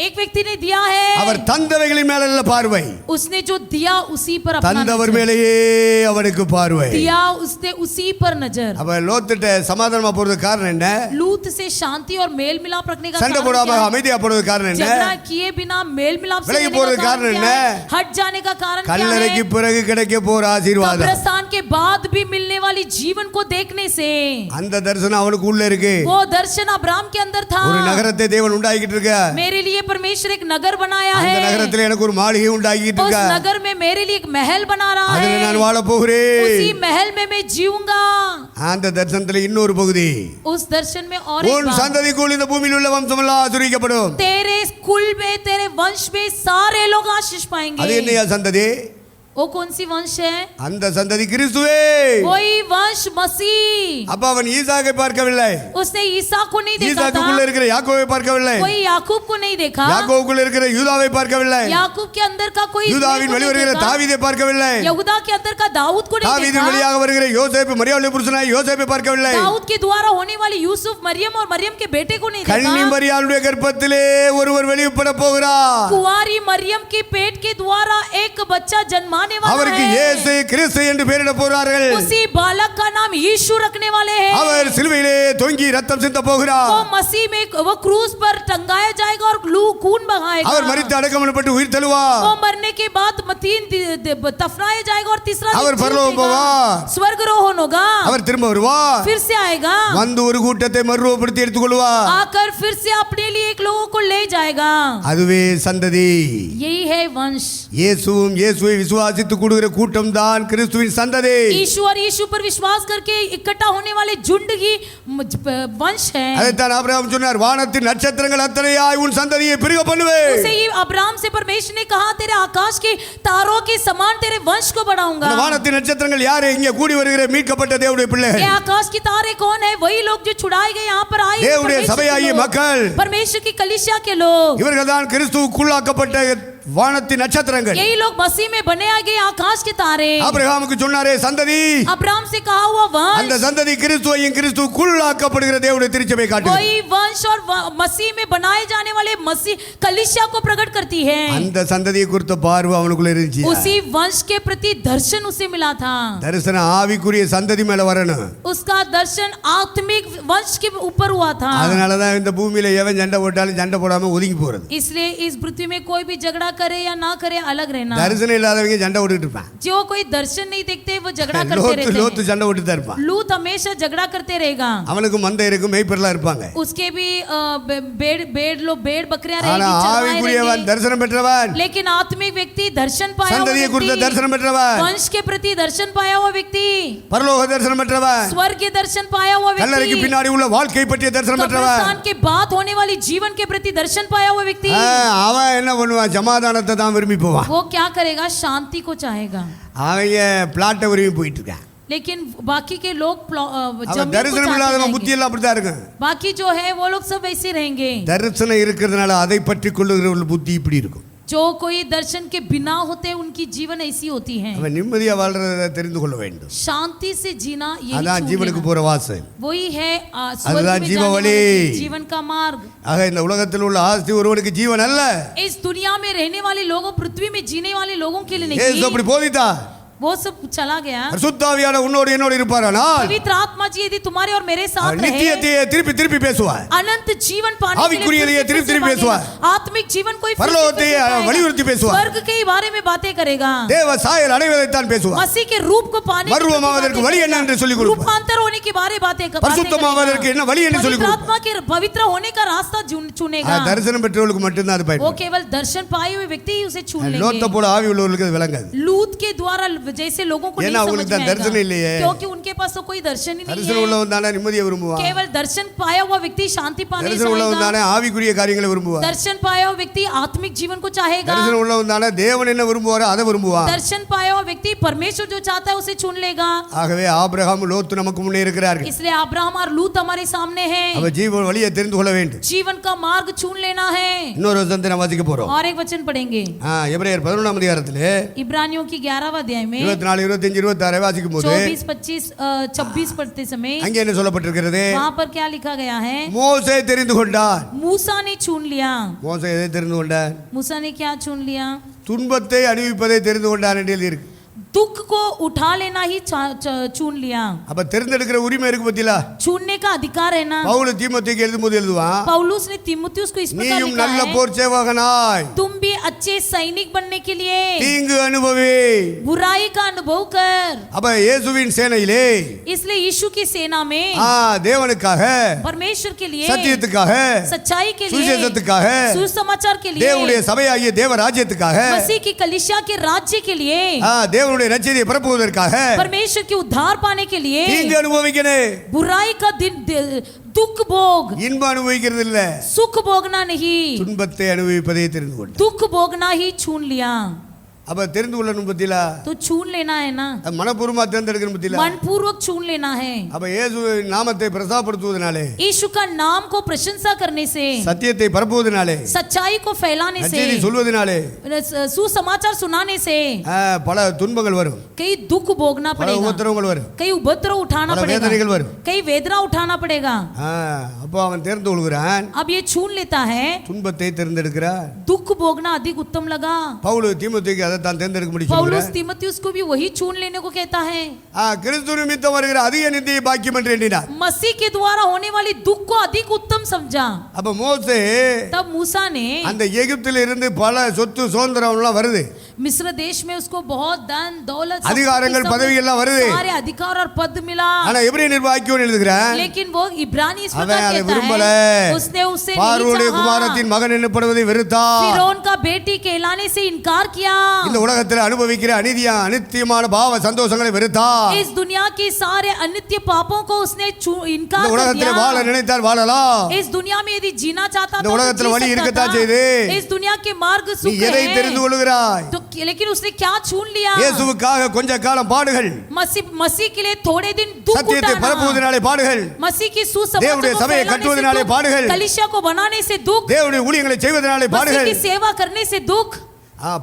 एक व्यक्ति ने दिया है, அவர் தந்தவைகளின் மேல அல்ல பார்வை, उसने जो दिया उसी पर अपना தந்தவர் नजर, மேலேயே அவனுக்கு பார்வை. दिया उसने उसी पर नजर। அவ லோத்துட்ட சமாதானமா போறதுக்கு காரணம் என்ன? लूत से शांति और मेल मिलाप रखने का சண்டை कारण போடாம क्या है? அமைதியா போறதுக்கு காரணம் என்ன? झगड़ा किए बिना मेल मिलाप से விலகி रहने போறதுக்கு का कारण காரணம் क्या என்ன? है? हट जाने का कारण क्या கல்லறைக்கு है? பிறகு கிடைக்க போற ஆசீர்வாதம். कब्रिस्तान के बाद भी मिलने वाली जीवन को देखने से, அந்த தரிசனம் அவனுக்கு உள்ள இருக்கு. वो दर्शन अब्राहम के अंदर था। ஒரு நகரத்தை தேவன் உண்டாக்கிட்டு இருக்க. मेरे लिए परमेश्वर एक नगर बनाया அந்த है, நகரத்துல எனக்கு ஒரு மாளிகை உண்டாக்கிட்டு उस இருக்க. नगर में मेरे लिए एक महल बना रहा அதுல நான் है, வாழ போகிறேன். उसी महल में मैं जीऊंगा। அந்த தரிசனத்துல இன்னொரு பகுதி, उस दर्शन में और एक உன் बात, சந்ததிக்குள் இந்த பூமியில் உள்ள வம்சமெல்லாம் ஆசீர்வதிக்கப்படும். तेरे कुल में तेरे वंश में सारे लोग आशीष அது पाएंगे। என்னையா சந்ததி? वो कौन सी वंश है? அந்த சந்ததி கிறிஸ்துவே. वही वंश मसीह। அப்ப அவன் ஈசாக்கை பார்க்கவில்லை, उसने ईसा को नहीं देखा ஈசாக்குள்ள था, இருக்கிற யாக்கோவை பார்க்கவில்லை, कोई याकूब को नहीं देखा, யாக்கோவுக்குள்ள இருக்கிற யூதாவை பார்க்கவில்லை, याकूब के अंदर का कोई யூதாவின் को வெளி नहीं வருகிற देखा, தாவீதை பார்க்கவில்லை, यहूदा के अंदर का दाऊद को नहीं தாவீதின் देखा, வழியாக வருகிற யோசேப்பு மரியாதை புருஷனாய் யோசேப்பை பார்க்கவில்லை, दाऊद के द्वारा होने वाले यूसुफ मरियम और मरियम के बेटे को नहीं கன்னி देखा, மரியாளுடைய கர்ப்பத்திலே ஒருவர் வெளிப்பட போகிறார். कुंवारी मरियम के पेट के द्वारा एक बच्चा जन्माने वाला அவருக்கு है, இயேசு கிறிஸ்து என்று பெயரிட போகிறார்கள். उसी बालक का नाम यीशु रखने वाले हैं। அவர் சிலுவையிலே தொங்கி ரத்தம் சிந்த போகிறார். वो मसीह में वो क्रूस पर टंगाया जाएगा और खून बहाएगा। அவர் மரித்து அடக்கம் பண்ணப்பட்டு உயிர் वो தழுவார். मरने के बाद दफनाया जाएगा और तीसरा दिन அவர் जी பரலோகம் उठेगा। போவார். स्वर्गरोहण होगा, அவர் திரும்ப வருவார், फिर से आएगा, வந்து ஒரு கூட்டத்தை மறுரூபப்படுத்தி எடுத்துக்கொள்வார். आकर फिर से अपने लिए एक लोगों को ले जाएगा। அதுவே சந்ததி. यही है वंश। இயேசுவும் இயேசுவை விசுவாசித்து கூடுகிற கூட்டம் தான் கிறிஸ்துவின் சந்ததி. यीशु और यीशु पर विश्वास करके इकट्ठा होने वाले झुंड ही वंश है। அதைத்தான் ஆபிரகாம் சொன்னார், வானத்தின் நட்சத்திரங்கள் அத்தனையாய் உன் சந்ததியை பெருக பண்ணுவேன். उसे ही अब्राहम से परमेश्वर ने कहा, तेरे आकाश के तारों के समान तेरे वंश को बढ़ाऊंगा। அந்த வானத்தின் நட்சத்திரங்கள் யாரு? இங்கே கூடி வருகிற மீட்கப்பட்ட தேவனுடைய பிள்ளைகள். ये आकाश की तारे कौन है? वही लोग जो छुड़ाए गए यहाँ पर आए, தேவனுடைய சபையாகிய மக்கள். परमेश्वर की कलीसिया के लोग, இவர்கள் தான் கிறிஸ்துவுக்குள்ளாக்கப்பட்ட வானத்தின் நட்சத்திரங்கள். यही लोग मसीह में बने आ गए आकाश के तारे। ஆபிரகாமுக்கு சொன்னாரே சந்ததி, अब्राहम से कहा हुआ அந்த वंश, சந்ததி கிறிஸ்துவையும் கிறிஸ்துவுக்குள்ளாக்கப்படுகிற தேவனுடைய திருச்சபை காட்டுது. वही वंश और मसीह में बनाए जाने वाले मसीह कलीसिया को प्रकट करती है। அந்த சந்ததியை குறித்த பார்வை அவனுக்குள்ள இருந்துச்சு. उसी वंश के प्रति दर्शन उसे मिला था। தரிசனம் ஆவிக்குரிய சந்ததி மேல வரணும். उसका दर्शन आत्मिक वंश के ऊपर हुआ था। அதனாலதான் இந்த பூமியில எவன் சண்டை போட்டாலும் சண்டை போடாம ஒதுங்கி போறது. इसलिए इस पृथ्वी में कोई भी झगड़ा करे या ना करे, अलग रहना। தரிசனம் இல்லாதவங்க சண்டை போட்டுட்டு இருப்பான். जो कोई दर्शन नहीं देखते वो झगड़ा करते रहते லோத்து हैं। சண்டை போட்டுட்டு தான் இருப்பான். लूत हमेशा झगड़ा करते रहेगा। அவனுக்கு மந்தை இருக்கும், மேய்ப்பெல்லாம் இருப்பாங்க. उसके भी भेड़ बकरियां ஆனா रहेगी, चरवाहे ஆவிக்குரியவன் रहेंगे। தரிசனம் பெற்றவன், लेकिन आत्मिक व्यक्ति दर्शन पाया हुआ சந்ததியை குறித்த व्यक्ति, தரிசனம் பெற்றவன், वंश के प्रति दर्शन पाया हुआ व्यक्ति, பரலோக தரிசனம் பெற்றவன், स्वर्ग के दर्शन पाया हुआ கல்லறைக்கு व्यक्ति, பின்னாடி உள்ள வாழ்க்கை பற்றிய தரிசனம் பெற்றவன். कब्रिस्तान के बाद होने वाली जीवन के प्रति दर्शन पाया हुआ व्यक्ति, அவன் என்ன பண்ணுவான்? சமாதானத்தை தான் விரும்பி போவான். वो क्या करेगा? शांति को चाहेगा। அவன் பிளாட்டை விரும்பி போயிட்டு இருக்கான். लेकिन बाकी के लोग அவன் जमीन को தரிசனம் चाहते இல்லாதவன் புத்தி रहेंगे। எல்லாம் அப்படித்தான் இருக்கும். बाकी जो है वो लोग सब ऐसे रहेंगे। தரிசனம் இருக்கிறதுனால அதை பற்றி கொள்ளுகிற புத்தி இப்படி இருக்கும். जो कोई दर्शन के बिना होते उनकी जीवन ऐसी होती है। அவன் நிம்மதியா வாழ்றதை தெரிந்து கொள்ள வேண்டும். शांति से जीना यही அதான் चुन ஜீவனுக்கு लेना। போற வாசல். वही है स्वर्ग அதுதான் में ஜீவ जाने வழி. वाला जीवन का मार्ग। ஆக இந்த உலகத்தில் உள்ள ஆஸ்தி ஒருவனுக்கு ஜீவன் அல்ல. इस दुनिया में रहने वाले लोगों, पृथ्वी में जीने वाले लोगों के लिए இயேசு नहीं। அப்படி போதித்தார். वो सब चला गया। பரிசுத்த ஆவியானவர் உன்னோடு என்னோடு இருப்பாரானால் पवित्र आत्मा जी यदि तुम्हारे और मेरे साथ रहे, நித்தியத்தையே திருப்பி திருப்பி பேசுவார். अनंत जीवन पाने के ஆவிக்குரியதையே लिए திருப்பி திருப்பி பேசுவார். आत्मिक जीवन को பரலோகத்தையே வலியுறுத்தி பேசுவார். स्वर्ग के बारे में बातें करेगा। தேவ சாயல் அடைவதை தான் பேசுவார். मसीह के रूप को पाने के மறுரூபமாவதற்கு வழி என்ன என்று சொல்லிக் கொடுப்பார். रूपांतर होने के बारे बातें பரிசுத்தமாவதற்கு என்ன வழி என்று சொல்லிக் கொடுப்பார். आत्मा के पवित्र होने का रास्ता चुनेगा। தரிசனம் பெற்றவர்களுக்கு மட்டும் தான் அது பயன்படும். वो केवल दर्शन पाए हुए व्यक्ति ही उसे चुन लेंगे। லோத்த போல ஆவி உள்ளவர்களுக்கு அது விளங்காது. लूत के द्वारा जैसे लोगों को नहीं समझ में आएगा, क्योंकि उनके पास तो कोई दर्शन ही नहीं தரிசனம் है। உள்ளவன் தானே நிம்மதியை விரும்புவான். केवल दर्शन पाया हुआ व्यक्ति शांति पाने தரிசனம் உள்ளவன் चाहेगा। தானே ஆவிக்குரிய காரியங்களை விரும்புவான். दर्शन पाया हुआ व्यक्ति आत्मिक जीवन को चाहेगा। தரிசனம் உள்ளவன் தானே தேவன் என்ன விரும்புவாரோ அதை விரும்புவான். दर्शन पाया हुआ व्यक्ति परमेश्वर जो चाहता है उसे चुन लेगा। ஆகவே ஆபிரகாம் லோத்து நமக்கு முன்னே இருக்கிறார்கள். इसलिए अब्राहम और लूत हमारे सामने हैं। அவ ஜீவன் வழியை தெரிந்து கொள்ள வேண்டும். जीवन का मार्ग चुन लेना है। இன்னொரு வசனத்தை நாம் வாசிக்க போறோம். और एक वचन पढ़ेंगे எபிரேயர் 11ஆம் அதிகாரத்திலே इब्रानियों की 11वां अध्याय में 24 25 26 வாசிக்கும் போது 24 25 26 पढ़ते समय அங்கே என்ன சொல்லப்பட்டிருக்கிறது? वहां पर क्या लिखा गया है? மோசே தெரிந்து கொண்டான். मूसा ने चुन लिया। மோசே எதை தெரிந்து கொண்டான்? मूसा ने क्या चुन लिया? துன்பத்தை அனுபவிப்பதை தெரிந்து கொண்டான் என்று எழுதியிருக்கு. दुख को उठा लेना ही चुन लिया। அப்ப தெரிந்தெடுக்கிற உரிமை இருக்கு பத்தியா? चुनने का अधिकार है ना। பவுல் தீமோத்தேயுக்கு எழுதும்போது எழுதுவான், पौलुस ने तीमुथियुस को इस प्रकार நீயும் लिखा நல்ல है, போர் சேவகனாய் तुम भी अच्छे सैनिक बनने के लिए தீங்கு அனுபவி. बुराई का अनुभव कर। அப்ப இயேசுவின் சேனையிலே इसलिए यीशु की सेना में தேவனுக்காக, परमेश्वर के लिए, சத்தியத்துக்காக, सच्चाई के लिए, சுவிசேஷத்துக்காக, सुसमाचार के लिए, தேவனுடைய சபையாகிய தேவ ராஜ்யத்துக்காக, मसीह की कलीसिया के राज्य के लिए, தேவனுடைய நற்செய்தியை பரப்புவதற்காக, परमेश्वर के उद्धार पाने के लिए தீங்கு அனுபவிக்கணும். बुराई का दुख भोग, இன்பம் அனுபவிக்கிறது இல்ல, सुख भोगना नहीं, துன்பத்தை அனுபவிப்பதை தெரிந்து கொண்டான். दुख भोगना ही चुन लिया। அப்ப தெரிந்து கொள்ளணும் பத்தியா? तो चुन लेना है ना, மனப்பூர்வமா தேர்ந்தெடுக்கணும் பத்தியா? मनपूर्वक चुन लेना है। அப்ப இயேசுவின் நாமத்தை பிரசாப்படுத்துவதனாலே, यीशु का नाम को प्रशंसा करने से, சத்தியத்தை பரப்புவதனாலே, सच्चाई को फैलाने से, நற்செய்தி சொல்வதனாலே सुसमाचार सुनाने से பல துன்பங்கள் வரும், कई दुख भोगना பல पड़ेगा, உபத்திரவங்கள் வரும், कई उपद्रव उठाना பல पड़ेगा, வேதனைகள் வரும். कई वेदना उठाना पड़ेगा। அப்போ அவன் தேர்ந்து கொள்கிறான். अब ये चुन लेता है, துன்பத்தை தேர்ந்தெடுக்கிறான். दुख भोगना अधिक उत्तम लगा। பவுல் தீமோத்தேயுக்கு அதை தான் தேர்ந்தெடுக்க முடியும் पौलुस சொல்கிறார். तीमुथियुस को भी वही चुन लेने को कहता है। கிறிஸ்து நிமித்தம் வருகிற அதிக நித்திய பாக்கியம் என்று எண்ணினார். मसीह के द्वारा होने वाली दुख को अधिक उत्तम समझा। அப்ப மோசே तब मूसा ने அந்த எகிப்தில இருந்து பல சொத்து சுதந்திரம் எல்லாம் வருது, मिस्र देश में उसको बहुत धन दौलत அதிகாரங்கள் பதவி எல்லாம் வருது. सारे अधिकार और पद मिला, ஆனா எபிரேய நிர்வாகியோன் எழுதுகிறான், लेकिन वो इब्रानी इस அவன் प्रकार அதை कहता விரும்பல. है, उसने उससे பார்வோனுடைய नहीं குமாரத்தின் चाहा, மகன் என்னப்படுவதை வெறுத்தான். फिरौन का बेटी कहलाने से इनकार किया, இந்த உலகத்தில் அனுபவிக்கிற அநித்தியமான பாவ சந்தோஷங்களை வெறுத்தான். इस दुनिया की सारे अनित्य पापों को उसने इनकार இந்த कर உலகத்தில் வாழ दिया। நினைத்தால் வாழலாம். इस दुनिया में यदि जीना चाहता இந்த था तो உலகத்தில் जी வழி सकता இருக்கத்தான் था। செய்யுது. इस दुनिया के मार्ग நீ सुख எதை தெரிந்து है, கொள்கிறாய்? तो लेकिन उसने क्या चुन लिया? இயேசுவுக்காக கொஞ்ச காலம் பாடுகள், मसीह के लिए थोड़े दिन दुख சத்தியத்தை उठाना, பரப்புவதனாலே பாடுகள், मसीह की सुसमाचार தேவனுடைய को சபையை फैलाने கட்டுவதனாலே से பாடுகள், दुख, कलीसिया को बनाने से दुख, தேவனுடைய ஊழியங்களை செய்வதனாலே मसीह பாடுகள். की सेवा करने से दुख,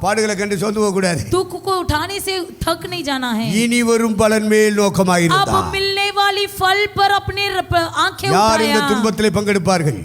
பாடுகளை கண்டு சோர்ந்து போக கூடாது. दुख को उठाने से थक नहीं जाना है। இனி வரும் பலன் மேல் अब நோக்கமாயிருந்தார். मिलने वाली फल पर अपने आंखें யார் இந்த उठाया। துன்பத்திலே பங்கெடுப்பார்கள்?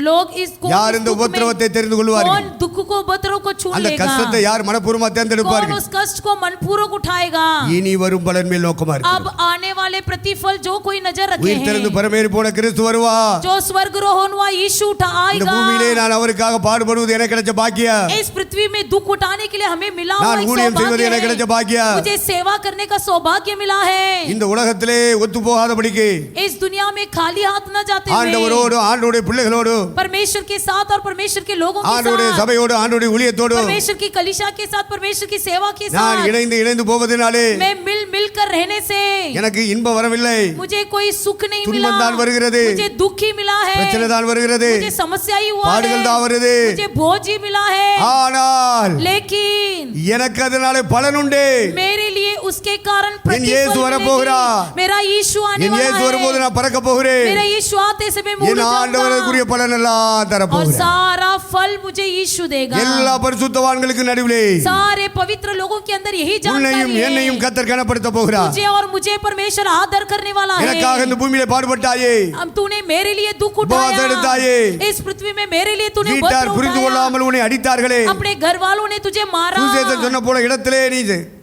लोग इस யார் இந்த உபத்திரவத்தை தெரிந்து கொள்வார்கள்? कौन दुख को उपद्रव को चुन அந்த लेगा? கஷ்டத்தை யார் மனப்பூர்வமா कौन தேர்ந்தெடுப்பார்கள்? उस कष्ट को मनपूर्वक उठाएगा? இனி வரும் பலன் மேல் நோக்கமா अब இருக்கிறது. आने वाले प्रतिफल जो कोई नजर रखे உயிர் தெழுந்து हैं, பரமேறி போன கிறிஸ்து வருவார். जो स्वर्गरोहण हुआ यीशु இந்த आएगा। பூமியிலே நான் அவருக்காக பாடுபடுவது எனக்கு கிடைச்ச பாக்கியம். इस पृथ्वी में दुख उठाने के लिए हमें मिला हुआ நான் एक ஊழியம் செய்வது எனக்கு सौभाग्य கிடைச்ச है। பாக்கியம். मुझे सेवा करने का सौभाग्य मिला है। இந்த உலகத்திலே ஒத்து போகாதபடிக்கு इस दुनिया में खाली हाथ न जाते हुए, ஆண்டவரோடு, ஆண்டவருடைய பிள்ளைகளோடு, परमेश्वर के साथ और परमेश्वर के लोगों के ஆண்டவருடைய साथ, சபையோடு, ஆண்டவருடைய ஊழியத்தோடு परमेश्वर की कलीसिया के साथ, परमेश्वर की सेवा के நான் साथ இணைந்து போவதனாலே मैं मिल कर रहने से எனக்கு இன்பம் வரவில்லை, मुझे कोई सुख नहीं मिला, துன்பம் தான் வருகிறது, मुझे दुख ही मिला है, பிரச்சனை தான் வருகிறது, मुझे समस्या ही हुआ பாடுகள் தான் है, வருது. मुझे बोझ ही मिला है, ஆனால் लेकिन எனக்கு அதனாலே பலன் உண்டு. मेरे लिए उसके कारण என் இயேசு प्रतिफल வரப்போகிறார். मिलेगी। मेरा यीशु आने என் वाला இயேசு வரும்போது है। நான் பறக்க போகிறேன். मेरा यीशु आते समय मैं उड़ என் ஆண்டவருக்குரிய जाऊंगा பலன் எல்லாம் और தரப்போகிறார். सारा फल मुझे यीशु देगा। எல்லா பரிசுத்தவான்களுக்கு நடுவிலே सारे पवित्र लोगों के अंदर यही உன்னையும் जानकारी என்னையும் है। கர்த்தர் கனப்படுத்த போகிறார். तुझे और मुझे परमेश्वर आदर करने वाला எனக்காக है। இந்த பூமியிலே பாடுபட்டாயே, अब तूने मेरे लिए दुख उपवास उठाया, எடுத்தாயே, इस पृथ्वी में मेरे लिए तूने வீட்டார் उपद्रव புரிந்து उठाया, கொள்ளாமல் உன்னை அடித்தார்களே, अपने घर वालों ने तुझे मारा, சுவிசேஷம் சொன்ன போல இடத்திலே நீ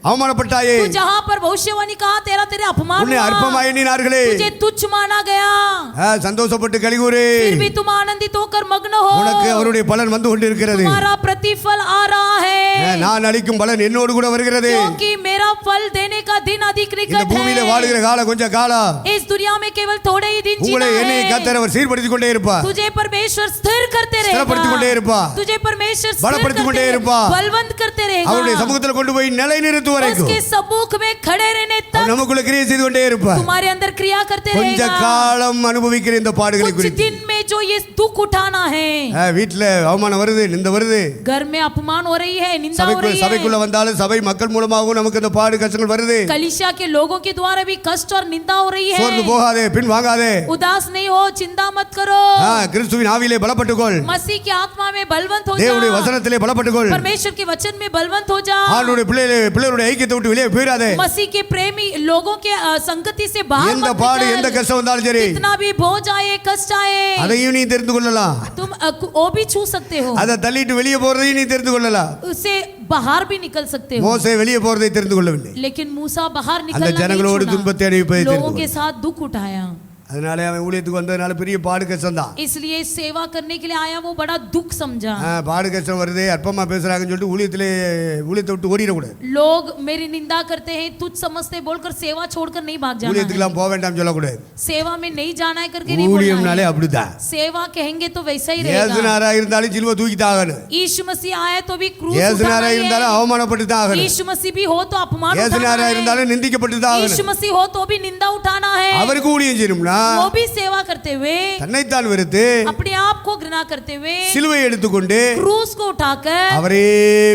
அவமானப்பட்டாயே, तू जहाँ पर भविष्यवाणी कहा तेरा तेरे अपमान உன்னை हुआ, அற்பமாய் எண்ணினார்களே, तुझे तुच्छ माना गया, சந்தோஷப்பட்டு கலிகூரு, फिर भी तुम आनंदित होकर मग्न हो, உனக்கு அவருடைய பலன் வந்து கொண்டிருக்கிறது. तुम्हारा प्रतिफल आ रहा है, நான் அளிக்கும் பலன் என்னோடு கூட வருகிறது. क्योंकि मेरा फल देने का दिन अधिक இந்த निकट பூமியில है, வாழுகிற காலம் கொஞ்ச காலம், इस दुनिया में केवल थोड़े ही दिन जीना உங்களை என்னை है, கர்த்தர் அவர் சீர்படுத்திக் கொண்டே இருப்பார், तुझे परमेश्वर स्थिर करते ஸ்திரப்படுத்திக் கொண்டே रहेगा, இருப்பார், तुझे परमेश्वर स्थिर பலப்படுத்திக் கொண்டே करते இருப்பார், बलवंत करते அவருடைய रहेगा, சமூகத்தில் கொண்டு போய் நிலை நிறுத்து வரைக்கும் उसके सम्मुख में खड़े रहने அவர் तक நமக்குள்ள கிரியை செய்து கொண்டே இருப்பார். तुम्हारे अंदर क्रिया करते கொஞ்ச रहेगा, காலம் அனுபவிக்கிற இந்த பாடுகளை कुछ குறித்து दिन में जो ये दुख उठाना है, வீட்டுல அவமானம் வருது, நிந்த வருது, घर में अपमान हो रही है, निंदा हो रही சபைக்குள்ள है, வந்தாலும் சபை மக்கள் மூலமாகவும் நமக்கு இந்த பாடு கஷ்டங்கள் வருது. कलीसिया के लोगों के द्वारा भी कष्ट और निंदा हो रही சோர்ந்து है, போகாதே, பின் வாங்காதே, उदास नहीं हो, चिंता मत करो, கிறிஸ்துவின் ஆவியிலே பலப்பட்டுக்கொள், मसीह की आत्मा में बलवंत हो தேவனுடைய जा, வசனத்திலே பலப்பட்டுக்கொள், परमेश्वर के वचन में बलवंत हो जा, ஆண்டவருடைய பிள்ளைகளுடைய ஐக்கியத்தை விட்டு வெளியே போயிடாதே. मसीह के प्रेमी लोगों के संगति से बाहर எந்த मत பாடு எந்த निकल, கஷ்டம் வந்தாலும் சரி, कितना भी बोझ आए कष्ट आए அதையும் நீ தெரிந்து கொள்ளலாம், तुम वो भी छू सकते हो, அதை தள்ளிட்டு வெளியே போறதையும் நீ தெரிந்து கொள்ளலாம். उससे बाहर भी निकल सकते हो, மோசே வெளியே போறதை தெரிந்து கொள்ளவில்லை, लेकिन मूसा बाहर அந்த निकलना ஜனங்களோடு नहीं துன்பத்தை छोड़ा, அனுபவிப்பதை தெரிந்து लोगों के கொள்ள. साथ दुख उठाया, அதனால அவன் ஊழியத்துக்கு வந்ததுனால பெரிய பாடு கஷ்டம் தான். इसलिए सेवा करने के लिए आया, वो बड़ा दुख समझा, பாடு கஷ்டம் வருது, அற்பமா பேசுறாங்கன்னு சொல்லிட்டு ஊழியத்தை விட்டு ஓடிடக்கூடாது. लोग मेरी निंदा करते हैं तुच्छ समझते बोलकर सेवा छोड़कर नहीं भाग जाना है, ஊழியத்துக்குலாம் போக வேண்டாம் சொல்லக்கூடாது. सेवा में नहीं जाना है करके नहीं बोलना ஊழியம்னாலே है, அப்படிதான். सेवा कहेंगे तो वैसा ही रहेगा, ஏசுனாரா இருந்தாலும் சிலுவை தூக்கி தான் ஆகணும், यीशु मसीह आए तो भी क्रूस ஏசுனாரா उठाना ही இருந்தாலும் है, அவமானப்பட்டு தான் ஆகணும், यीशु मसीह भी हो तो अपमान उठाना ஏசுனாரா है, இருந்தாலும் நிந்திக்கப்பட்டு தான் यीशु ஆகணும். मसीह हो तो भी निंदा उठाना है, அவருக்கு ஊழியம் செய்யணும்னா वो भी सेवा करते हुए தன்னைத்தான் வெறுத்து अपने आप को घृणा करते हुए சிலுவை எடுத்துக்கொண்டு क्रूस को उठाकर அவரே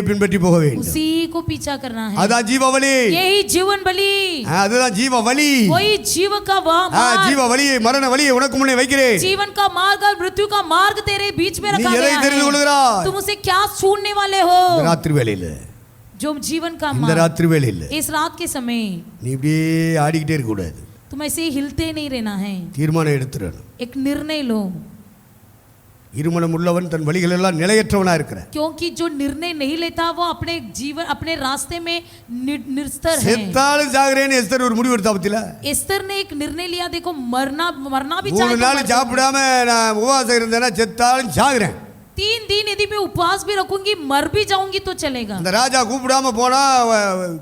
பின்பற்றி போக வேண்டும். उसी को पीछा करना है, அதான் ஜீவ வழி, यही जीवन बलि, அதுதான் ஜீவ வழி. वही जीव का मार्ग, ஜீவ வழியை மரண வழியை உனக்கு முன்னே வைக்கிறேன். जीवन का मार्ग और मृत्यु का मार्ग तेरे बीच में நீ रखा எதை गया தெரிந்து है, கொள்கிறாய்? तुम उसे क्या छूने वाले हो, இந்த ராத்திரி வேளையில, जो जीवन का இந்த मार्ग, ராத்திரி வேளையில इस रात के समय நீ இப்படியே ஆடிக்கிட்டே இருக்க கூடாது, तुम ऐसे हिलते नहीं रहना है, தீர்மானம் எடுத்துறணும். एक निर्णय लो, இருமனம் உள்ளவன் தன் வழிகள் எல்லாம் நிலையற்றவனா இருக்கிறான். क्योंकि जो निर्णय नहीं लेता वो अपने जीवन अपने रास्ते में निस्तर है, செத்தாலும் சாகுறேன்னு எஸ்தர் ஒரு முடிவு எடுத்தா பத்தில. एस्तर ने एक निर्णय लिया, देखो मरना भी 3 चाहे तो நாள் मर जाऊं। சாப்பிடாம நான் உபவாசம் இருந்தேன்னா செத்தாலும் சாகுறேன். 3 दिन यदि मैं उपवास भी रखूंगी मर भी जाऊंगी तो चलेगा, அந்த ராஜா கூப்பிடாம போனா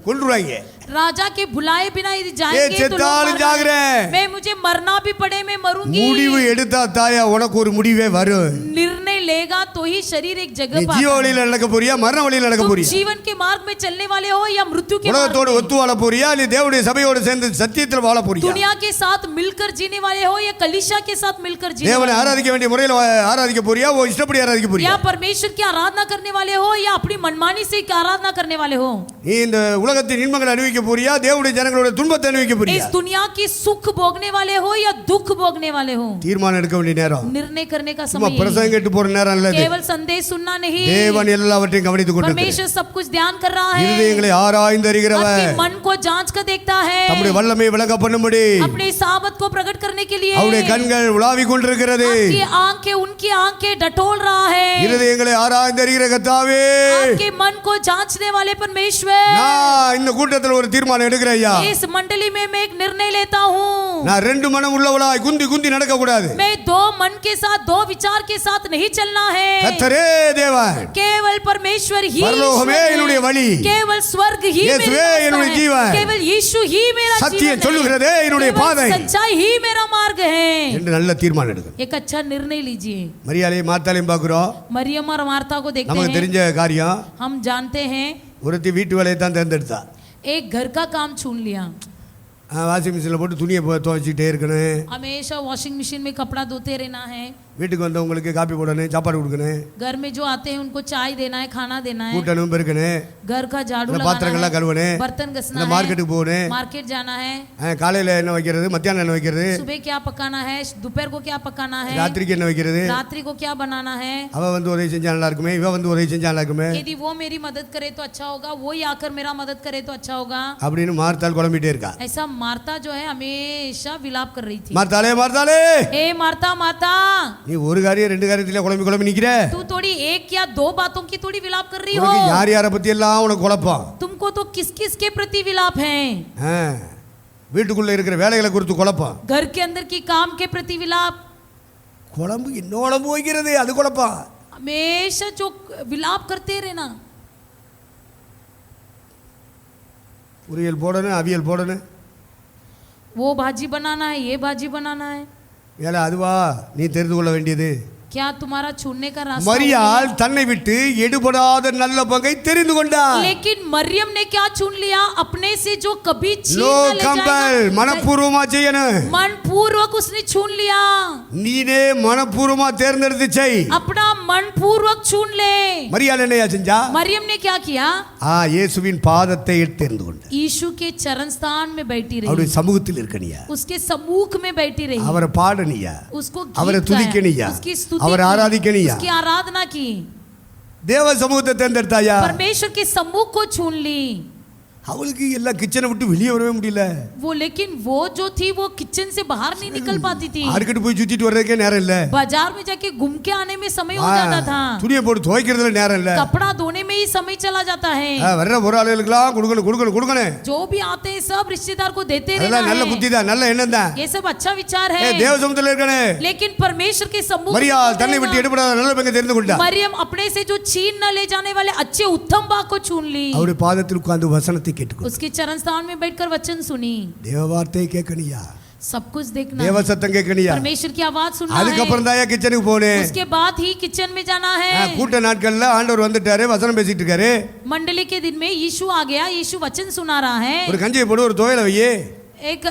கொன்றுவாங்க. राजा के बुलाए बिना यदि जाएंगे तो लोग செத்தாலும் मर சாகுறேன். जाएंगे। मैं मुझे मरना भी पड़े मैं मरूंगी, முடிவு எடுத்தா தாயா உனக்கு ஒரு முடிவே வரும். निर्णय लेगा तो ही शरीर एक நீ जगह पर ஜீவ आता है। வழியில நடக்க போறியா மரண வழியில நடக்க तुम போறியா? जीवन के मार्ग में चलने वाले हो या मृत्यु के मार्ग உலகத்தோடு में? ஒத்து வாழ போறியா இல்ல தேவனுடைய சபையோடு சேர்ந்து சத்தியத்தில் வாழ போறியா? दुनिया के साथ मिलकर जीने वाले हो या कलीसिया के साथ मिलकर जीने தேவனை वाले हो? ஆராதிக்க வேண்டிய முறையில் ஆராதிக்க போறியா ஓ இஷ்டப்படி ஆராதிக்க போறியா? या परमेश्वर की आराधना करने वाले हो या अपनी मनमानी से आराधना करने वाले हो? நீ இந்த உலகத்தின் இன்பங்களை அனுபவிக்க போறியா தேவனுடைய ஜனங்களோட துன்பத்தை அனுபவிக்க போறியா? इस दुनिया की सुख भोगने वाले हो या दुख भोगने वाले हो? தீர்மானம் எடுக்க வேண்டிய நேரம். निर्णय करने का சும்மா समय பிரசங்கம் यही கேட்டு போற நேரம் இல்ல है। இது. केवल संदेश सुनना नहीं, தேவன் எல்லாவற்றையும் கவனித்துக் கொண்டிருக்கிறார். परमेश्वर सब कुछ ध्यान कर रहा है, இருதயங்களை ஆராய்ந்து அறிகிறவர், आपके मन को जांच कर देखता है, தம்முடைய வல்லமை விளங்க பண்ணும்படி अपने सामर्थ को प्रकट करने के लिए அவருடைய கண்கள் உலாவிக் கொண்டிருக்கிறது. आपकी आंखें उनकी आंखें डटोल रहा है, இருதயங்களை ஆராய்ந்து அறிகிற கர்த்தாவே, आपके मन को जांचने वाले परमेश्वर, நான் இந்த கூட்டத்தில் ஒரு தீர்மானம் எடுக்கிறேன் ஐயா. इस मंडली में मैं एक निर्णय लेता हूँ, நான் 2 மனம் உள்ளவளாய் குந்தி குந்தி நடக்க கூடாது. मैं 2 मन के साथ 2 विचार के साथ नहीं चलना है, கர்த்தரே தேவன், केवल परमेश्वर ही பரலோகமே ईश्वर है, என்னுடைய வழி, केवल स्वर्ग ही मेरी இயேசுவே रास्ता என்னுடைய है, ஜீவன், केवल यीशु ही मेरा சத்தியம் जीवन சொல்லுகிறதே है, என்னுடைய केवल பாதை सच्चाई ही मेरा मार्ग है। என்று நல்ல தீர்மானம் எடுக்கணும். एक अच्छा निर्णय लीजिए। மரியாதையும் மார்த்தாலையும் பார்க்கிறோம். मरियम और मार्था को देखते நமக்கு हैं, தெரிஞ்ச காரியம், हम जानते हैं ஒருத்தி வீட்டு வேலையை தான் தேர்ந்தெடுத்தா. एक घर का काम चुन लिया, வாஷிங் மிஷினில் போட்டு துணியை துவைச்சிக்கிட்டே இருக்கணும், हमेशा वॉशिंग मशीन में कपड़ा धोते रहना है, வீட்டுக்கு வந்தவங்களுக்கு காப்பி போடணும், சாப்பாடு கொடுக்கணும், घर में जो आते हैं उनको चाय देना है, खाना देना है, கூட்டணும், பெருக்கணும், घर का झाड़ू இந்த लगाना பாத்திரங்கள்லாம் है, கழுவணும், बर्तन இந்த घसना है, மார்க்கெட்டுக்கு போகணும், मार्केट जाना है, காலையில் என்ன வைக்கிறது, மத்தியானம் என்ன வைக்கிறது, सुबह क्या पकाना है, दोपहर को क्या पकाना है, ராத்திரிக்கு என்ன வைக்கிறது, रात्रि को क्या बनाना है। அவ வந்து உதவி செஞ்சா நல்லா இருக்குமே, இவ வந்து உதவி செஞ்சா நல்லா இருக்குமே यदि वो मेरी मदद करे तो अच्छा होगा, वो ही आकर मेरा मदद करे तो अच्छा होगा, அப்படின்னு மார்த்தாள் குழம்பிட்டே இருக்கா. ऐसा मार्ता जो है हमेशा विलाप कर रही थी। மார்த்தாளே மார்த்தாளே, हे मार्ता माता, நீ ஒரு காரியம் ரெண்டு காரியத்திலே குழம்பி நிக்கிற. तू थोड़ी एक या दो बातों की थोड़ी विलाप कर रही हो. உனக்கு யார் யாரை பத்தி எல்லாம் உனக்கு குழப்பம். तुमको तो किस किस के प्रति विलाप है. வீட்டுக்குள்ள இருக்கிற வேலைகளை குறித்து குழப்பம். घर के अंदर की काम के प्रति विलाप. குழம்பு இன்னும் குழம்பு வைக்கிறது அது குழப்பம். हमेशा जो विलाप करते रहना. பொரியல் போடணும், அவியல் போடணும், वो भाजी बनाना है, ये भाजी बनाना है. ஏல அதுவா நீ தெரிந்து கொள்ள வேண்டியது. क्या तुम्हारा छूने का रास्ता. மரியாள் தன்னை விட்டு எடுபடாத நல்ல பங்கை தெரிந்து கொண்டாள். लेकिन मरियम ने क्या चुन लिया, अपने से जो कभी छीन लो न ले कंपल जाएगा. மனப்பூர்வமா செய்யணும். मनपूर्वक उसने छून लिया. நீனே மனப்பூர்வமா தேர்ந்தெடுத்து செய். अपना मनपूर्वक छून ले. மரியாள் என்னையா செஞ்சா? मरियम ने क्या किया, இயேசுவின் பாதத்தை தெரிந்து கொண்டாள். यीशु के चरण स्थान में बैठी அவருடைய रही, சமூகத்தில் இருக்கனியா, उसके सम्मुख में बैठी रही, அவரை பாடனியா, उसको அவரை गीत துதிக்கனியா, गाया, उसकी स्तुति அவரை की, ஆராதிக்கனியா, उसकी आराधना की, தேவ சமூகத்தை தேர்ந்தெடுத்தாயா. परमेश्वर के सम्मुख को छून ली. அவளுக்கு எல்லாம் கிச்சனை விட்டு வெளியே வரவே முடியல. वो लेकिन वो जो थी वो किचन से बाहर नहीं निकल पाती थी. மார்க்கெட் போய் சுத்திட்டு வர்றதுக்கே நேரம் இல்ல. बाजार में जाके घूम के आने में समय हो जाता था. துணியை போட்டு துவைக்கிறதுல நேரம் இல்ல. कपड़ा धोने में ही समय चला जाता है. வர்ற ஒரு ஆளுகளுக்கெல்லாம் கொடுக்கணும். जो भी आते हैं सब रिश्तेदार को देते रहना அதெல்லாம் நல்ல है. புத்தி தான், நல்ல எண்ணம் தான். ये सब अच्छा विचार है. தேவ சமூகத்தில் இருக்கனே. लेकिन परमेश्वर के सम्मुख மரியாள் தன்னை விட்டு எடுபடாத நல்ல பங்கை தெரிந்து கொண்டாள். मरियम अपने से जो छीन न ले जाने वाले अच्छे उत्तम भाग को छून ली. அவருடைய பாதத்தில் உட்கார்ந்து வசனத்தை கேட்டுக்கோ. उसके चरण स्थान में बैठकर वचन सुनी. தேவ வார்த்தையை கேட்கணியா, सब कुछ देखना தேவ है. சத்தம் கேட்கணியா. परमेश्वर की आवाज सुनना அதுக்கப்புறம் है. தான் கிச்சனுக்கு போனேன். उसके बाद ही किचन में जाना है. கூட்ட நாட்கள்ல ஆண்டவர் வந்துட்டாரு, வசனம் பேசிட்டு இருக்காரு. मंडली के दिन में यीशु आ गया, यीशु वचन सुना रहा है. ஒரு கஞ்சியை போடு, ஒரு துவையலை வையே, एक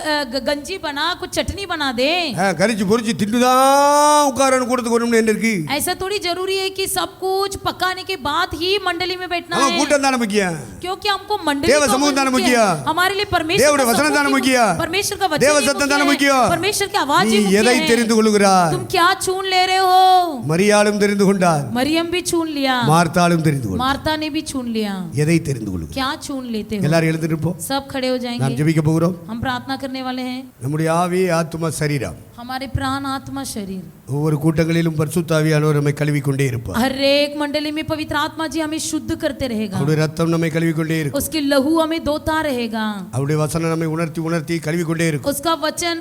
गंजी बना, कुछ चटनी बना दे. கரிச்சு பொரிச்சு தின்னுதான் உட்காரன்னு கூட்டத்துக்கு வரணும்னு என்ன இருக்கு? ऐसा थोड़ी जरूरी है कि सब कुछ पकाने के बाद ही मंडली में बैठना நம்ம है. கூட்டம் தான முக்கியம். क्योंकि हमको मंडली தேவ का சமூகம் தான मुख्य है. मुख्य. हमारे लिए परमेश्वर தேவனுடைய का வசனம் தான सम्मुख ही मुख्य. परमेश्वर का वचन தேவ ही சத்தம் தான मुख्य मुख्य. है. परमेश्वर की आवाज நீ ही मुख्य எதை है. தெரிந்து கொள்கிறாய்? तुम क्या छून ले रहे हो. மரியாளும் தெரிந்து கொண்டாள், मरियम भी छून लिया, மார்த்தாளும் தெரிந்து கொண்டாள். मार्ता ने भी छून लिया. எதை தெரிந்து கொள்கிறாய்? क्या छून लेते हो. எல்லாரும் எழுந்திட்டு இருப்போம். सब खड़े हो நாம் जाएंगे. ஜெபிக்க போகிறோம். हम प्रार्थना करने वाले हैं. நம்முடைய ஆவி, ஆத்துமா, சரீரம் हमारे प्राण, आत्मा, शरीर, ஒவ்வொரு கூட்டங்களிலும் பரிசுத்த ஆவியானவர் நம்மை கழுவி கொண்டே இருப்பார். हर एक मंडली में पवित्र आत्मा जी हमें शुद्ध करते रहेगा. அவருடைய ரத்தம் நம்மை கழுவி கொண்டே இருக்கும். उसकी लहू हमें धोता रहेगा. அவருடைய வசனம் நம்மை உணர்த்தி கழுவி கொண்டே இருக்கும். उसका वचन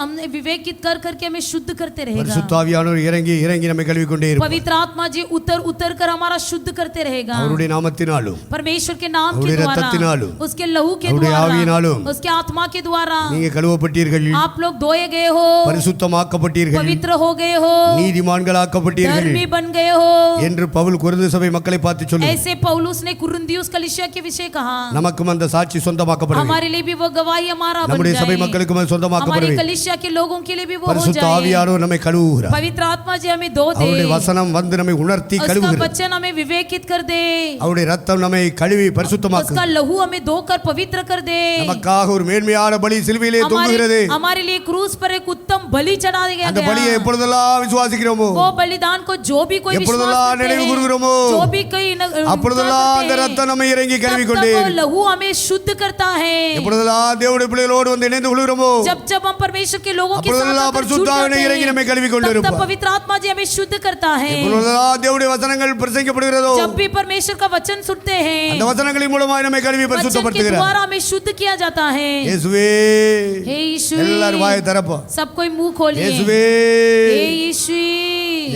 हमने विवेकित कर करके हमें शुद्ध करते रहेगा. பரிசுத்த ஆவியானவர் இறங்கி நம்மை கழுவி கொண்டே இருப்பார். पवित्र आत्मा जी उतर कर हमारा शुद्ध करते रहेगा. அவருடைய நாமத்தினாலும், परमेश्वर के नाम के அவருடைய द्वारा, ரத்தத்தினாலும், उसके लहू के அவருடைய ஆவியினாலும், द्वारा, उसके आत्मा के द्वारा நீங்க கழுவப்பட்டீர்கள், आप लोग धोए गए हो, பரிசுத்தமாக்கப்பட்டீர்கள், पवित्र हो गए हो, நீதிமான்களாக்கப்பட்டீர்கள் धर्मी बन गए हो. என்று பவுல் கொரிந்து சபை மக்களை பார்த்து சொல்லுகிறார். ऐसे पौलुस ने कुरिन्थियुस कलीसिया के विषय कहा. நமக்கும் அந்த சாட்சி சொந்தமாக்கப்பட வேண்டும். हमारे लिए भी वो गवाही हमारा बन நம்முடைய சபை जाए. மக்களுக்கும் அது சொந்தமாக்கப்பட हमारी வேண்டும். कलीसिया के लोगों के लिए भी वो हो பரிசுத்த जाए. ஆவியானவர் நம்மை கழுவுகிறார். पवित्र आत्मा जी हमें धो दे. அவருடைய வசனம் வந்து நம்மை உணர்த்தி उसका கழுவுகிறது. वचन हमें विवेकित कर दे. அவருடைய ரத்தம் நம்மை கழுவி பரிசுத்தமாக்கும். उसका लहू हमें धोकर पवित्र कर दे. நமக்காக ஒரு மேன்மையான பலி சிலுவையிலே தொங்குகிறது. हमारे लिए क्रूस पर एक उत्तम बलि चढ़ा दिया அந்த गया. பலியை எப்பொழுதெல்லாம் விசுவாசிக்கிறோமோ, वो बलिदान को जो भी कोई विश्वास எப்பொழுதெல்லாம் करते நினைவு हैं, கூறுகிறோமோ, जो भी कोई அப்பொழுதெல்லாம் அந்த ரத்தம் நம்மை இறங்கி கழுவி கொண்டே वो இருக்கும். लहू हमें शुद्ध करता है. எப்பொழுதெல்லாம் தேவனுடைய பிள்ளைகளோடு வந்து இணைந்து கொள்கிறோமோ, जब जब हम परमेश्वर के लोगों के साथ அப்பொழுதெல்லாம் आकर பரிசுத்த जुड़ ஆவியை जाते இறங்கி நம்மை கழுவி கொண்டு हैं, तब இருப்பார். पवित्र आत्मा जी हमें शुद्ध करता है. எப்பொழுதெல்லாம் தேவனுடைய வசனங்கள் பிரசங்கிக்கப்படுகிறதோ, जब भी परमेश्वर का वचन सुनते हैं, அந்த வசனங்களின் மூலமாக நம்மை கழுவி वचन के பரிசுத்தப்படுத்துகிறார். द्वारा हमें शुद्ध किया जाता है. இயேசுவே, हे यीशु, எல்லாரும் வாயை திறப்போம். सब कोई मुंह खोलिए. இயேசுவே, हे यीशु,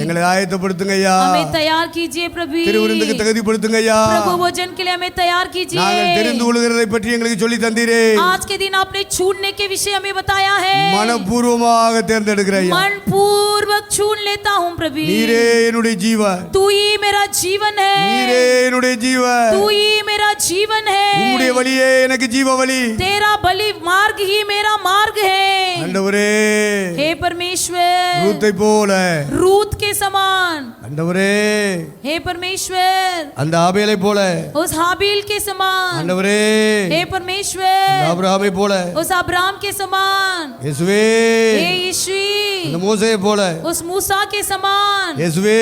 எங்களை ஆயத்தப்படுத்துங்க ஐயா. हमें तैयार कीजिए प्रभु. திருவிருந்துக்கு தகுதிப்படுத்துங்க ஐயா. प्रभु भोजन के लिए हमें तैयार कीजिए. நாங்கள் தெரிந்து கொள்கிறதை பற்றி எங்களுக்கு சொல்லி தந்தீரே. आज के दिन आपने छूने के विषय हमें बताया है. மனப்பூர்வமாக தேர்ந்தெடுக்கிற ஐயா. मनपूर्वक छून लेता हूँ प्रभु. நீரே என்னுடைய ஜீவன், तू ही मेरा जीवन है. நீரே என்னுடைய ஜீவன், तू ही मेरा जीवन है. உம்முடைய வழியே எனக்கு ஜீவ வழி. तेरा बलि मार्ग ही मेरा मार्ग है. ஆண்டவரே, हे परमेश्वर, ரூத்தை போல, रूत के समान. ஆண்டவரே, हे परमेश्वर, அந்த ஆபேலை போல, उस हाबिल के समान. ஆண்டவரே, हे அந்த परमेश्वर, ஆபிரகாமை போல, उस अब्राहम के समान. இயேசுவே, हे यीशु, அந்த மோசேயை போல, उस मूसा के समान. இயேசுவே,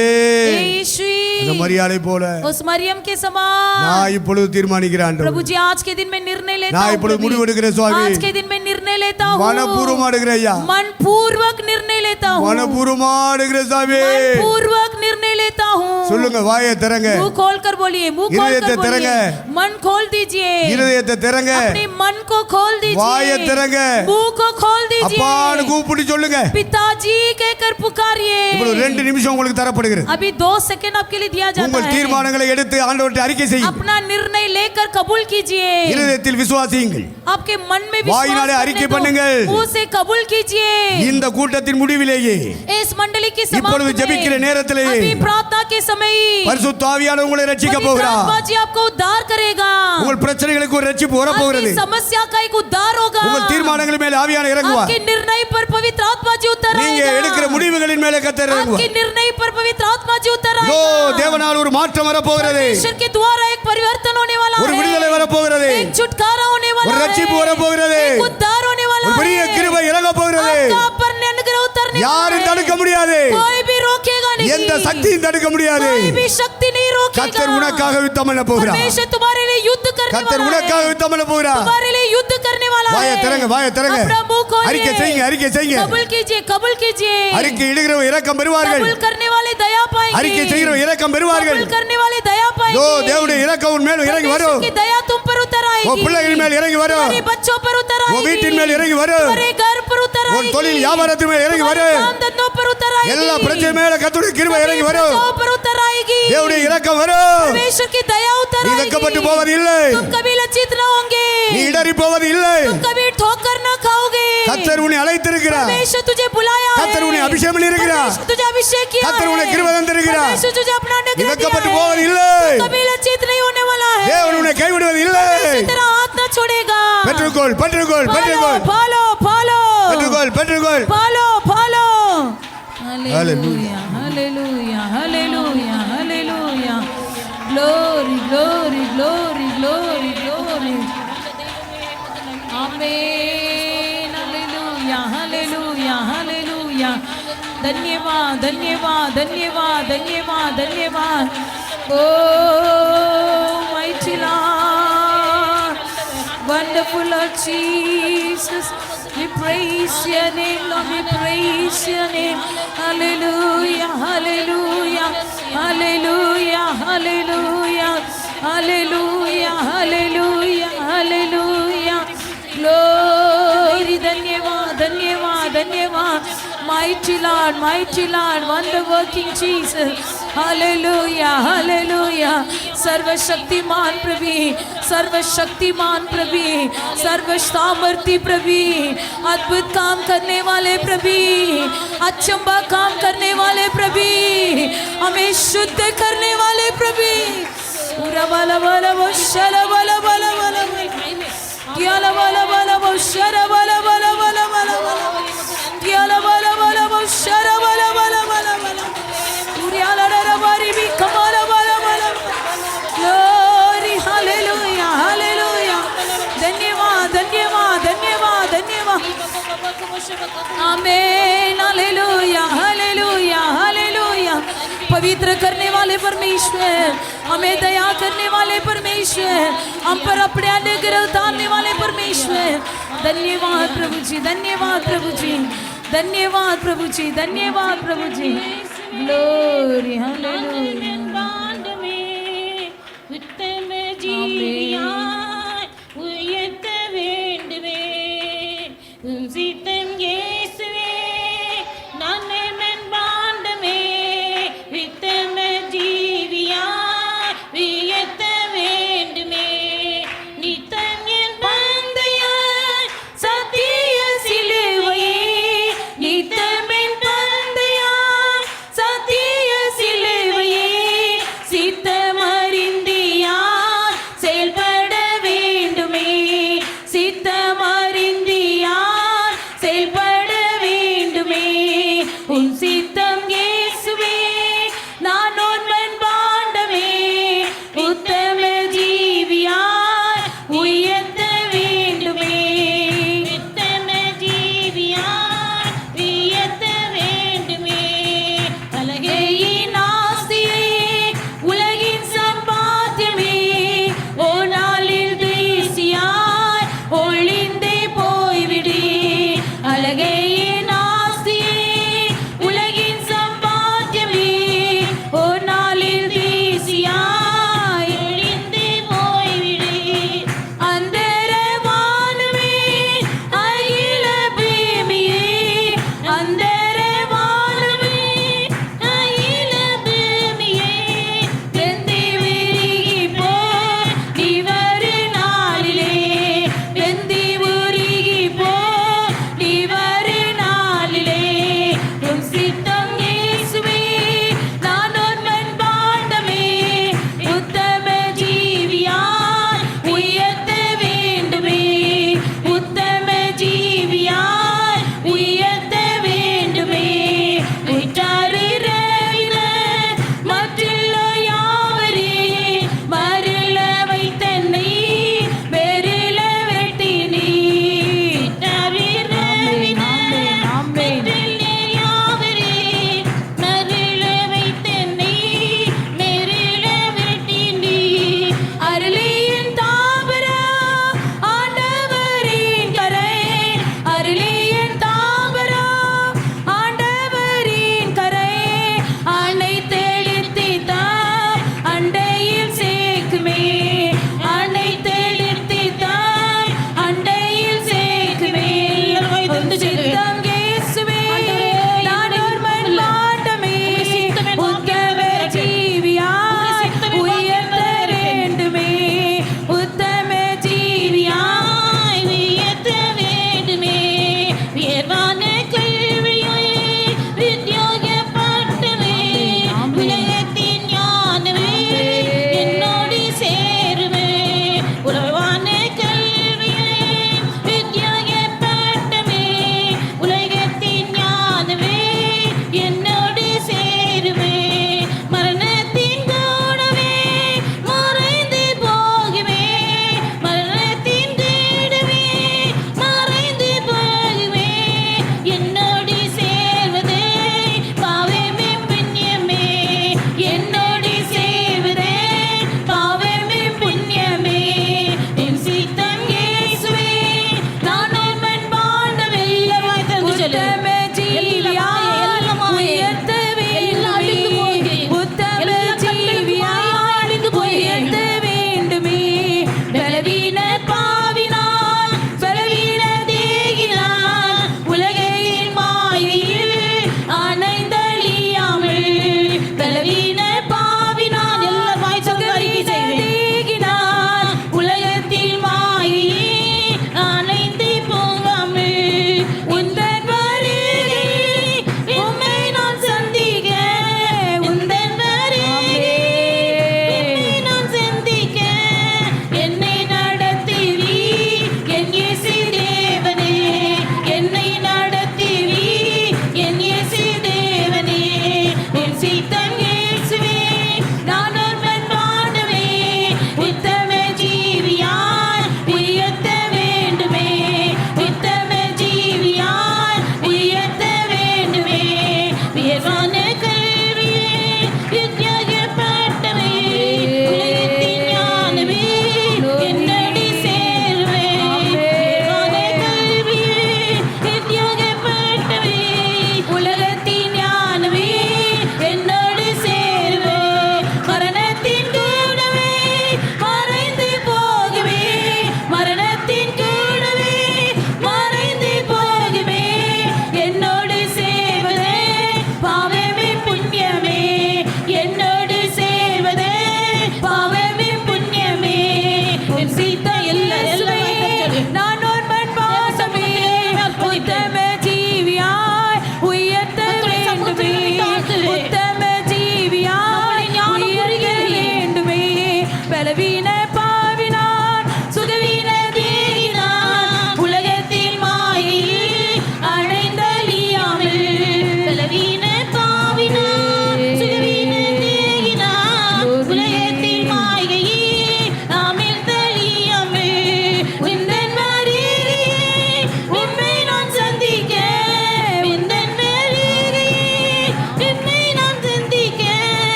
हे यीशु, அந்த மரியாதை போல उस मरियम के समान. நான் இப்பொழுது தீர்மானிக்கிறேன் ஆண்டவரே. प्रभु जी आज के दिन में निर्णय लेता நான் हूँ இப்பொழுது प्रभु। முடிவெடுக்கிறேன் சுவாமி. आज के दिन में निर्णय लेता हूँ. மனப்பூர்வமா எடுக்கிறேன் ஐயா. मनपूर्वक निर्णय लेता लेता हूँ, மனப்பூர்வமா எடுக்கிற சாமி. मनपूर्वक निर्णय लेता हूँ। சொல்லுங்க, வாயை திறங்க. मुंह खोल कर बोलिए, मुंह खोल இதயத்தை कर திறங்க. बोलिए, मन खोल दीजिए, இதயத்தை திறங்க. अपने मन को खोल வாயை दीजिए, திறங்க. मुंह को खोल அப்பான்னு दीजिए, கூப்பிட்டு சொல்லுங்க. पिताजी कहकर पुकारिए। இப்போ 2 நிமிஷம் உங்களுக்கு தரப்படுகிறது. अभी 2 सेकंड आपके लिए दिया जाता உங்கள் है। தீர்மானங்களை எடுத்து ஆண்டவர்ட்ட அறிக்கை செய்யுங்கள். अपना निर्णय लेकर कबूल कीजिए, இதயத்தில் விசுவாசியுங்கள். आपके मन में विश्वास வாயினாலே அறிக்கை பண்ணுங்கள். मुंह से कबूल कीजिए। இந்த கூட்டத்தின் முடிவிலேயே इस मंडली की இப்பொழுது समाप्ति ஜெபிக்கிற में, நேரத்திலேயே अभी प्रार्थना के समय பரிசுத்த ஆவியானவர் உங்களை ரட்சிக்க पवित्र போகிறார். आत्मा जी आपको उद्धार करेगा, உங்கள் பிரச்சனைகளுக்கு ஒரு ரட்சிப்பு வர போகிறது. आपकी समस्या का एक उद्धार होगा, உங்கள் தீர்மானங்கள் மேல் ஆவியானவர் இறங்குவார். आपके निर्णय पर पवित्र आत्मा जी उतर நீங்க எடுக்கிற आएगा, முடிவுகளின் மேலே கர்த்தர் आपके இறங்குவார். निर्णय पर पवित्र आत्मा जी उतर இதோ आएगा। தேவனால் ஒரு மாற்றம் வர போகிறது. परमेश्वर के द्वारा एक परिवर्तन होने वाला ஒரு है, விடுதலை வர போகிறது. एक छुटकारा होने वाला ஒரு है, ரட்சிப்பு வர போகிறது. एक उद्धार होने वाला ஒரு பெரிய है, கிருபை இறங்க போகிறது. आपका पर अनुग्रह उतरने யாரும் वाला தடுக்க है, முடியாது. कोई भी रोकेगा नहीं, எந்த சக்தியும் தடுக்க முடியாது. कोई भी शक्ति नहीं रोकेगा। கர்த்தர் உனக்காக யுத்தம் பண்ண போகிறார். परमेश्वर तुम्हारे लिए युद्ध करने கர்த்தர் वाला உனக்காக है, யுத்தம் பண்ண போகிறார். तुम्हारे लिए युद्ध करने वाला வாயை है। திறங்க, வாயை திறங்க. अपना मुंह खोलिए, அறிக்கை செய்யுங்க, அறிக்கை செய்யுங்க. कबूल कीजिए, कबूल कीजिए। அறிக்கை இடுகிறவ இரக்கம் பெறுவார்கள். कबूल करने वाले दया पाएंगे, அறிக்கை செய்கிறவ இரக்கம் பெறுவார்கள். कबूल करने वाले दया இதோ पाएंगे। தேவனுடைய இரக்கம் உன் மேல் இறங்கி परमेश्वर வரும். की दया तुम पर उतर உன் आएगी, பிள்ளைகள் மேல் இறங்கி வரும். तुम्हारे बच्चों पर उतर உன் आएगी, வீட்டின் மேல் இறங்கி வரும். तुम्हारे घर पर उतर உன் आएगी, தொழில் வியாபாரத்தின் மேல் இறங்கி तुम्हारे வரும். काम धंधों पर उतर आएगी, எல்லா பிரச்சனை மேல கர்த்தருடைய கிருபை இறங்கி सभी வரும். प्रजाओं पर उतर आएगी, தேவனுடைய இரக்கம் வரும். परमेश्वर की दया उतर நீ आएगी। வெட்கப்பட்டு போவது இல்லை. तुम कभी लज्जित न होंगे, நீ இடறி போவது இல்லை. तुम कभी ठोकर न खाओगे। கர்த்தர் உன்னை அழைத்திருக்கிறார். परमेश्वर तुझे बुलाया है, கர்த்தர் உன்னை அபிஷேகம் பண்ணியிருக்கிறார். परमेश्वर तुझे अभिषेक किया கர்த்தர் உன்னை है, கிருபை தந்திருக்கிறார். परमेश्वर तुझे अपना நீ अनुग्रह दिया வெட்கப்பட்டு है, போவது இல்லை. कभी लज्जित नहीं होने वाला है, தேவன் உன்னை கைவிடுவது இல்லை. तेरा हाथ न छोड़ेगा। பெற்றுக்கொள், பெற்றுக்கொள், पालो பெற்றுக்கொள், पालो पालो பெற்றுக்கொள், பெற்றுக்கொள். पालो पालो। Hallelujah. Hallelujah hallelujah hallelujah, glory glory glory glory glory, आमीन, हालेलुया हालेलुया हालेलुया। धन्यवाद धन्यवाद धन्यवाद धन्यवाद धन्यवाद। O mighty Lord, wonderful Lord Jesus, we praise your name, Lord, we praise your name. Hallelujah, hallelujah, hallelujah, hallelujah, hallelujah, hallelujah, hallelujah. Glory, धन्यवाद धन्यवाद धन्यवाद। Mighty Lord, wonder working Jesus. Hallelujah, hallelujah. सर्वशक्तिमान प्रभु, सर्वशक्तिमान प्रभु, सर्व सामर्थी प्रभु, अद्भुत काम करने वाले प्रभु, अचंबा काम करने वाले प्रभु, हमें शुद्ध करने वाले प्रभु। पूरा बाला बाला वो शरा बाला बाला बाला क्या ला बाला बाला वो शरा बाला बाला बाला बाला क्या ला बाला बाला वो शरा बाला बाला बाला बाला पूरी आला रा बारी भी कमाला बाला बाला। Glory, hallelujah hallelujah. धन्यवाद धन्यवाद धन्यवाद धन्यवाद। आमीन, हालेलुया हालेलुया हालेलुया। पवित्र करने वाले परमेश्वर, हमें दया करने वाले परमेश्वर, हम पर अपने अनुग्रह उतारने वाले परमेश्वर। धन्यवाद प्रभु जी, धन्यवाद प्रभु जी, धन्यवाद प्रभु जी, धन्यवाद प्रभु जी। Glory, hallelujah.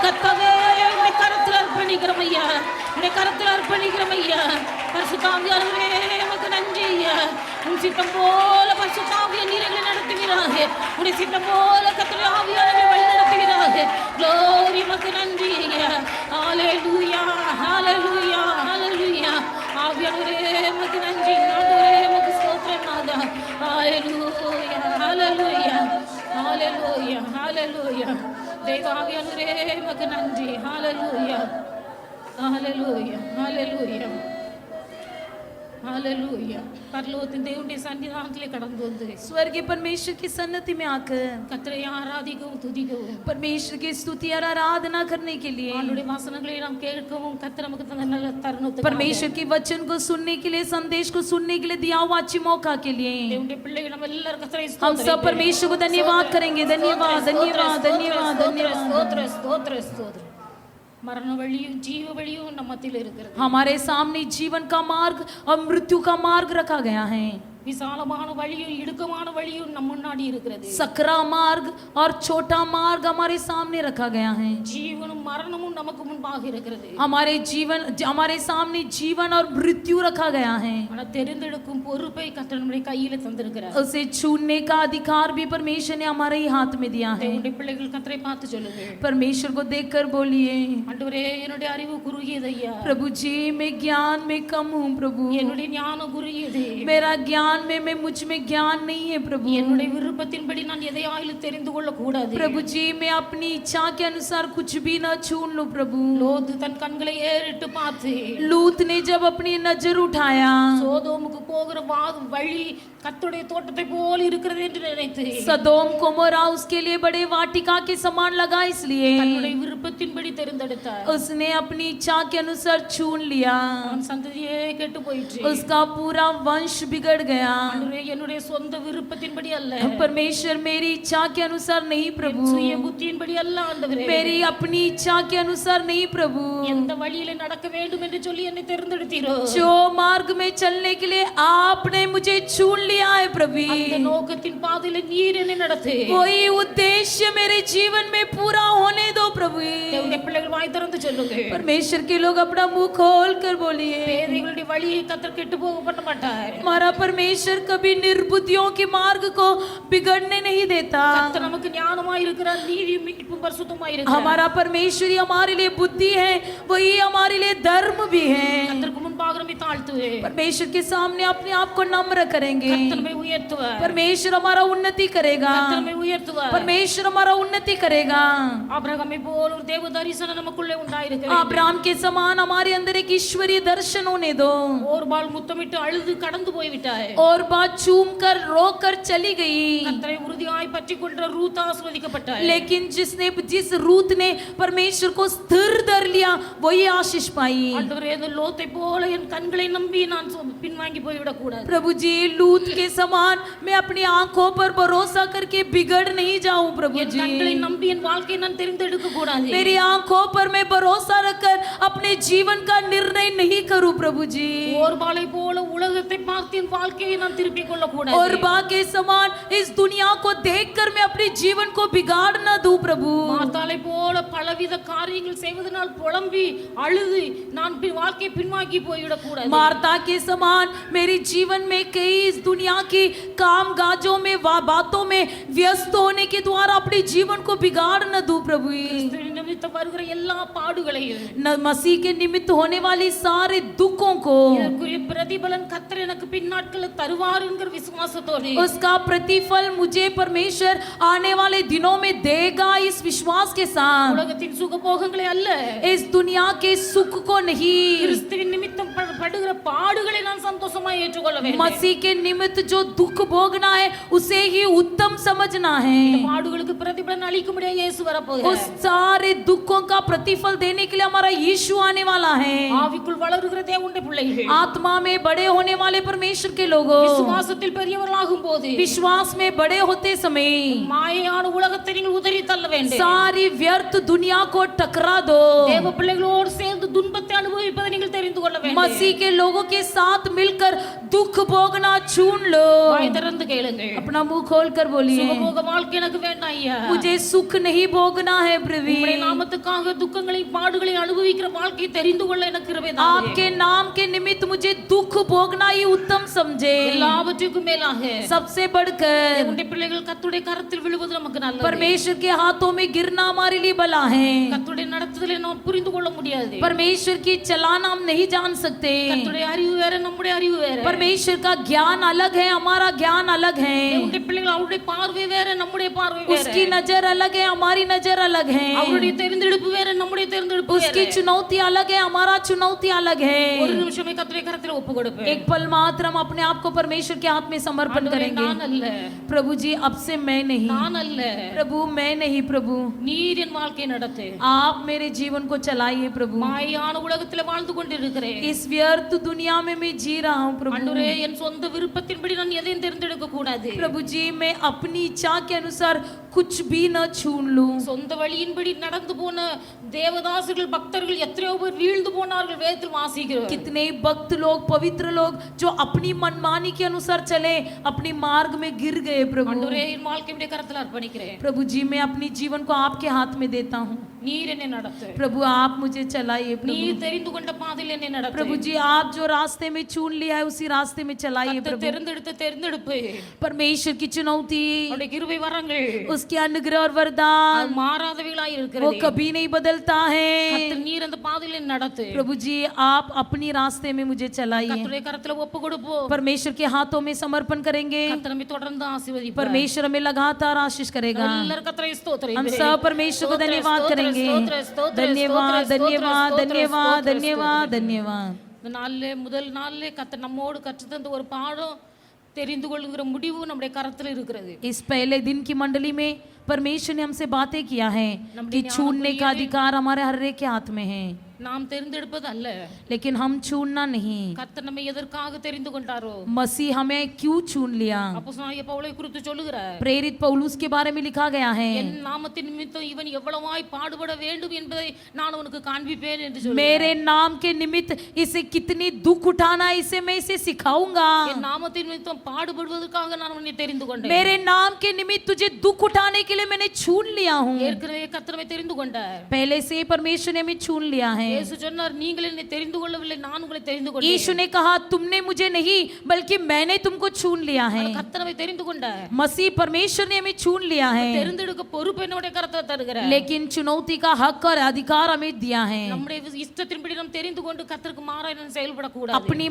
கர்த்தாவே உம்முடைய கரத்தில் அர்ப்பணிக்கிறோம் ஐயா, உம்முடைய கரத்தில் அர்ப்பணிக்கிறோம் ஐயா. பரிசுத்த ஆவியானவரே உமக்கு நன்றி ஐயா. உம் சித்தம் போல பரிசுத்த ஆவியை நீர் எங்களை நடத்துவீராக. உம்முடைய சித்தம் போல கர்த்தருடைய ஆவியானவரை வழி நடத்துவீராக. க்ளோரி உமக்கு நன்றி ஐயா. ஹalleluya ஹalleluya ஹalleluya. ஆவியானவரே உமக்கு நன்றி. ஆண்டவரே உமக்கு ஸ்தோத்திரம் நாதா. ஹalleluya ஹalleluya ஹalleluya ஹalleluya. தேவ ஆவியானவரே உமக்கு நன்றி. ஹalleluya ஹalleluya ஹalleluya ஹalleluya. பரலோகத்தின் தேவனுடைய சன்னிதானத்திலே கடந்து வந்து स्वर्गीय परमेश्वर की सन्निधि में आकर கர்த்தரை ஆராதிக்கவும் துதிக்கவும் परमेश्वर की स्तुति और आराधना करने के लिए, ஆண்டவருடைய வசனங்களை நாம் கேட்கவும் கர்த்தர் நமக்கு தந்த நல்ல தருணத்தை परमेश्वर के वचन को सुनने के लिए, संदेश को सुनने के लिए दिया हुआ अच्छी मौका के लिए தேவனுடைய பிள்ளைகள் நம்ம எல்லாரும் கர்த்தரை हम सब परमेश्वर को धन्यवाद करेंगे. धन्यवाद धन्यवाद धन्यवाद धन्यवाद. ஸ்தோத்திரம் ஸ்தோத்திரம் ஸ்தோத்திரம். மரண வழியும் ஜீவ வழியும் நம்ம மத்தியில் இருக்கிறது. हमारे सामने जीवन का मार्ग और मृत्यु का मार्ग रखा गया है. விசாலமான வழியும் இடுக்கமான வழியும் நம்ம முன்னாடி இருக்கிறது. सकरा मार्ग और छोटा मार्ग हमारे सामने रखा गया है. ஜீவனும் மரணமும் நமக்கு முன்பாக இருக்கிறது. हमारे सामने जीवन और मृत्यु रखा गया है. ஆனா தெரிந்தெடுக்கும் பொறுப்பை கர்த்தர் நம்முடைய கையில தந்திருக்கிறார். उसे छूने का अधिकार भी परमेश्वर ने हमारे ही हाथ में दिया है. தேவனுடைய பிள்ளைகள் கர்த்தரை பார்த்து சொல்லுங்க, परमेश्वर को देखकर बोलिए, ஆண்டவரே என்னுடைய அறிவு குறுகியது ஐயா, प्रभु जी मैं ज्ञान में कम हूँ प्रभु, என்னுடைய ஞானம் குறுகியது, मेरा ज्ञान में मुझ में ज्ञान नहीं है प्रभु. என்னுடைய விருப்பத்தின்படி நான் எதையாயிலும் தெரிந்து கொள்ள கூடாது. प्रभु जी मैं अपनी इच्छा के अनुसार कुछ भी ना छून लूं प्रभु. லோத்து தன் கண்களை ஏறிட்டு பார்த்து लूत ने जब अपनी नजर उठाया சோதோமுக்கு போகிற வழி கர்த்தருடைய தோட்டத்தை போல இருக்கிறது என்று நினைத்து सदोम कोमोरा उसके लिए बड़े वाटिका के समान लगा, इसलिए தன்னுடைய விருப்பத்தின்படி தெரிந்தெடுத்தார். उसने अपनी इच्छा के अनुसार छून लिया. அவன் சந்ததியே கெட்டு போயிற்று. उसका पूरा वंश बिगड़ गया. ஆண்டவரே என்னுடைய சொந்த விருப்பத்தின்படி அல்ல, परमेश्वर मेरी इच्छा के अनुसार नहीं प्रभु, சுய புத்தியின்படி அல்ல ஆண்டவரே, मेरी अपनी इच्छा के अनुसार नहीं प्रभु. எந்த வழியில நடக்க வேண்டும் என்று சொல்லி என்னை தெரிந்தெடுத்தீரோ जो मार्ग में चलने के लिए आपने मुझे चुन लिया है प्रभु, அந்த नोकத்தின் பாதையில நீர் என்னை நடத்து. वही उद्देश्य मेरे जीवन में पूरा होने दो प्रभु. தேவனுடைய பிள்ளைகள் வாய் திறந்து சொல்லுங்க, परमेश्वर के लोग अपना मुंह खोल कर बोलिए, பேதைகளுடைய வழியை கர்த்தர் கெட்டு போக பண்ண மாட்டார். हमारा परमेश्वर कभी निर्बुद्धियों के मार्ग को बिगड़ने नहीं देता. கர்த்தர் நமக்கு ஞானமாய் இருக்கிறார், நீதியும் மீட்பும் பரிசுத்தமாய் இருக்கிறார். हमारा परमेश्वर ही हमारे लिए बुद्धि है, वही हमारे लिए धर्म भी है. கர்த்தருக்கு முன்பாக நம்மை தாழ்த்துவே, परमेश्वर के सामने अपने आप को नम्र करेंगे. கர்த்தர் நம்மை உயர்த்துவார், परमेश्वर हमारा उन्नति करेगा. கர்த்தர் நம்மை உயர்த்துவார். परमेश्वर हमारा उन्नति करेगा. ஆபிரகாமை போல ஒரு தேவ தரிசனம் நமக்குள்ளே உண்டாயிருக்கிறது. अब्राहम के समान हमारे अंदर एक ईश्वरीय दर्शन होने दो. ஓர்பால் முத்தமிட்டு அழுது கடந்து போய்விட்டாய். और बात चूम कर रो कर चली गई. கர்த்தரை உறுதியாய் பற்றி கொண்ட ரூத் ஆசீர்வதிக்கப்பட்டாய். लेकिन जिस रूत ने परमेश्वर को स्थिर धर लिया वही आशीष पाई. ஆண்டவரே இந்த லோத்தை போல என் கண்களை நம்பி நான் பின்வாங்கி போய்விடக் கூடாது. प्रभु जी लूत के समान मैं अपनी आंखों पर भरोसा करके बिगड़ नहीं जाऊं प्रभु என் जी. கண்களை நம்பி என் வாழ்க்கையை நான் தெரிந்தெடுக்க கூடாது. मेरी आंखों पर मैं भरोसा रखकर अपने जीवन का निर्णय नहीं करूं प्रभु जी. ஓர்பாலை போல உலகத்தை பார்த்து என் வாழ்க்கையை நான் திருப்பிக் கொள்ள கூடாது. और बा के समान इस दुनिया को देखकर मैं अपने जीवन को बिगाड़ न दूं प्रभु. மார்த்தாளை போல பலவித காரியங்கள் செய்வதனால் புலம்பி அழுது நான் வாழ்க்கையை பின்வாங்கி போய்விடக் கூடாது. मार्ता के समान मेरे जीवन में कई इस दुनिया की काम काजों में बातों में व्यस्त होने के द्वारा अपने जीवन को बिगाड़ न दूं प्रभु. கிறிஸ்துவின் நிமித்தம் வருகிற எல்லா பாடுகளையும் मसीह के निमित्त होने वाली सारे दुखों को இதற்குரிய பிரதிபலன் கர்த்தர் எனக்கு பின்னாட்களில் தருவார் என்கிற விசுவாசத்தோடு उसका प्रतिफल मुझे परमेश्वर आने वाले दिनों में देगा इस विश्वास के साथ. உலகத்தின் சுகபோகங்களை அல்ல, इस दुनिया के सुख को नहीं, கிறிஸ்துவின் நிமித்தம் படுகிற பாடுகளை நான் சந்தோஷமாய் ஏற்றுக்கொள்ள வேண்டும். मसीह के निमित्त जो दुख भोगना है उसे ही उत्तम समझना है. பாடுகளுக்கு பிரதிபலன் அளிக்கும்படியா இயேசு उस வரப்போகிறார். सारे दुखों का प्रतिफल देने के लिए हमारा यीशु आने वाला है. ஆவிக்குள் வளருகிற தேவனுடைய பிள்ளைகள் आत्मा में बड़े होने वाले परमेश्वर के लोगों, விசுவாசத்தில் பெரியவர்களாகும் போது विश्वास में बड़े होते समय மாயையான உலகத்தை நீங்கள் உதறி தள்ள வேண்டும். सारी व्यर्थ दुनिया को टकरा दो. தேவ பிள்ளைகளோடு சேர்ந்து துன்பத்தை அனுபவிப்பதை நீங்கள் தெரிந்து கொள்ள வேண்டும். मसीह के लोगों के साथ मिलकर दुख भोगना चुन लो. வாய் திறந்து கேளுங்கள். अपना मुंह खोल कर बोलिए, சுகபோக வாழ்க்கை எனக்கு வேண்டாம் ஐயா. मुझे सुख नहीं भोगना है प्रभु. உம்முடைய நாம நாமத்துக்காக துக்கங்களையும் பாடுகளையும் அனுபவிக்கிற வாழ்க்கையை தெரிந்து கொள்ள எனக்கு கிருபை தாங்க. आपके नाम के निमित्त मुझे दुख भोगना ही उत्तम समझे। எல்லாவற்றுக்கும் மேலாக सबसे बढ़कर தேவனுடைய பிள்ளைகள் கர்த்தருடைய கரத்தில் விழுவது நமக்கு நல்லது. परमेश्वर के हाथों में गिरना हमारे लिए भला है। கர்த்தருடைய நடத்துதலை நாம் புரிந்து கொள்ள முடியாது. परमेश्वर की चलाना हम नहीं जान सकते। கர்த்தருடைய அறிவு வேற, நம்முடைய அறிவு வேற. परमेश्वर का ज्ञान अलग है, हमारा ज्ञान अलग है। தேவனுடைய பிள்ளைகள் அவருடைய பார்வை வேற, நம்முடைய பார்வை வேற. उसकी नजर अलग है, हमारी नजर अलग है। அவருடைய தெரிந்தெடுப்பு வேற, நம்முடைய தெரிந்தெடுப்பு வேற. उसकी चुनौती अलग है, हमारा चुनौती अलग है। ஒரு நிமிஷமே கர்த்தருடைய கரத்தில் ஒப்பு கொடுப்பேன். एक पल मात्र हम अपने आप को परमेश्वर के हाथ में समर्पण करेंगे। நான் அல்ல, प्रभु जी अब से मैं नहीं, நான் அல்ல, प्रभु मैं नहीं, प्रभु நீர் என் வாழ்க்கையை நடத்து. आप मेरे जीवन को चलाइए प्रभु। மாயான உலகத்தில் வாழ்ந்து கொண்டிருக்கிறேன். इस व्यर्थ दुनिया में मैं जी रहा हूँ प्रभु। ஆண்டவரே, என் சொந்த விருப்பத்தின்படி நான் எதையும் தேர்ந்தெடுக்க கூடாது. प्रभु जी मैं अपनी इच्छा के अनुसार कुछ भी न छून लूं। சொந்த வழியின்படி நடந்து போன தேவதாசர்கள் பக்தர்கள் எத்தனையோ பேர் வீழ்ந்து போனார்கள், வேதத்தில் வாசிக்கிறோம். कितने भक्त लोग, पवित्र लोग जो अपनी मनमानी के अनुसार चले, अपनी मार्ग में गिर गए प्रभु। ஆண்டவரே, என் வாழ்க்கையை கரத்தில் அர்ப்பணிக்கிறேன். प्रभु जी मैं अपनी जीवन को आपके हाथ में देता हूँ। நீர் என்னை நடத்து. प्रभु आप मुझे चलाइए प्रभु। நீர் தெரிந்து கொண்ட பாதையில் என்னை நடத்து. प्रभु जी आप जो रास्ते में चुन लिया है उसी रास्ते में चलाइए கர்த்தர் प्रभु। தேர்ந்தெடுத்த தேர்ந்தெடுப்பு, परमेश्वर की चुनौती, அவருடைய கிருபை வரங்கள் उसके अनुग्रह और वरदान அது மாறாதவைகளாய் वो இருக்கிறது. कभी नहीं बदलता है। கர்த்தர் நீர் அந்த பாதையில் என்னை நடத்து. प्रभु जी आप अपनी रास्ते में मुझे चलाइए। கர்த்தருடைய கரத்தில் ஒப்பு கொடுப்போம். परमेश्वर के हाथों में समर्पण करेंगे। கர்த்தர் நம்மை தொடர்ந்து ஆசீர்வதிப்பார். परमेश्वर हमें लगातार आशीष करेगा। எல்லாரும் கர்த்தரை ஸ்தோத்திரம். हम सब परमेश्वर को धन्यवाद करेंगे। धन्यवाद धन्यवाद धन्यवाद धन्यवाद धन्यवाद। இந்த நாளிலே முதல் நாளிலே கர்த்தர் நம்மோடு கற்றுத்தந்த ஒரு பாடம், தெரிந்து கொள்கிற முடிவு நம்முடைய கரத்தில் இருக்கிறது. इस पहले दिन की मंडली में परमेश्वर ने हमसे बातें किया है कि छूने का अधिकार हमारे हर एक के हाथ में है, நாம் தெரிந்தெடுப்பது அல்ல, लेकिन हम छूनना नहीं। கர்த்தர் நம்மை எதற்காக தெரிந்து கொண்டாரோ, मसीह हमें क्यों चुन लिया। அப்போஸ்தலனாகிய பவுலை குறித்து சொல்லுகிறார். प्रेरित पौलुस के बारे में लिखा गया है, என் நாமத்தின் நிமித்தம் இவன் எவ்வளவாய் பாடுபட வேண்டும் என்பதை நான் உனக்கு காண்பிப்பேன் என்று சொல்லுகிறார். मेरे नाम के निमित्त इसे कितनी दुख उठाना है इसे मैं इसे सिखाऊंगा। என் நாமத்தின் நிமித்தம் பாடுபடுவதற்காக நான் உன்னை தெரிந்து கொண்டேன். मेरे नाम के निमित्त तुझे दुख उठाने के लिए मैंने चुन लिया हूँ। ஏற்கனவே கர்த்தர் நம்மை தெரிந்து கொண்டார். पहले से ही परमेश्वर ने हमें चुन लिया है। இயேசு சொன்னார், நீங்கள் என்னை தெரிந்து கொள்ளவில்லை, நான் உங்களை தெரிந்து கொண்டேன். यीशु ने कहा तुमने मुझे नहीं बल्कि मैंने तुमको चुन लिया है। கர்த்தர் நம்மை தெரிந்து கொண்டார். मसीह परमेश्वर ने हमें चुन लिया है, தெரிந்தெடுக்க பொறுப்பு என்னுடைய கரத்தில் தருகிறார். लेकिन चुनौती का हक और अधिकार हमें दिया है। நம்முடைய இஷ்டத்தின்படி நாம் தெரிந்து கொண்டு கர்த்தருக்கு மாறாக நாம் செயல்படக்கூடாது. अपनी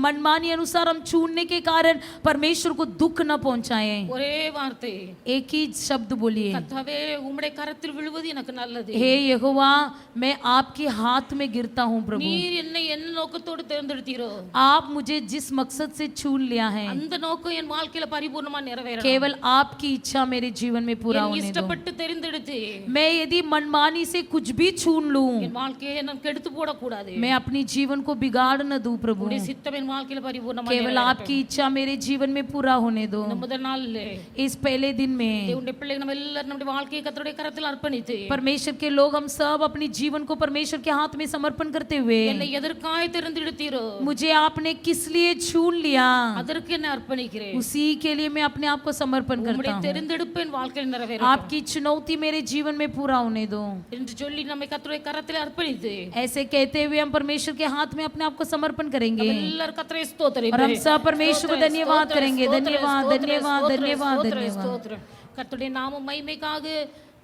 मनमानी अनुसार हम चुनने के कारण परमेश्वर को दुख न पहुंचाएं। ஒரே வார்த்தை, एक ही शब्द बोलिए, கர்த்தாவே உம்முடைய கரத்தில் விழுவது எனக்கு நல்லது. हे यहोवा मैं आपके हाथ में गिरता हूँ प्रभु। நீர் என்னை என்ன நோக்கத்தோடு தேர்ந்தெடுத்தீரோ, आप मुझे जिस मकसद से चुन लिया है அந்த நோக்கம் என் வாழ்க்கையில பரிபூர்ணமா நிறைவேறணும். केवल आपकी इच्छा मेरे जीवन में पूरा என் होने दो। இஷ்டப்பட்டு தெரிந்தெடுத்து मैं यदि मनमानी से कुछ भी चुन लूं, என் வாழ்க்கையை நான் கெடுத்து போடக்கூடாது. मैं अपनी जीवन को बिगाड़ न दूं प्रभु। உம்முடைய சித்தம் என் வாழ்க்கையில பரிபூர்ணமா केवल நிறைவேறணும். आपकी इच्छा मेरे जीवन में पूरा होने दो। இந்த முதல் நாள்ல इस पहले दिन में தேவனுடைய பிள்ளைகள் நம்ம எல்லாரும் நம்முடைய வாழ்க்கையை கர்த்தருடைய கரத்தில் அர்ப்பணித்து, परमेश्वर के लोग हम सब अपनी जीवन को परमेश्वर के हाथ में समर्पण करते हुए, என்னை எதற்காக தெரிந்தெடுத்தீரோ मुझे आपने किस लिए चुन लिया அதற்கு என்ன அர்ப்பணிக்கிறேன். उसी के लिए मैं अपने आप को समर्पण करता உம்முடைய हूँ। தெரிந்தெடுப்பு என் வாழ்க்கையில் நிறைவேறணும் आपकी चुनौती मेरे जीवन में पूरा होने दो। என்று சொல்லி நம்மை கர்த்தருடைய கரத்தில் அர்ப்பணித்து ऐसे कहते हुए हम परमेश्वर के हाथ में अपने आप को समर्पण करेंगे எல்லாரும் கர்த்தரை ஸ்தோத்திரம். और हम सब परमेश्वर को धन्यवाद करेंगे। धन्यवाद धन्यवाद धन्यवाद धन्यवाद। கர்த்தருடைய நாம மகிமைக்காக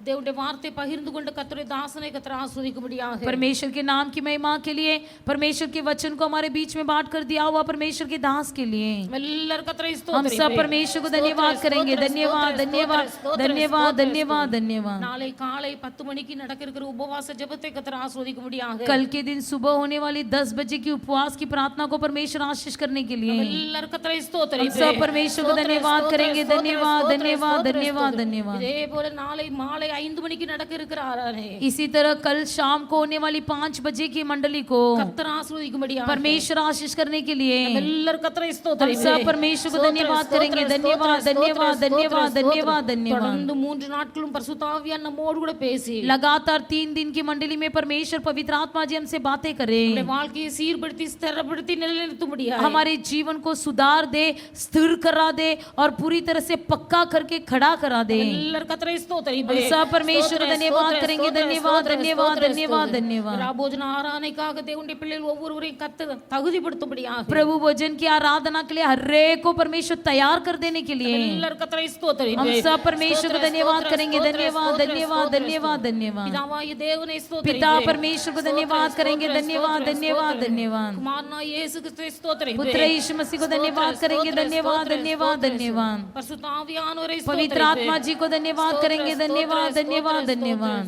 தேவனுடைய வார்த்தை பகிர்ந்து கொண்ட கர்த்தருடைய தாசனை கர்த்தர் ஆசீர்வதிக்கும்படியாக, परमेश्वर के नाम की महिमा के लिए, परमेश्वर के वचन को हमारे बीच में बांट कर दिया हुआ परमेश्वर के दास के लिए எல்லாரும் கர்த்தரை हम ஸ்தோத்திரம். सब परमेश्वर को धन्यवाद करेंगे। धन्यवाद धन्यवाद धन्यवाद धन्यवाद धन्यवाद। நாளை காலை 10 மணிக்கு நடக்க இருக்கிற உபவாச ஜெபத்தை கர்த்தர் ஆசீர்வதிக்கும்படியாக, कल के दिन सुबह होने वाली 10 बजे की उपवास की प्रार्थना को परमेश्वर आशीष करने के लिए எல்லாரும் கர்த்தரை ஸ்தோத்திரம். हम सब परमेश्वर को धन्यवाद करेंगे। धन्यवाद धन्यवाद धन्यवाद धन्यवाद। இதே போல நாளை மாலை 5 மணிக்கு நடக்க இருக்கிற ஆராதனை इसी तरह कल शाम को होने वाली 5 बजे की मंडली को கர்த்தர் ஆசீர்வதிக்கும்படியாக, परमेश्वर आशीष करने के लिए எல்லாரும் கர்த்தரை हम ஸ்தோத்திரம். सब परमेश्वर को धन्यवाद करेंगे। धन्यवाद धन्यवाद धन्यवाद धन्यवाद धन्यवाद। தொடர்ந்து 3 நாட்களும் பரிசுத்த ஆவியானவர் நம்மோடு கூட பேசி, लगातार 3 दिन की मंडली में परमेश्वर पवित्र आत्मा जी हमसे बातें करें, நம்முடைய வாழ்க்கையை சீர்படுத்தி ஸ்திரப்படுத்தி நிலைநிறுத்தும்படியாக, हमारे जीवन को सुधार दे, स्थिर करा दे और पूरी तरह से पक्का करके खड़ा करा दे। எல்லாரும் கர்த்தரை ஸ்தோத்திரம். हम सब सब परमेश्वर को धन्यवाद करेंगे, धन्यवाद धन्यवाद धन्यवाद धन्यवाद। ராபோஜன ஆராதனைக்காக தேவனுடைய பிள்ளைகள் ஒவ்வொருவரையும் கர்த்தர் தகுதிப்படுத்தும்படியாக प्रभु भोजन की आराधना के लिए हर एक को परमेश्वर तैयार कर देने के लिए எல்லாரும் கர்த்தரை ஸ்தோத்திரம் हम सब परमेश्वर को धन्यवाद करेंगे, धन्यवाद धन्यवाद धन्यवाद धन्यवाद। பிதாவாகிய தேவனை ஸ்தோத்திரம் पिता परमेश्वर को धन्यवाद करेंगे, धन्यवाद धन्यवाद धन्यवाद। குமாரனாகிய இயேசு கிறிஸ்துவை ஸ்தோத்திரம் पुत्र यीशु मसीह को धन्यवाद करेंगे, धन्यवाद धन्यवाद धन्यवाद। பரிசுத்த ஆவியானவரை पवित्र आत्मा जी को धन्यवाद करेंगे, धन्यवाद धन्यवाद धन्यवाद।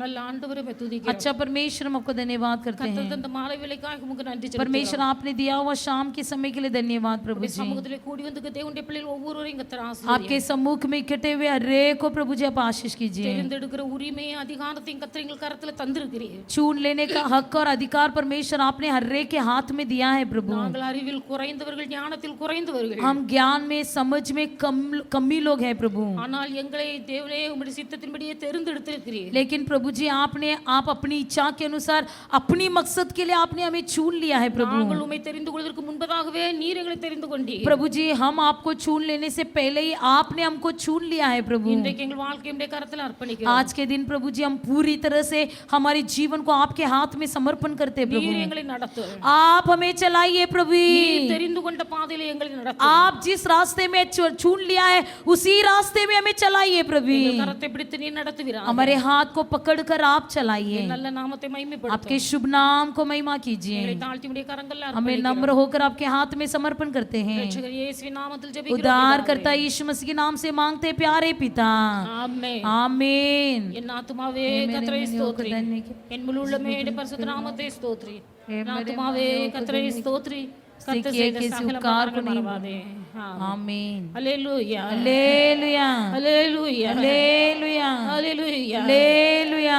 நல்ல ஆண்டவரே मैं துதிக்கிறேன்। अच्छा परमेश्वर हम आपको धन्यवाद करते हैं। கர்த்தர் இந்த மாலை வேளைக்காக உமக்கு நன்றி செலுத்துகிறேன்। परमेश्वर आपने दिया हुआ शाम के समय के लिए धन्यवाद प्रभु जी। சமூகத்திலே கூடி வந்து தேவனுடைய பிள்ளைகள் ஒவ்வொருவரையும் கர்த்தர் आपके सम्मुख में इकट्ठे हुए हर एक को प्रभु जी आप आशीष कीजिए। தேர்ந்தெடுக்கிற உரிமையை அதிகாரத்தையும் கர்த்தர் எங்கள் கரத்துல தந்திருக்கிறீர்। चुन लेने का हक और अधिकार परमेश्वर आपने हर एक के हाथ में दिया है प्रभु। நாங்கள் அறிவில் குறைந்தவர்கள், ஞானத்தில் குறைந்தவர்கள், हम ज्ञान में समझ में कमी लोग हैं प्रभु, ஆனால் எங்களை தேவனே உம்முடைய சித்தத்தின்படியே தேர்ந்தெடுத்திருக்கிறீர்। लेकिन प्रभु जी आप अपनी इच्छा के अनुसार अपनी मकसद के लिए आपने हमें चुन लिया है प्रभु। நாங்கள் உம்மை தெரிந்து கொள்வதற்கு முன்பதாகவே நீர் எங்களை தெரிந்து கொண்டீர்। प्रभु जी हम आपको चुन लेने से पहले ही आपने हमको चुन लिया है प्रभु। இன்றைக்கு எங்கள் வாழ்க்கையை உம்முடைய கரத்தில் அர்ப்பணிக்கிறோம்। आज के दिन प्रभु जी हम पूरी तरह से हमारे जीवन को आपके हाथ में समर्पण करते हैं प्रभु। நீர் எங்களை நடத்தும்। आप हमें चलाइए प्रभु। நீர் தெரிந்து கொண்ட பாதையிலே எங்களை நடத்தும்। आप जिस रास्ते में चुन लिया है उसी रास्ते में हमें चलाइए प्रभु। எங்கள் கரத்தை பிடித்து நீர் நடத்துவீராக। हमारे हाथ को पकड़कर आप चलाइए। நல்ல நாமத்தை மகிமைப்படுத்தும்। आपके शुभ नाम को महिमा कीजिए। எங்களை தாழ்த்தி உம்முடைய கரங்களில் हमें அர்ப்பணிக்கிறோம்। नम्र होकर आपके हाथ में समर्पण करते हैं। ரட்சகர் இயேசுவின் நாமத்தில் ஜெபிக்கிறோம்। उद्धारकर्ता यीशु मसीह के नाम से मांगते हैं प्यारे पिता, ஆமென்। आमीन। என் ஆத்துமாவே கர்த்தரை ஸ்தோத்திரி, என் முழு உள்ளமே உம்முடைய பரிசுத்த நாமத்தை ஸ்தோத்திரி। என் ஆத்துமாவே கர்த்தரை ஸ்தோத்திரி, கர்த்தர் செய்த சகல உபகாரங்களை மறவாதே। आमीन। ஹல்லேலூயா, हालेलुया, ஹல்லேலூயா, हालेलुया, ஹல்லேலூயா। हालेलुया।